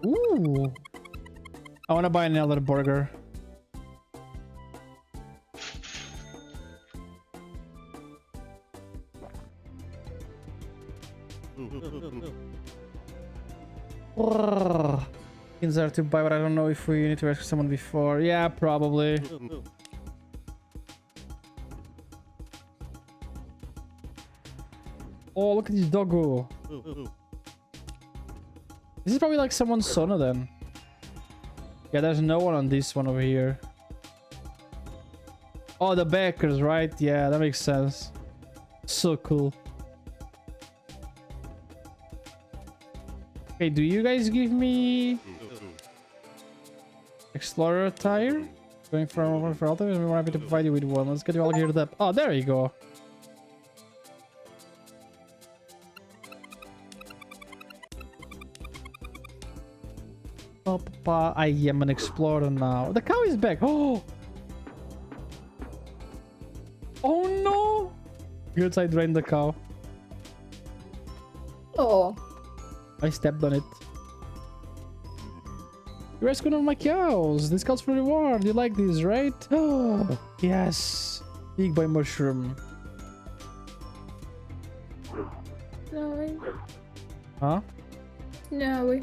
S3: Ooh. I want to buy another burger. Skins are to buy, but I don't know if we need to rescue someone before. Yeah, probably. Oh, look at this doggo. This is probably like someone's sauna then. Yeah, there's no one on this one over here. Oh, the Beckers, right? Yeah, that makes sense. So cool. Okay, do you guys give me Explorer attire? Going for others, we're happy to provide you with one. Let's get you all geared up. Oh, there you go. Oh, Papa, I am an explorer now. The cow is back. Oh! Oh no! Good, I drained the cow.
S9: Oh.
S3: I stepped on it. You're rescuing one of my cows. This calls for reward. You like these, right? Oh, yes. Big boy mushroom.
S9: Snowy.
S3: Huh?
S9: Snowy.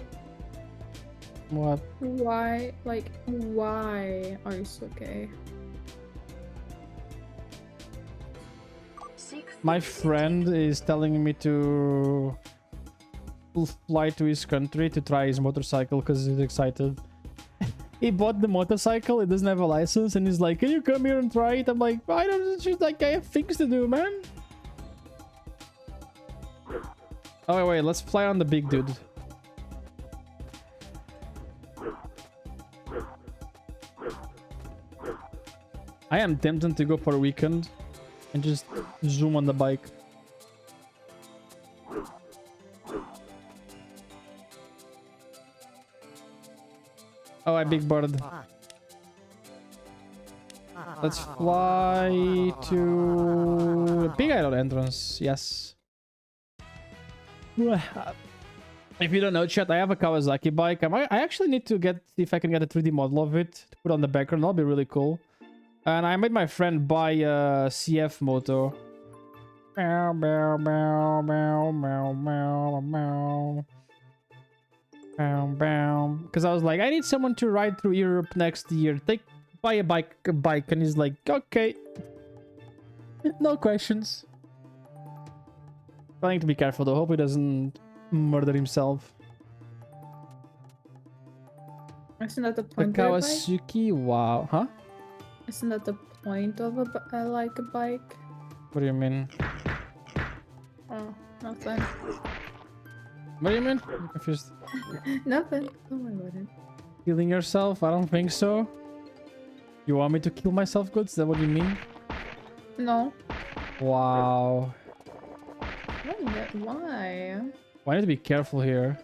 S3: What?
S9: Why? Like, why are you so gay?
S3: My friend is telling me to fly to his country to try his motorcycle because he's excited. He bought the motorcycle, it doesn't have a license, and he's like, can you come here and try it? I'm like, I don't, it's just like, I have things to do, man. Oh, wait, let's fly on the big dude. I am tempted to go for a weekend and just zoom on the bike. Oh, I big bird. Let's fly to Big Island entrance. Yes. If you don't know, chat, I have a Kawasaki bike. I actually need to see if I can get a 3D model of it to put on the background. That'll be really cool. And I made my friend buy a CF moto. Meow, meow, meow, meow, meow, meow, meow. Because I was like, I need someone to ride through Europe next year. Buy a bike, and he's like, okay, no questions. I need to be careful though. Hope he doesn't murder himself.
S9: Isn't that the
S3: The
S9: point of a bike?
S3: Kawasaki, wow, huh?
S9: Isn't that the point of like a bike?
S3: What do you mean?
S9: Oh, nothing.
S3: What do you mean? I'm confused.
S9: Nothing. Don't worry about it.
S3: Killing yourself? I don't think so. You want me to kill myself, Goods? Is that what you mean?
S9: No.
S3: Wow.
S9: Why?
S3: Well, I need to be careful here.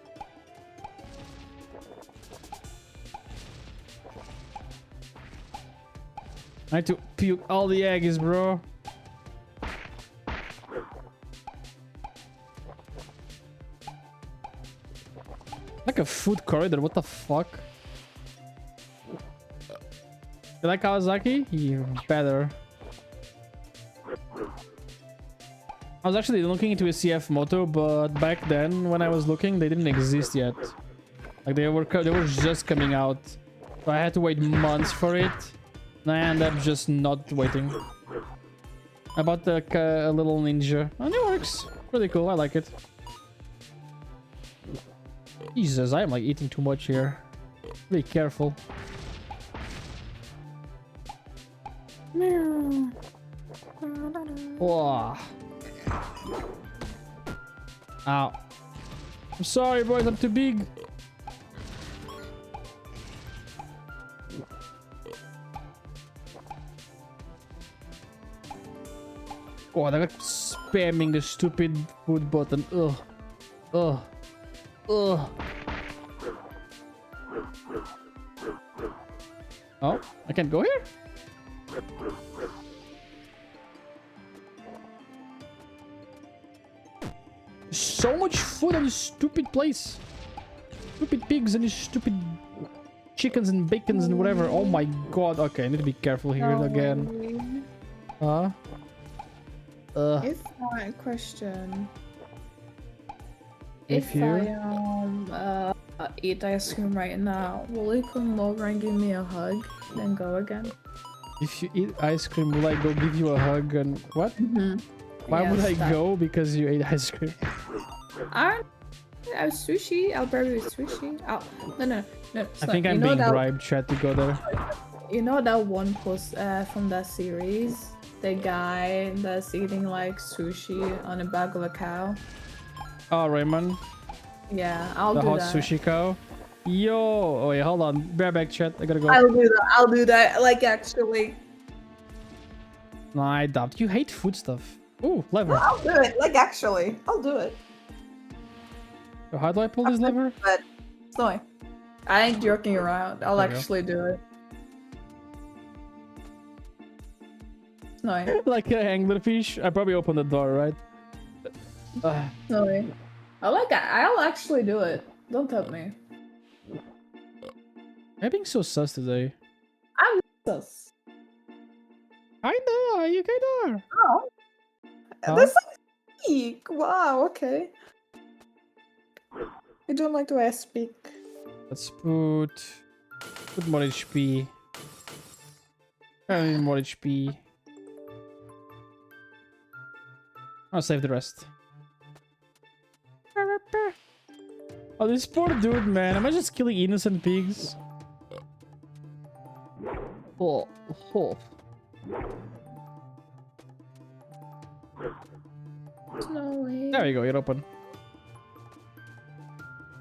S3: I need to puke all the eggs, bro. Like a food corridor, what the fuck? You like Kawasaki? You better. I was actually looking into a CF moto, but back then when I was looking, they didn't exist yet. Like they were just coming out, so I had to wait months for it. And I ended up just not waiting. I bought a little Ninja, and it works. Pretty cool. I like it. Jesus, I am like eating too much here. Be careful. Oh. Ow. I'm sorry, boys. I'm too big. God, I'm spamming the stupid food button. Ugh. Ugh. Ugh. Oh, I can't go here? So much food on this stupid place. Stupid pigs and these stupid chickens and bacons and whatever. Oh my god. Okay, I need to be careful here again. Huh?
S9: If my question.
S3: If
S9: I eat ice cream right now, will you come over and give me a hug, then go again?
S3: If you eat ice cream, will I go give you a hug and what? Why would I
S9: Yes, that-
S3: go? Because you ate ice cream.
S9: I have sushi. I'll probably with sushi. No.
S3: I think I'm being bribed, chat, to go there.
S9: You know that one post from that series? The guy that's eating like sushi on the back of a cow.
S3: Oh, Raymond,
S9: Yeah, I'll
S3: the
S9: do
S3: hot
S9: that.
S3: sushi cow. Yo, oh wait, hold on. Bear back, chat. I gotta go.
S9: I'll do that. I'll do that. Like actually.
S3: No, I doubt you hate food stuff. Ooh, lever.
S9: I'll do it. Like actually. I'll do it.
S3: So how do I pull this lever?
S9: But Snowy, I ain't joking around. I'll
S3: There you go.
S9: actually do it. Snowy.
S3: Like an anglerfish. I probably opened the door, right?
S9: Snowy. I'll actually do it. Don't tell me.
S3: I'm being so sus today.
S9: Sus.
S3: Kinda, you kinda.
S9: Oh.
S3: Huh?
S9: That's like speak. Wow, okay. I don't like the way I speak.
S3: Let's put more HP. I need more HP. I'll save the rest. Oh, this poor dude, man. Am I just killing innocent pigs? Oh.
S9: Snowy.
S3: There you go, you're open.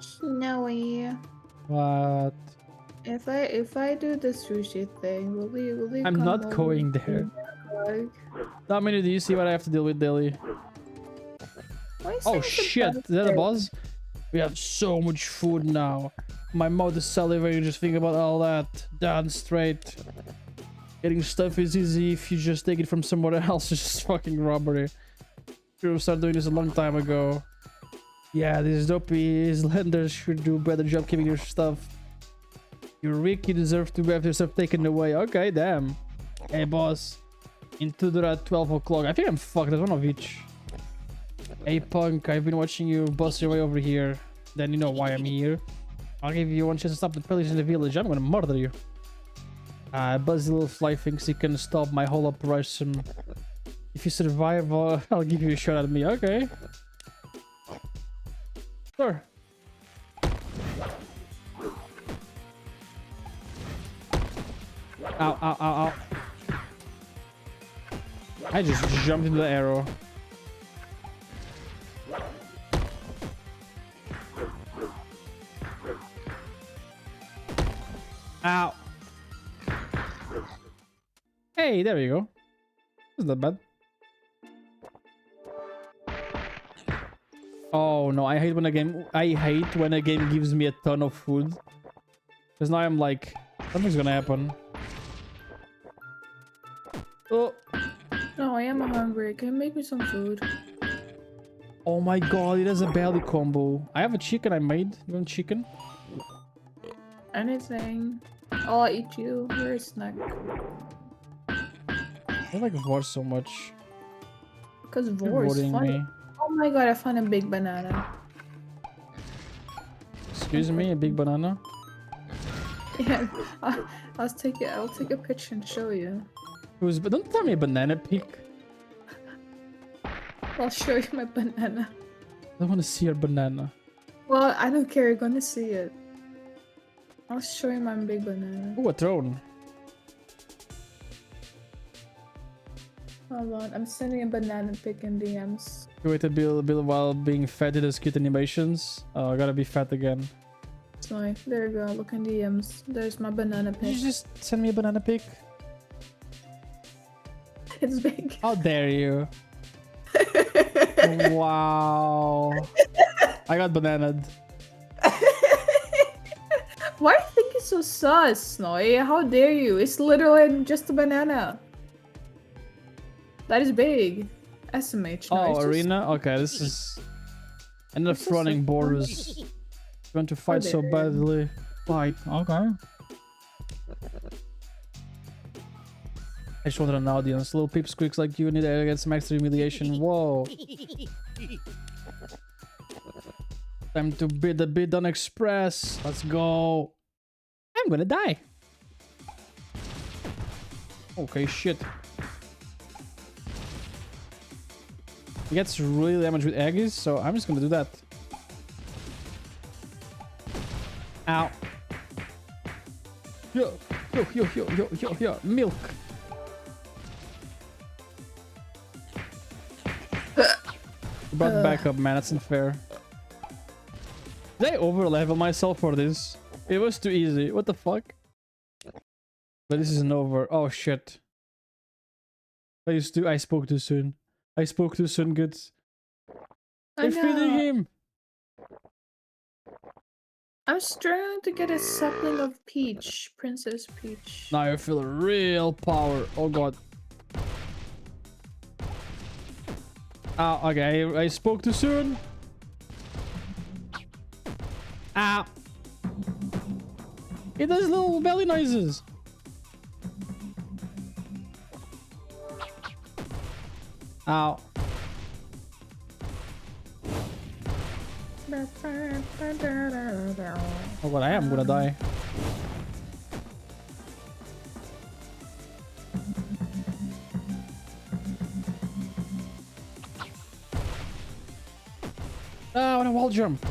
S9: Snowy.
S3: What?
S9: If I do the sushi thing, will we
S3: I'm
S9: come
S3: not
S9: over
S3: going
S9: to
S3: there.
S9: Like,
S3: Domino, do you see what I have to deal with daily?
S9: why is
S3: Oh
S9: there such a
S3: shit,
S9: bad
S3: is that a
S9: thing?
S3: boss? We have so much food now. My mouth is salivating just thinking about all that. Down straight. Getting stuff is easy if you just take it from somewhere else. It's just fucking robbery. Should have started doing this a long time ago. Yeah, these dopey lenders should do a better job keeping your stuff. You're rich, you deserve to have your stuff taken away. Okay, damn. Hey boss. Into the at 12 o'clock. I think I'm fucked. There's one of each. Hey punk, I've been watching you bust your way over here. Then you know why I'm here. I'll give you one chance to stop the pillage in the village. I'm gonna murder you. Buzzy little fly thinks he can stop my whole operation. If you survive, I'll give you a shot at me. Okay. Sure. Ow, ow, ow, ow. I just jumped into the arrow. Ow. Hey, there you go. That's not bad. Oh no, I hate when a game gives me a ton of food. Because now I'm like, something's gonna happen. Oh.
S9: No, I am hungry. Can you make me some food?
S3: Oh my god, it has a belly combo. I have a chicken I made. You want chicken?
S9: Anything. Oh, I'll eat you. You're a snack.
S3: I like Vor so much.
S9: Because
S3: You're
S9: Vor is
S3: boring
S9: funny.
S3: me.
S9: Oh my god, I found a big banana.
S3: Excuse me, a big banana?
S9: Yeah, I'll take it. I'll take a picture and show you.
S3: Who's, but don't tell me a banana pig.
S9: I'll show you my banana.
S3: I don't want to see your banana.
S9: Well, I don't care. You're gonna see it. I'll show you my big banana.
S3: Ooh, a throne.
S9: Hold on, I'm sending a banana pic in DMs.
S3: You waited Bill while being fed to those cute animations. Oh, I gotta be fat again.
S9: Sorry, there you go. Look in DMs. There's my banana
S3: Did
S9: pic.
S3: you just send me a banana pic?
S9: It's big.
S3: How dare you? Wow. I got bananaed.
S9: Why do you think it's so sus, Snowy? How dare you? It's literally just a banana. That is big. SMH. No,
S3: Oh,
S9: it's just-
S3: arena? Okay, this is... Enough
S9: just
S3: running
S9: like-
S3: borders. You want to fight so
S9: dare you.
S3: badly. Fight. Okay. I just wanted an audience. Little peep squeaks like you need to get some extra humiliation. Whoa. Time to bid the bid on Express. Let's go. I'm gonna die. Okay, shit.
S4: He gets really damaged with eggs, so I'm just gonna do that. Ow. Yo, yo, yo, yo, yo, yo, yo, milk. Brought back up, man. That's unfair. Did I over level myself for this? It was too easy. What the fuck? But this isn't over. Oh shit. I spoke too soon. I spoke too soon, good. They're feeding him.
S9: I'm struggling to get a sapling of Peach, Princess Peach.
S4: Now I feel real power. Oh god. Okay, I spoke too soon. It does little belly noises. Ow. Oh god, I am gonna die. Ah, I want a wall jump.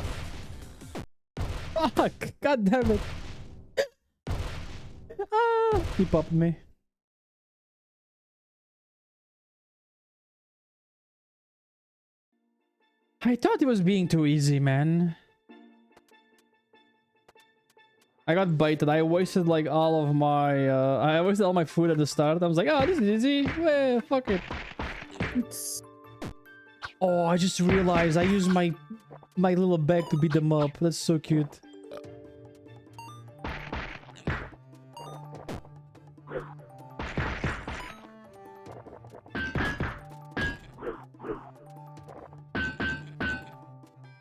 S4: Fuck! God damn it! He popped me. I thought it was being too easy, man. I got baited. I wasted like all of my I wasted all my food at the start. I was like, oh, this is easy. Well, fuck it. Oh, I just realized I used my little bag to beat them up. That's so cute.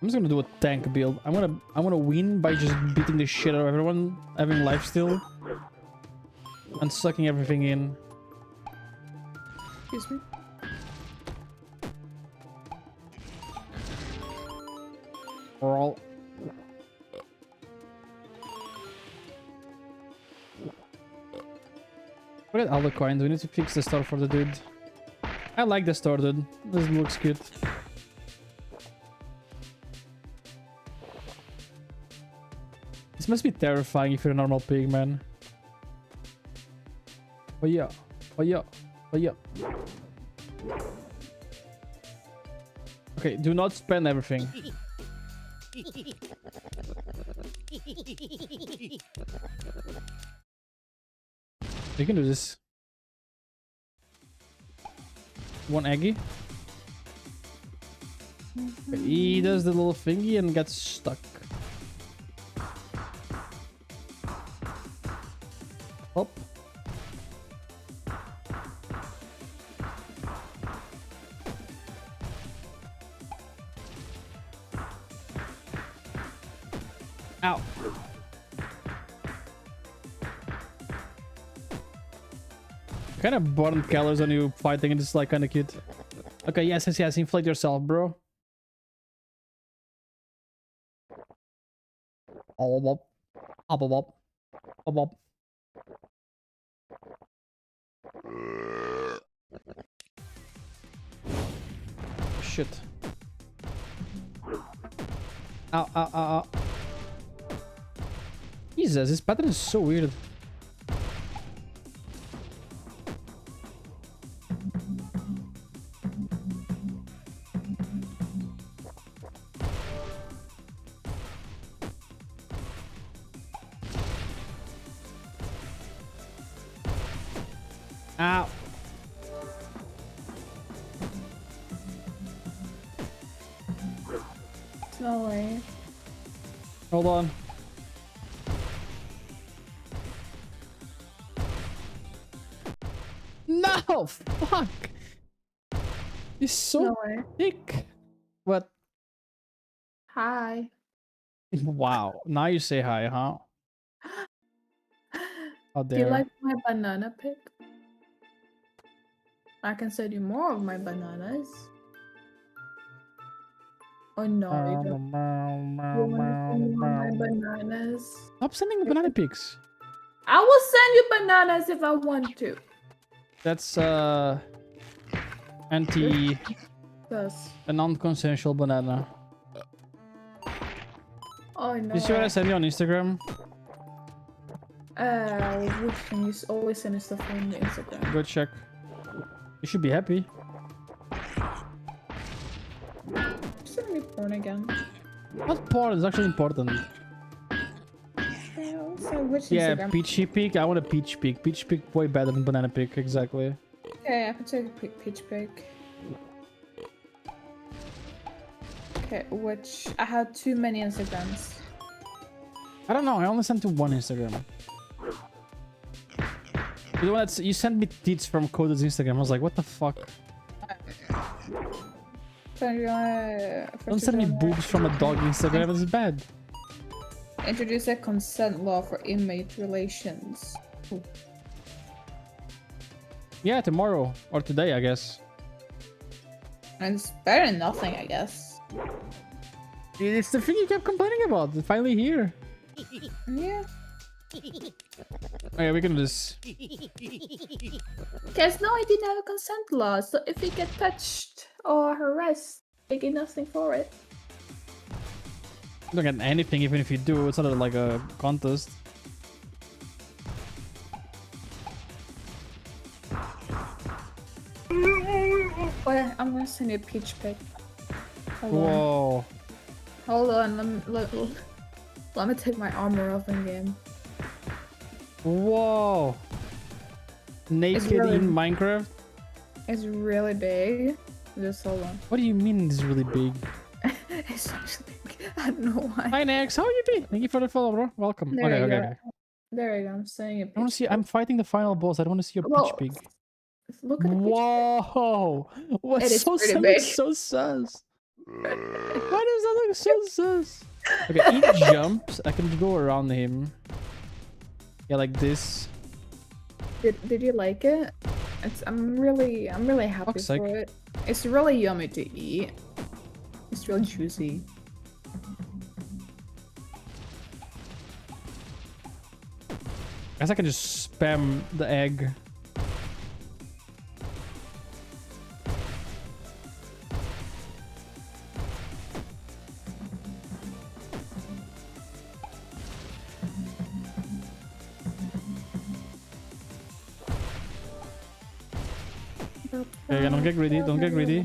S4: I'm just gonna do a tank build. I'm gonna win by just beating the shit out of everyone, having life steal, and sucking everything in.
S9: Excuse me.
S4: All. Look at all the coins. We need to fix the store for the dude. I like the store, dude. This looks cute. This must be terrifying if you're a normal pig, man. Oh yeah. Oh yeah. Oh yeah. Okay, do not spend everything. We can do this. One eggy. Okay, he does the little thingy and gets stuck. Up. Ow. Kind of bottom calories on you fighting and it's like kind of cute. Okay, yes, yes, yes. Inflate yourself, bro. Oh, bob. Oh, bob. Oh, bob. Shit. Ow, ow, ow, ow. Jesus, this pattern is so weird. Ow.
S9: No way.
S4: Hold on. No! Fuck! He's so
S9: No way.
S4: thick. What?
S9: Hi.
S4: Wow. Now you say hi, huh? How
S9: Do you
S4: dare.
S9: like my banana pick? I can send you more of my bananas. Oh no, you don't. You want to send me more of my bananas?
S4: Stop sending me banana pics.
S9: I will send you bananas if I want to.
S4: That's anti
S9: does.
S3: A non-consensual banana.
S9: Oh no.
S3: You see what I sent you on Instagram?
S9: Which thing? You always send us stuff on the Instagram.
S3: Go check. You should be happy.
S9: Send me porn again.
S3: Not porn, it's actually important.
S9: So which
S3: Yeah,
S9: Instagram?
S3: Peachy Peak. I want a Peach Peak. Peach Peak way better than Banana Peak, exactly.
S9: Okay, I can take a pitch pic. Okay, which I had too many Instagrams.
S3: I don't know, I only sent to one Instagram. You know what? You sent me teats from Coda's Instagram. I was like, what the fuck?
S9: So you wanna
S3: Don't send me boobs from a dog Instagram. It's bad.
S9: introduce a consent law for inmate relations. Ooh.
S3: Yeah, tomorrow or today, I guess.
S9: And it's better than nothing, I guess.
S3: It's the thing you kept complaining about. It's finally here.
S9: Yeah.
S3: Oh yeah, we can do this.
S9: Guys, no, I didn't have a consent law, so if we get touched or harassed, I get nothing for it.
S3: You don't get anything even if you do. It's not like a contest.
S9: Wait, I'm gonna send you a peach pic. Hold on.
S3: Whoa.
S9: Hold on, let me take my armor off in game.
S3: Whoa. Naked
S9: really-
S3: in Minecraft?
S9: It's really big. Just hold on.
S3: What do you mean it's really big?
S9: It's actually big. I don't know why.
S3: Hi Nex, how you be? Thank you for the follow, bro. Welcome.
S9: There
S3: Okay,
S9: you
S3: okay,
S9: go.
S3: okay.
S9: There you go. I'm sending a
S3: I want
S9: peach
S3: to see. I'm fighting the final boss. I don't want to see your
S9: Well,
S3: peach pig.
S9: Look at the peach
S3: Whoa! What's
S9: It is
S3: so
S9: pretty
S3: that
S9: big.
S3: looks so sus? Why does that look so sus? Okay, he jumps. I can go around him. Yeah, like this.
S9: Did you like it? I'm really happy
S3: Fuck's sake.
S9: for it. It's really yummy to eat. It's real juicy.
S3: I guess I can just spam the egg. Okay, don't get greedy. Don't get greedy.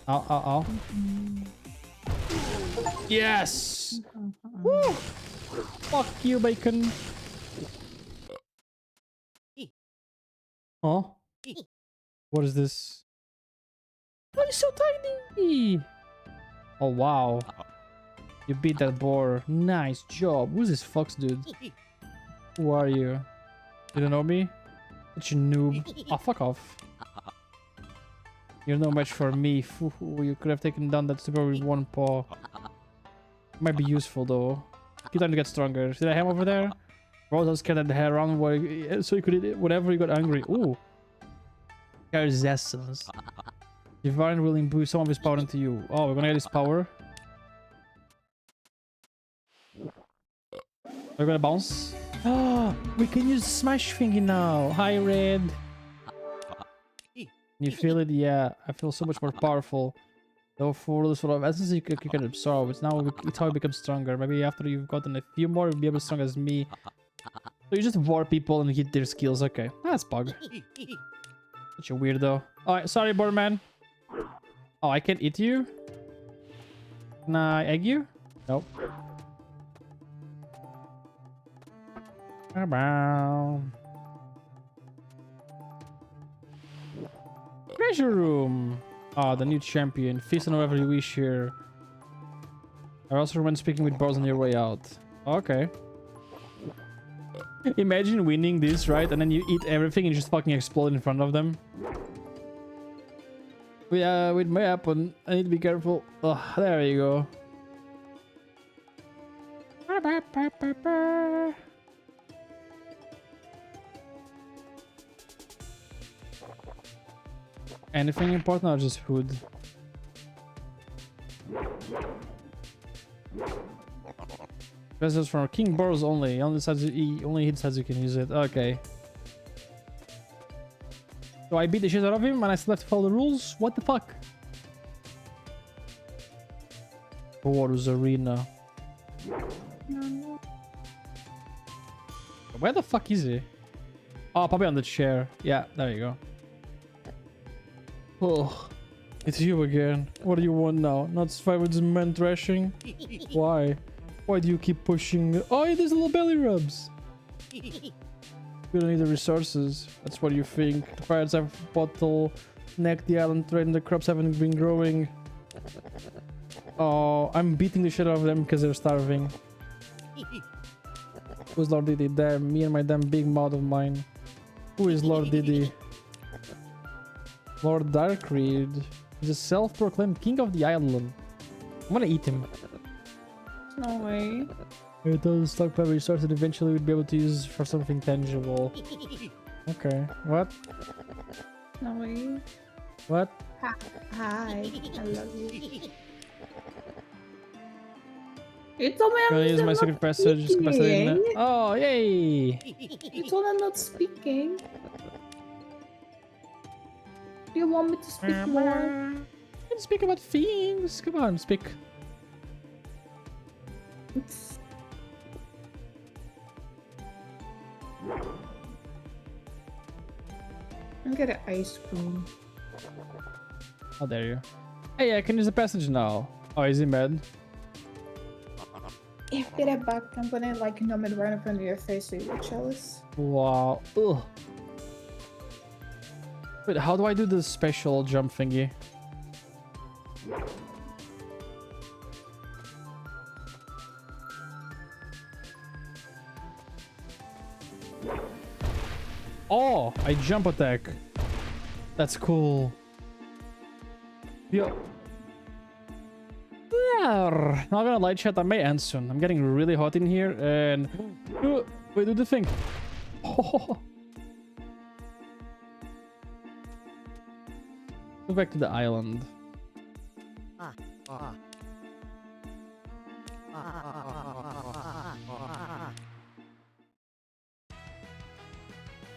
S3: Ow, ow, ow. Yes! Woo! Fuck you, bacon. Oh? What is this? Oh, you're so tiny! Oh, wow. You beat that boar. Nice job. Who's this fox dude? Who are you? You don't know me? Such a noob. Oh, fuck off. You're no match for me. You could have taken down that super with one paw. Might be useful though. Keep time to get stronger. See that ham over there? Bro, I was scared that the hair around so you could eat it whenever you got angry. Ooh. There's essence. Divine will imbue some of his power into you. Oh, we're gonna get his power. We're gonna bounce. Oh, we can use the smash thingy now. Hi, Red. You feel it? Yeah, I feel so much more powerful. Though for this sort of essence you can absorb. It's how you become stronger. Maybe after you've gotten a few more, you'll be able to strong as me. So you just war people and hit their skills. Okay, that's bug. Such a weirdo. Alright, sorry, Borderman. Oh, I can't eat you? Can I egg you? Nope. Treasure room. Ah, the new champion. Feast on whatever you wish here. I also recommend speaking with boss on your way out. Okay. Imagine winning this, right? And then you eat everything and you just fucking explode in front of them. With my weapon, I need to be careful. Oh, there you go. Anything important or just food? This is for King Boros only. Only hits as you can use it. Okay. So I beat the shit out of him and I still have to follow the rules? What the fuck? Horus Arena. Where the fuck is he? Oh, probably on the chair. Yeah, there you go. Oh, it's you again. What do you want now? Not survive with this man thrashing? Why? Why do you keep pushing? Oh, yeah, there's little belly rubs. We don't need the resources. That's what you think. The pirates have bottlenecked the island trade and the crops haven't been growing. Oh, I'm beating the shit out of them because they're starving. Who's Lord Diddy? Damn, me and my damn big mouth of mine. Who is Lord Diddy? Lord Darkreed. He's a self-proclaimed king of the island. I'm gonna eat him.
S9: No way.
S3: It does stockpile resources that eventually we'd be able to use for something tangible. Okay, what?
S9: No way.
S3: What?
S9: Hi. I love you. You told me
S3: I'm gonna use my secret passage.
S9: speaking.
S3: Oh, yay!
S9: You told I'm not speaking. Do you want me to speak more?
S3: You can speak about things. Come on, speak.
S9: I'm getting ice cream.
S3: How dare you? Hey, I can use the passage now. Oh, is he mad?
S9: If get it back, I'm gonna like numb it right in front of your face so you get jealous.
S3: Wow. Ugh. Wait, how do I do the special jump thingy? Oh, I jump attack. That's cool. Yo. Not gonna light chat, I may end soon. I'm getting really hot in here and... Wait, do the thing. Oh. Go back to the island.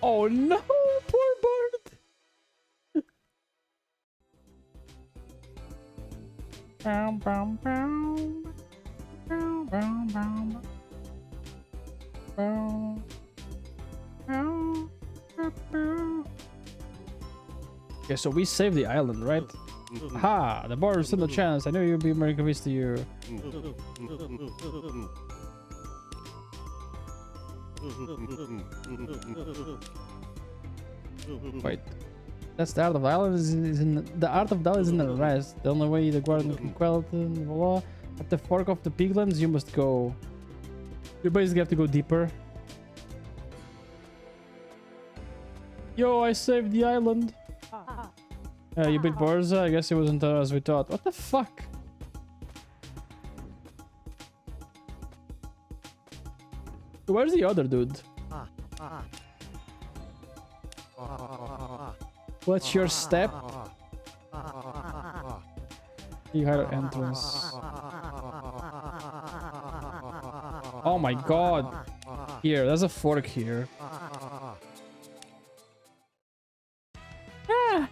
S3: Oh no, poor Bart. Okay, so we saved the island, right? Ha! The bar stood a chance. I knew you'd be more convinced to you. Wait. That's the art of the island is in the art of the island is in the rest. The only way the guardian can quell it, blah. At the fork of the piglands you must go. You basically have to go deeper. Yo, I saved the island. You beat Borza? I guess it wasn't as we thought. What the fuck? Where's the other dude? What's your step? You had an entrance. Oh my god. Here, there's a fork here. Ah.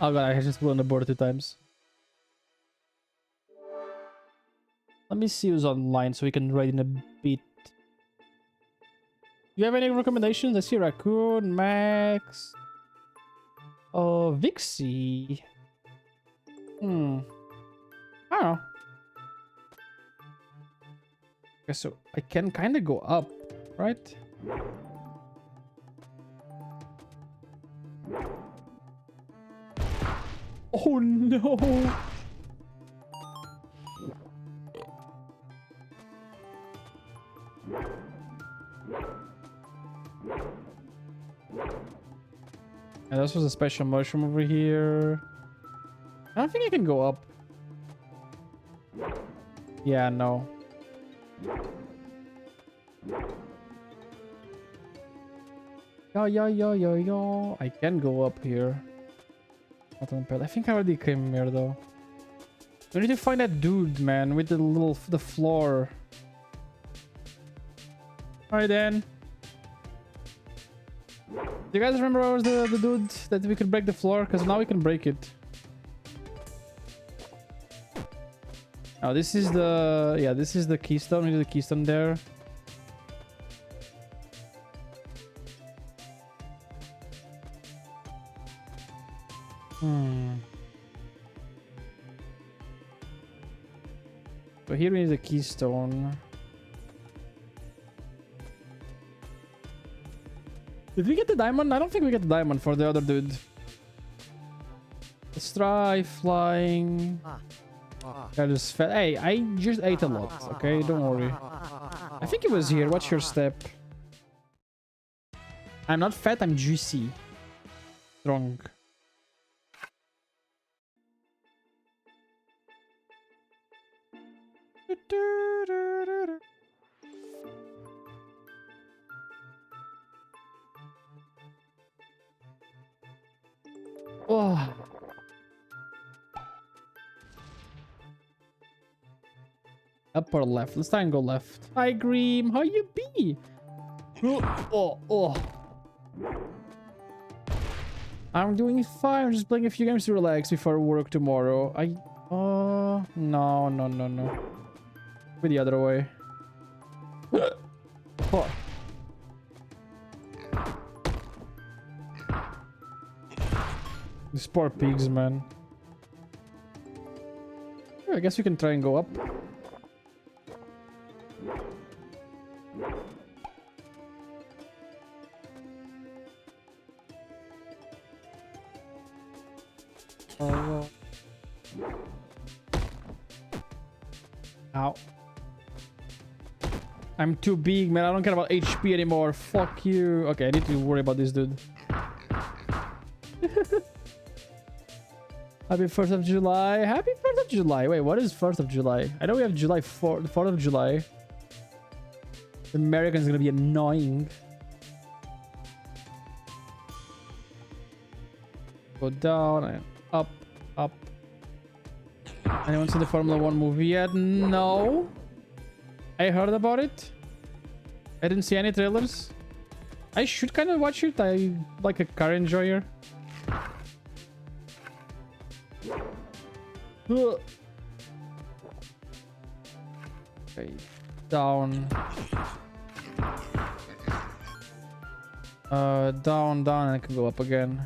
S3: Oh god, I just blew on the board 2 times. Let me see who's online so we can write in a bit. Do you have any recommendations? I see Raccoon, Max. Oh, Vixie. I don't know. Okay, so I can kind of go up, right? Oh no! And this was a special mushroom over here. I don't think I can go up. Yeah, no. Yo. I can go up here. I think I already came here though. We need to find that dude, man, with the floor. Alright then. Do you guys remember where was the dude that we could break the floor? Because now we can break it. Oh, this is the... Yeah, this is the keystone. We need the keystone there. So here we need the keystone. Did we get the diamond? I don't think we get the diamond for the other dude. Let's try flying. I just fed. Hey, I just ate a lot. Okay, don't worry. I think it was here. What's your step? I'm not fat. I'm juicy. Strong. Oh. Up or left? Let's try and go left. Hi, Greem. How you be? Oh. I'm doing fine. I'm just playing a few games to relax before work tomorrow. No. Go the other way. Oh. These poor pigs, man. Yeah, I guess we can try and go up. Ow. I'm too big, man. I don't care about HP anymore. Fuck you. Okay, I need to worry about this dude. Happy 1st of July. Happy 1st of July. Wait, what is 1st of July? I know we have July 4th, the 4th of July. The American's gonna be annoying. Go down and up. Anyone seen the Formula 1 movie yet? No. I heard about it. I didn't see any trailers. I should kind of watch it. I like a car enjoyer. Okay, down. Down, and I can go up again.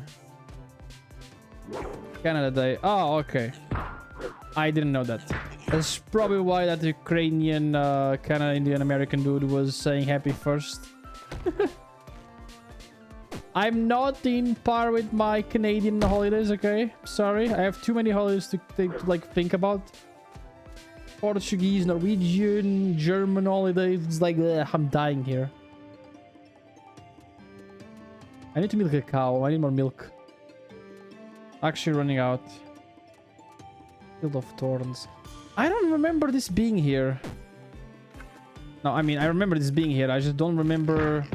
S3: Canada Day. Oh, okay. I didn't know that. That's probably why that Ukrainian, Canada Indian American dude was saying happy 1st. I'm not in par with my Canadian holidays, okay? Sorry, I have too many holidays to think about. Portuguese, Norwegian, German holidays. It's like, ugh, I'm dying here. I need to milk a cow. I need more milk. Actually running out. Field of Thorns. I don't remember this being here. No, I mean, I remember this being here. I just don't remember...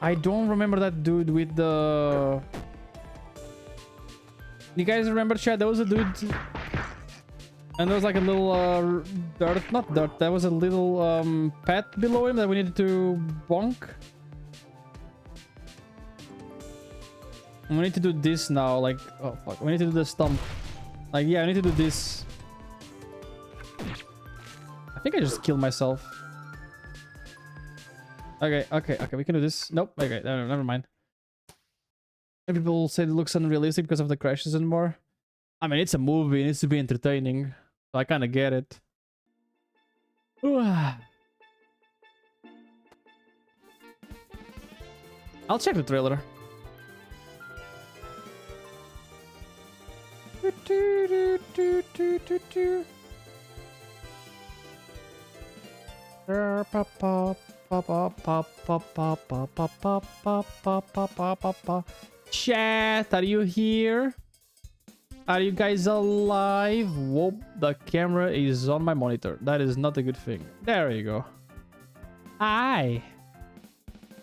S3: I don't remember that dude with the... You guys remember, chat? There was a dude... And there was like a little dirt... Not dirt. There was a little pet below him that we needed to bonk. We need to do this now, like... Oh, fuck. We need to do the stump. Like, yeah, I need to do this. I think I just killed myself. Okay, we can do this. Nope, okay, never mind. And people say it looks unrealistic because of the crashes and more. I mean, it's a movie, it needs to be entertaining. So I kind of get it. I'll check the trailer. Chat, are you here? Are you guys alive? Whoop, the camera is on my monitor. That is not a good thing. There you go. Hi.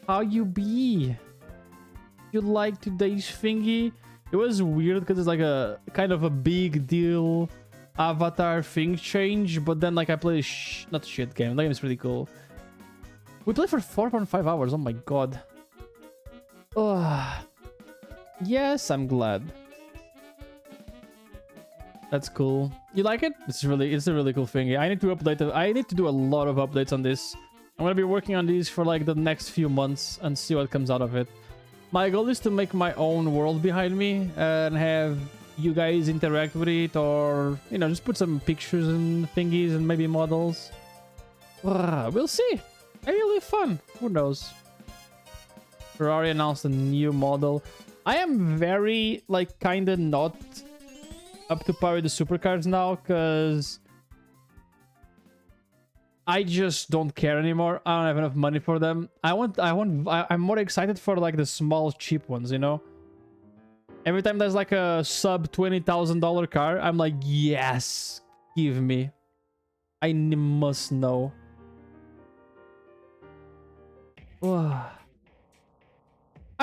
S3: How you be? You like today's thingy? It was weird because it's like a kind of a big deal avatar thing change, but then like I played not shit game. The game is pretty cool. We played for 4.5 hours. Oh my god. Yes, I'm glad. That's cool. You like it? It's a really cool thing. I need to update it. I need to do a lot of updates on this. I'm gonna be working on these for like the next few months and see what comes out of it. My goal is to make my own world behind me and have you guys interact with it, or you know, just put some pictures and thingies and maybe models. We'll see. Maybe it'll be fun. Who knows? Ferrari announced a new model. I am very like kind of not up to par with the supercars now, because I just don't care anymore. I don't have enough money for them. I'm more excited for like the small cheap ones, you know? Every time there's like a sub $20,000 car, I'm like, yes, give me. I must know. I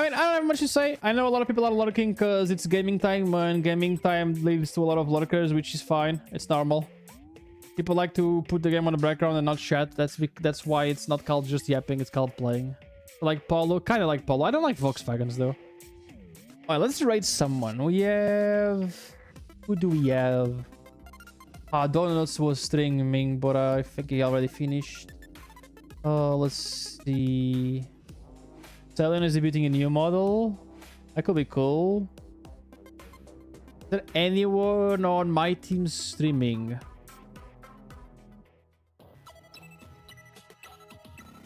S3: mean, I don't have much to say. I know a lot of people are lurking because it's gaming time, and gaming time leads to a lot of lurkers, which is fine. It's normal. People like to put the game on the background and not chat. That's why it's not called just yapping, it's called playing. Like Polo, kind of like Polo. I don't like Volkswagens though. Alright, let's rate someone. We have... Who do we have? Donuts was streaming, but I think he already finished. Let's see... Stallion is debuting a new model. That could be cool. Is there anyone on my team streaming?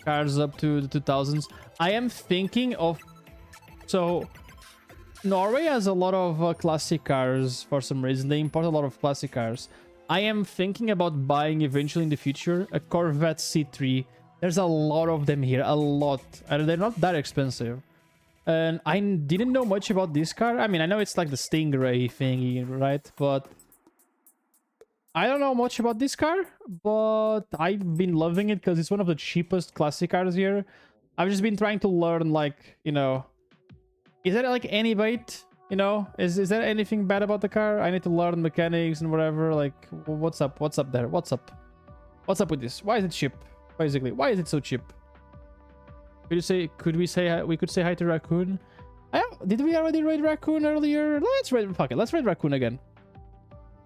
S3: Cars up to the 2000s. I am thinking of... So... Norway has a lot of classic cars for some reason. They import a lot of classic cars. I am thinking about buying eventually in the future a Corvette C3. There's a lot of them here, a lot. And they're not that expensive. And I didn't know much about this car. I mean, I know it's like the Stingray thingy, right? But I don't know much about this car. But I've been loving it because it's one of the cheapest classic cars here. I've just been trying to learn, like, you know... Is there like any bait? You know, is there anything bad about the car? I need to learn mechanics and whatever. Like, what's up? What's up there? What's up? What's up with this? Why is it cheap? Basically, why is it so cheap? Could we say hi to Raccoon? Did we already raid Raccoon earlier? Let's raid. Fuck it. Let's raid Raccoon again.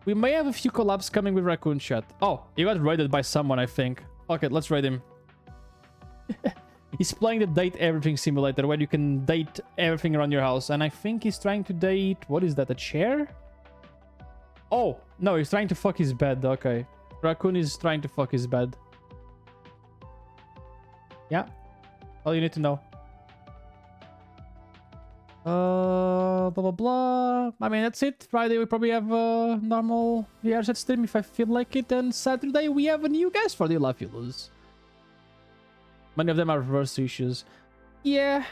S3: We may have a few collabs coming with Raccoon chat. Oh, he got raided by someone, I think. Fuck it. Let's raid him. He's playing the date everything simulator where you can date everything around your house. And I think he's trying to date... What is that? A chair? Oh, no. He's trying to fuck his bed. Okay. Raccoon is trying to fuck his bed. Yeah. All you need to know. Blah, blah, blah. I mean, that's it. Friday, we probably have a normal VR set stream if I feel like it. And Saturday, we have a new guest for the Laugh You Lose. Many of them are reverse issues. Yeah,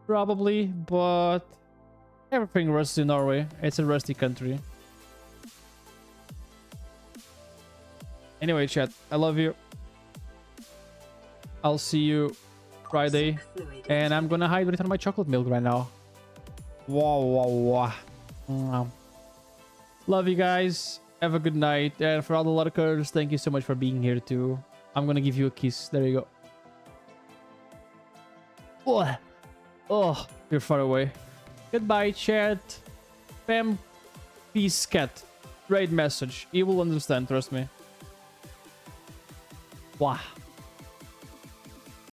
S3: probably, but everything rusts in Norway. It's a rusty country. Anyway, chat, I love you. I'll see you Friday. And I'm gonna hide it on my chocolate milk right now. Wow, wow, wow. Love you guys. Have a good night. And for all the lurkers, thank you so much for being here too. I'm gonna give you a kiss. There you go. Oh, you're far away. Goodbye, chat. Spam, peace, cat. Raid message. He will understand, trust me. Wow.